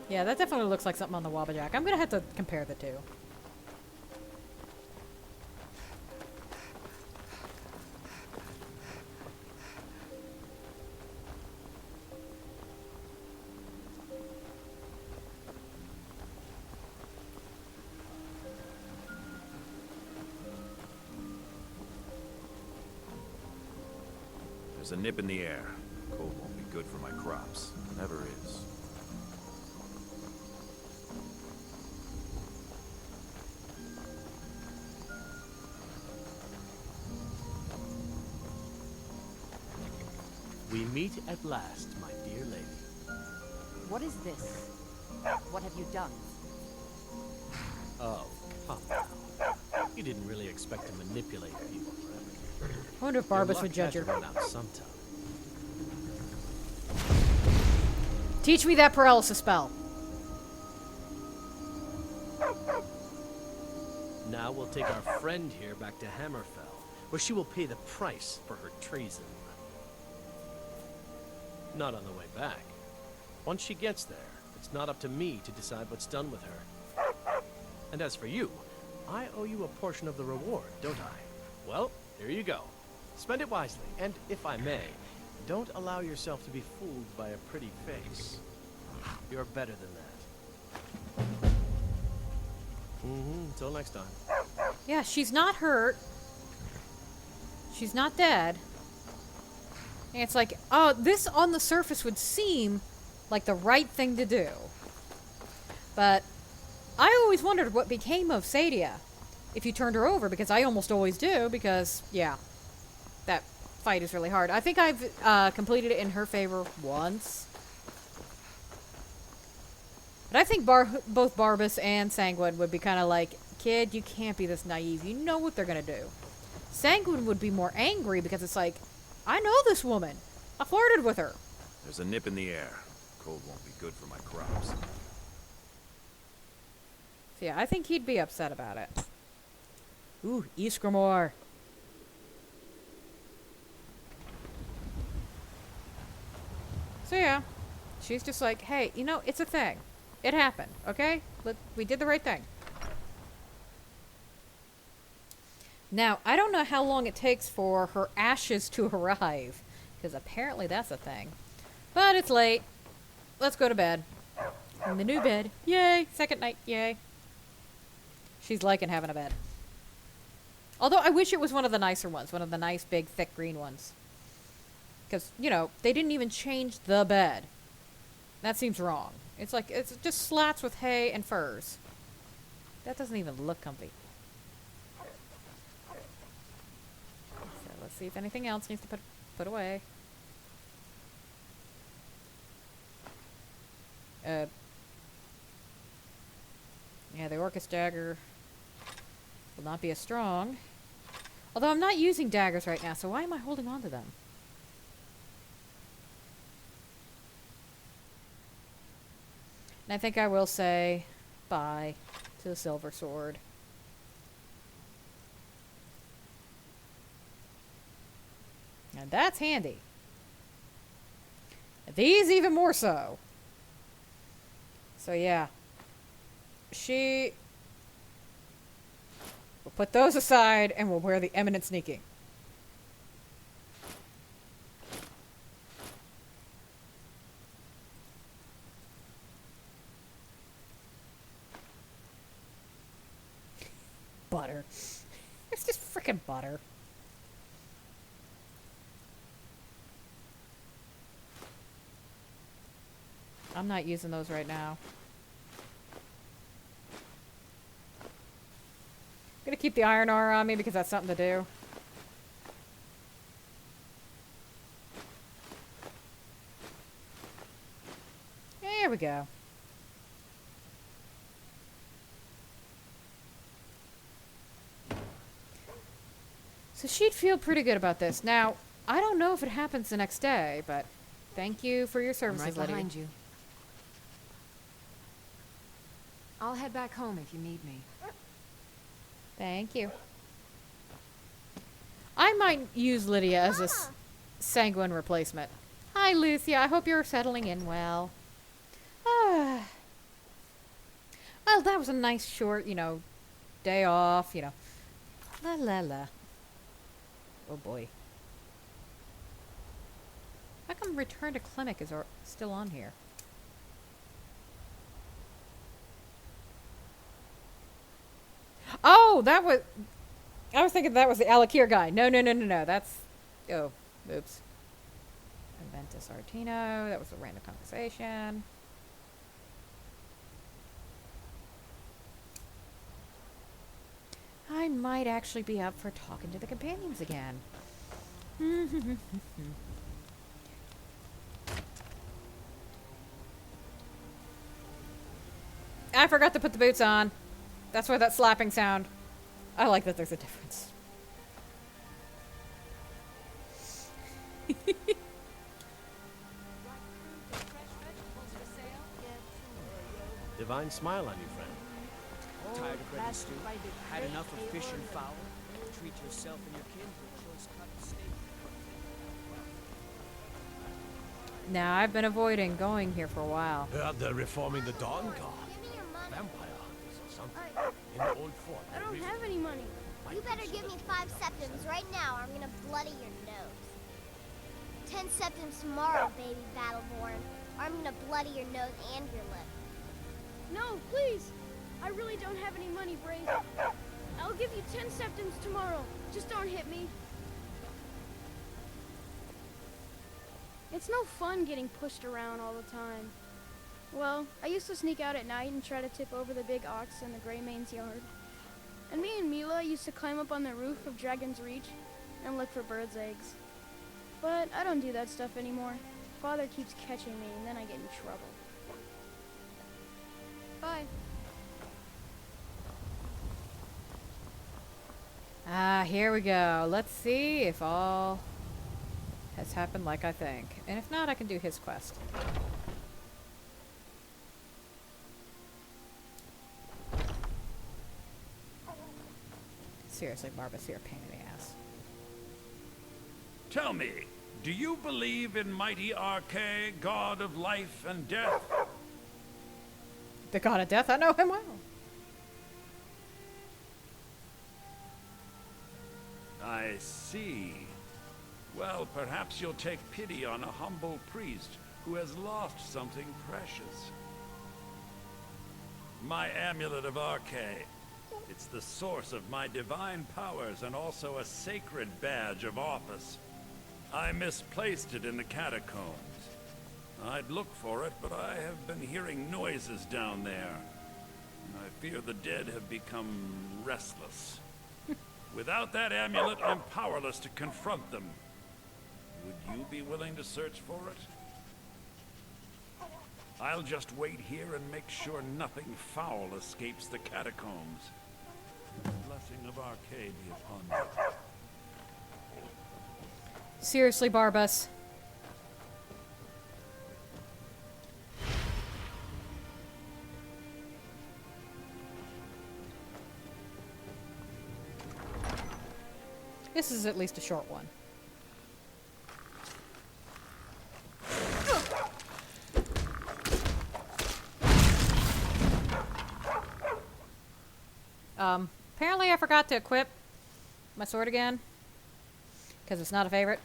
A: Yeah, that definitely looks like something on the Wabajack. I'm gonna have to compare the two.
M: There's a nip in the air. Cold won't be good for my crops. Never is.
R: We meet at last, my dear lady.
I: What is this? What have you done?
R: Oh, come now. You didn't really expect to manipulate people forever.
A: I wonder if Barbas would judge her.
R: Run out sometime.
A: Teach me that paralysis spell.
R: Now we'll take our friend here back to Hammerfell, where she will pay the price for her treason. Not on the way back. Once she gets there, it's not up to me to decide what's done with her. And as for you, I owe you a portion of the reward, don't I? Well, here you go. Spend it wisely, and if I may, don't allow yourself to be fooled by a pretty face. You're better than that. Until next time.
A: Yeah, she's not hurt. She's not dead. And it's like, oh, this on the surface would seem like the right thing to do. But I always wondered what became of Sadia if you turned her over, because I almost always do, because, yeah, that fight is really hard. I think I've completed it in her favor once. But I think both Barbas and Sanguine would be kind of like, kid, you can't be this naive. You know what they're going to do. Sanguine would be more angry because it's like, I know this woman. I flirted with her.
M: There's a nip in the air. Cold won't be good for my crops.
A: So yeah, I think he'd be upset about it. Ooh, Ysgramor. So yeah, she's just like, hey, you know, it's a thing. It happened, okay? We did the right thing. Now, I don't know how long it takes for her ashes to arrive, because apparently that's a thing. But it's late. Let's go to bed. In the new bed. Yay! Second night. Yay. She's liking having a bed. Although I wish it was one of the nicer ones. One of the nice, big, thick green ones. Because, you know, they didn't even change the bed. That seems wrong. It's like, it's just slats with hay and furs. That doesn't even look comfy. So let's see if anything else needs to put away. Yeah, the Orcus dagger will not be as strong. Although I'm not using daggers right now, so why am I holding on to them? And I think I will say bye to the silver sword. And that's handy. These even more so. So yeah. We'll put those aside and we'll wear the eminent sneaking. Butter. It's just freaking butter. I'm not using those right now. I'm gonna keep the iron ore on me because that's something to do. There we go. So she'd feel pretty good about this. Now, I don't know if it happens the next day, but thank you for your services,
I: I'm right
A: Lydia.
I: behind you. I'll head back home if you need me.
A: Thank you. I might use Lydia as a Sanguine replacement. Hi, Lucia. I hope you're settling in well. Well, that was a nice short, day off, La la la. Oh boy. How come Return to Clinic is still on here? Oh, I was thinking that was the Alakir guy. No. That's... Oh, oops. Aventus Artino. That was a random conversation. I might actually be up for talking to the companions again. I forgot to put the boots on. That's why that slapping sound. I like that there's a difference.
R: Divine smile on you, friend.
O: Tired of bread and stew? Had enough of fish and fowl? Treat yourself and your kin to a choice cut of steak.
A: Now, I've been avoiding going here for a while.
R: They're reforming the Dawn Guard. Vampire hunters or something. In the old fort.
P: I don't have any money.
K: You better give me 5 septims right now or I'm gonna bloody your nose. 10 septims tomorrow, baby Battleborn, or I'm gonna bloody your nose and your lip.
P: No, please. I really don't have any money, Brave. I'll give you 10 septims tomorrow. Just don't hit me. It's no fun getting pushed around all the time. Well, I used to sneak out at night and try to tip over the big ox in the Greymane's yard. And me and Mila used to climb up on the roof of Dragon's Reach and look for birds' eggs. But I don't do that stuff anymore. Father keeps catching me and then I get in trouble. Bye.
A: Here we go. Let's see if all has happened like I think. And if not, I can do his quest. Seriously, Barbas, you're a pain in the ass.
N: Tell me, do you believe in mighty Arche, god of life and death?
A: The god of death? I know him well.
N: I see. Well, perhaps you'll take pity on a humble priest who has lost something precious. My amulet of Arche. It's the source of my divine powers and also a sacred badge of office. I misplaced it in the catacombs. I'd look for it, but I have been hearing noises down there. I fear the dead have become restless. Without that amulet, I'm powerless to confront them. Would you be willing to search for it? I'll just wait here and make sure nothing foul escapes the catacombs. The blessing of Arche be upon you.
A: Seriously, Barbas. This is at least a short one. Apparently I forgot to equip my sword again. Because it's not a favorite.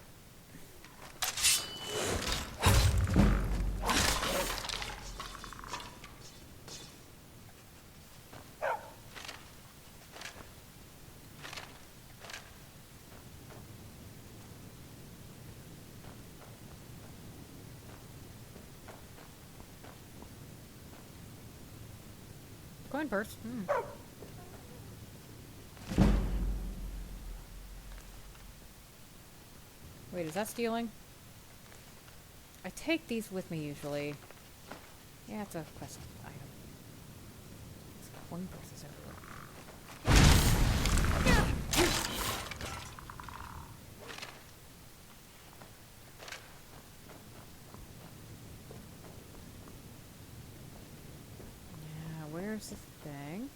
A: Coin purse. Wait, is that stealing? I take these with me usually. Yeah, it's a quest item. This coin purse is everywhere. Yeah, where's the thing?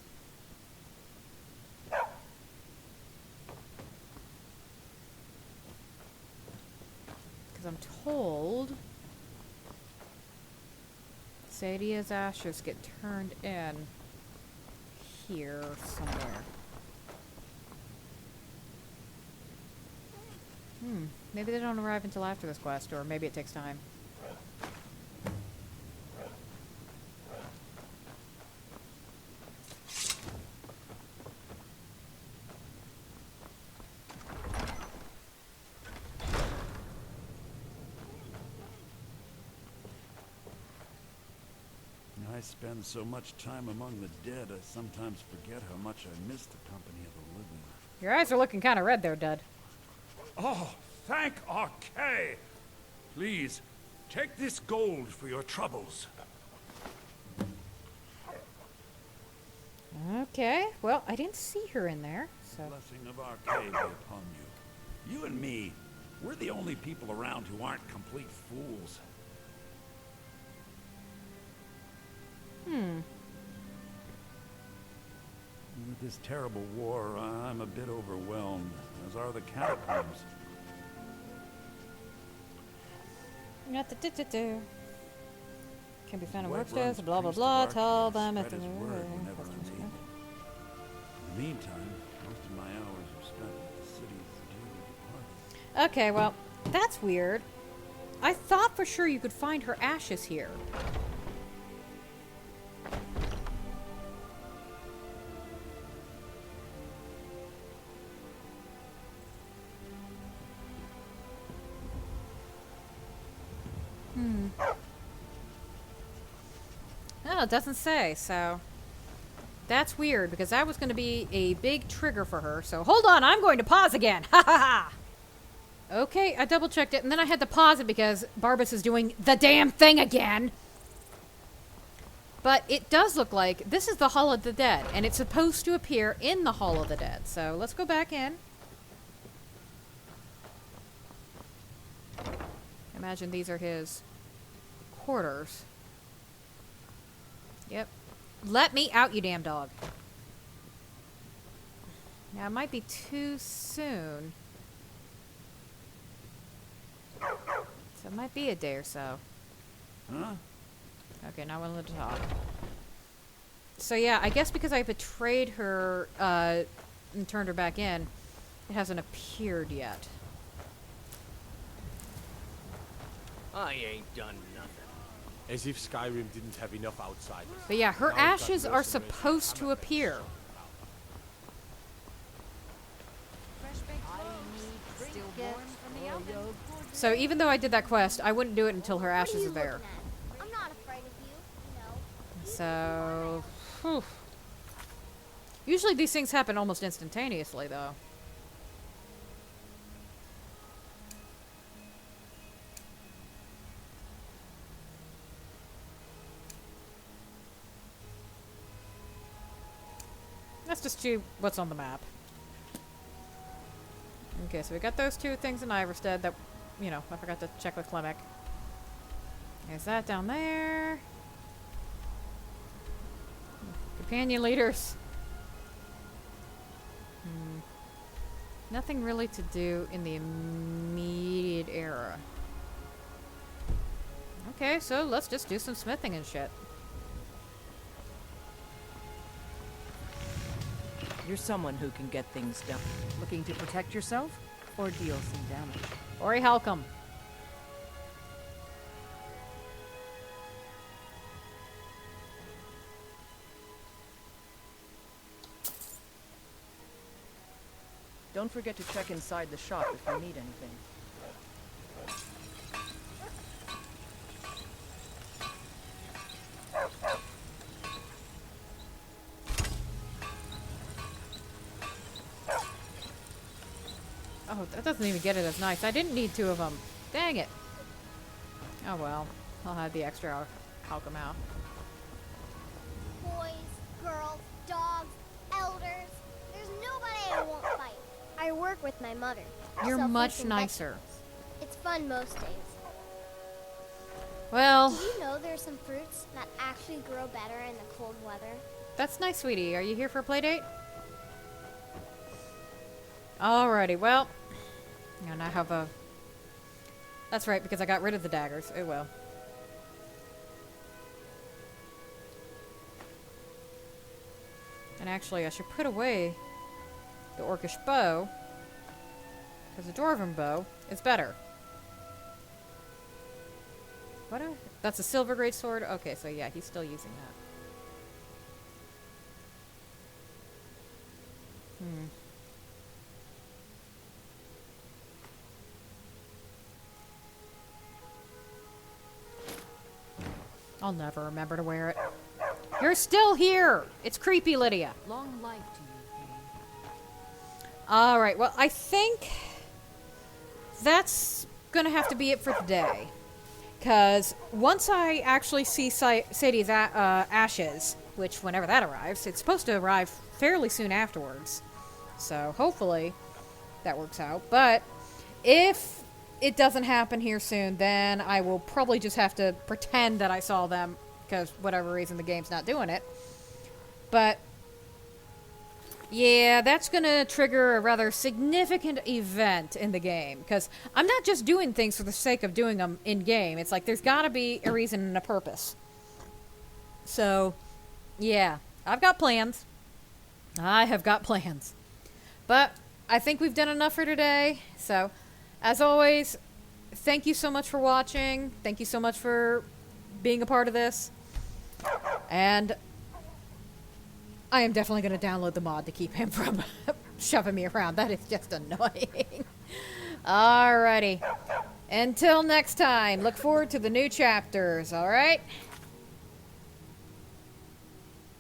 A: I'm told Sadia's ashes get turned in here somewhere. Maybe they don't arrive until after this quest, or maybe it takes time.
N: I spend so much time among the dead, I sometimes forget how much I miss the company of the living.
A: Your eyes are looking kind of red there, Dud.
N: Oh, thank Archay! Please, take this gold for your troubles.
A: Okay, well, I didn't see her in there, so...
N: Blessing of Archay be upon you. You and me, we're the only people around who aren't complete fools. With this terrible war, I'm a bit overwhelmed, as are the catacombs.
A: Can be found in workstairs, blah blah blah, tell them if
N: In the meantime, most of my hours are spent at the city's dearly departed.
A: Okay, well, that's weird. I thought for sure you could find her ashes here. No, it doesn't say, so that's weird because that was going to be a big trigger for her. So hold on, I'm going to pause again. Ha ha ha. Okay, I double checked it and then I had to pause it because Barbas is doing the damn thing again. But it does look like this is the Hall of the Dead and it's supposed to appear in the Hall of the Dead. So let's go back in. Imagine these are his quarters. Yep. Let me out, you damn dog. Now, it might be too soon. So it might be a day or so.
N: Huh?
A: Okay, now we'll let her talk. So yeah, I guess because I betrayed her and turned her back in, it hasn't appeared yet.
B: I ain't done nothing.
J: As if Skyrim didn't have enough outsiders.
A: But yeah, her
J: Now we've got
A: ashes are
J: mercenaries.
A: supposed to appear. So even though I did that quest, I wouldn't do it until her ashes are there.
K: I'm not afraid of you,
A: So, whew. Usually these things happen almost instantaneously, though. Let's just do what's on the map. Okay, so we got those two things in Iverstead that, you know, I forgot to check with Klimek. There's that down there. Companion leaders. Nothing really to do in the immediate era. Okay, so let's just do some smithing and shit.
Q: You're someone who can get things done. Looking to protect yourself or deal some damage?
A: Ori Halcom.
Q: Don't forget to check inside the shop if you need anything.
A: Oh, that doesn't even get it as nice. I didn't need 2 of them. Dang it. Oh well. I'll have the extra Halcom out.
K: Boys, girls, dogs, elders. There's nobody I won't fight. I work with my mother.
A: You're
K: so
A: much
K: fruits and
A: nicer.
K: vegetables. It's fun most days.
A: Well,
K: Do you know there's some fruits that actually grow better in the cold weather?
A: that's nice, sweetie. Are you here for a play date? Alrighty, well. And I have a... That's right, because I got rid of the daggers. Oh well. And actually, I should put away the orcish bow, because the dwarven bow is better. What? That's a silver great sword? Okay, so yeah, he's still using that. I'll never remember to wear it. You're still here! It's creepy, Lydia.
I: Long life to you,
A: Alright, well, I think that's gonna have to be it for today. Because once I actually see Sadie's ashes, which whenever that arrives, it's supposed to arrive fairly soon afterwards. So hopefully that works out. But if it doesn't happen here soon, then I will probably just have to pretend that I saw them, because whatever reason the game's not doing it. But yeah, that's gonna trigger a rather significant event in the game, because I'm not just doing things for the sake of doing them in game. It's like there's gotta be a reason and a purpose. So yeah, I've got plans. I have got plans. But I think we've done enough for today. So as always, thank you so much for watching. Thank you so much for being a part of this. And I am definitely going to download the mod to keep him from shoving me around. That is just annoying. Alrighty. Until next time, look forward to the new chapters, alright?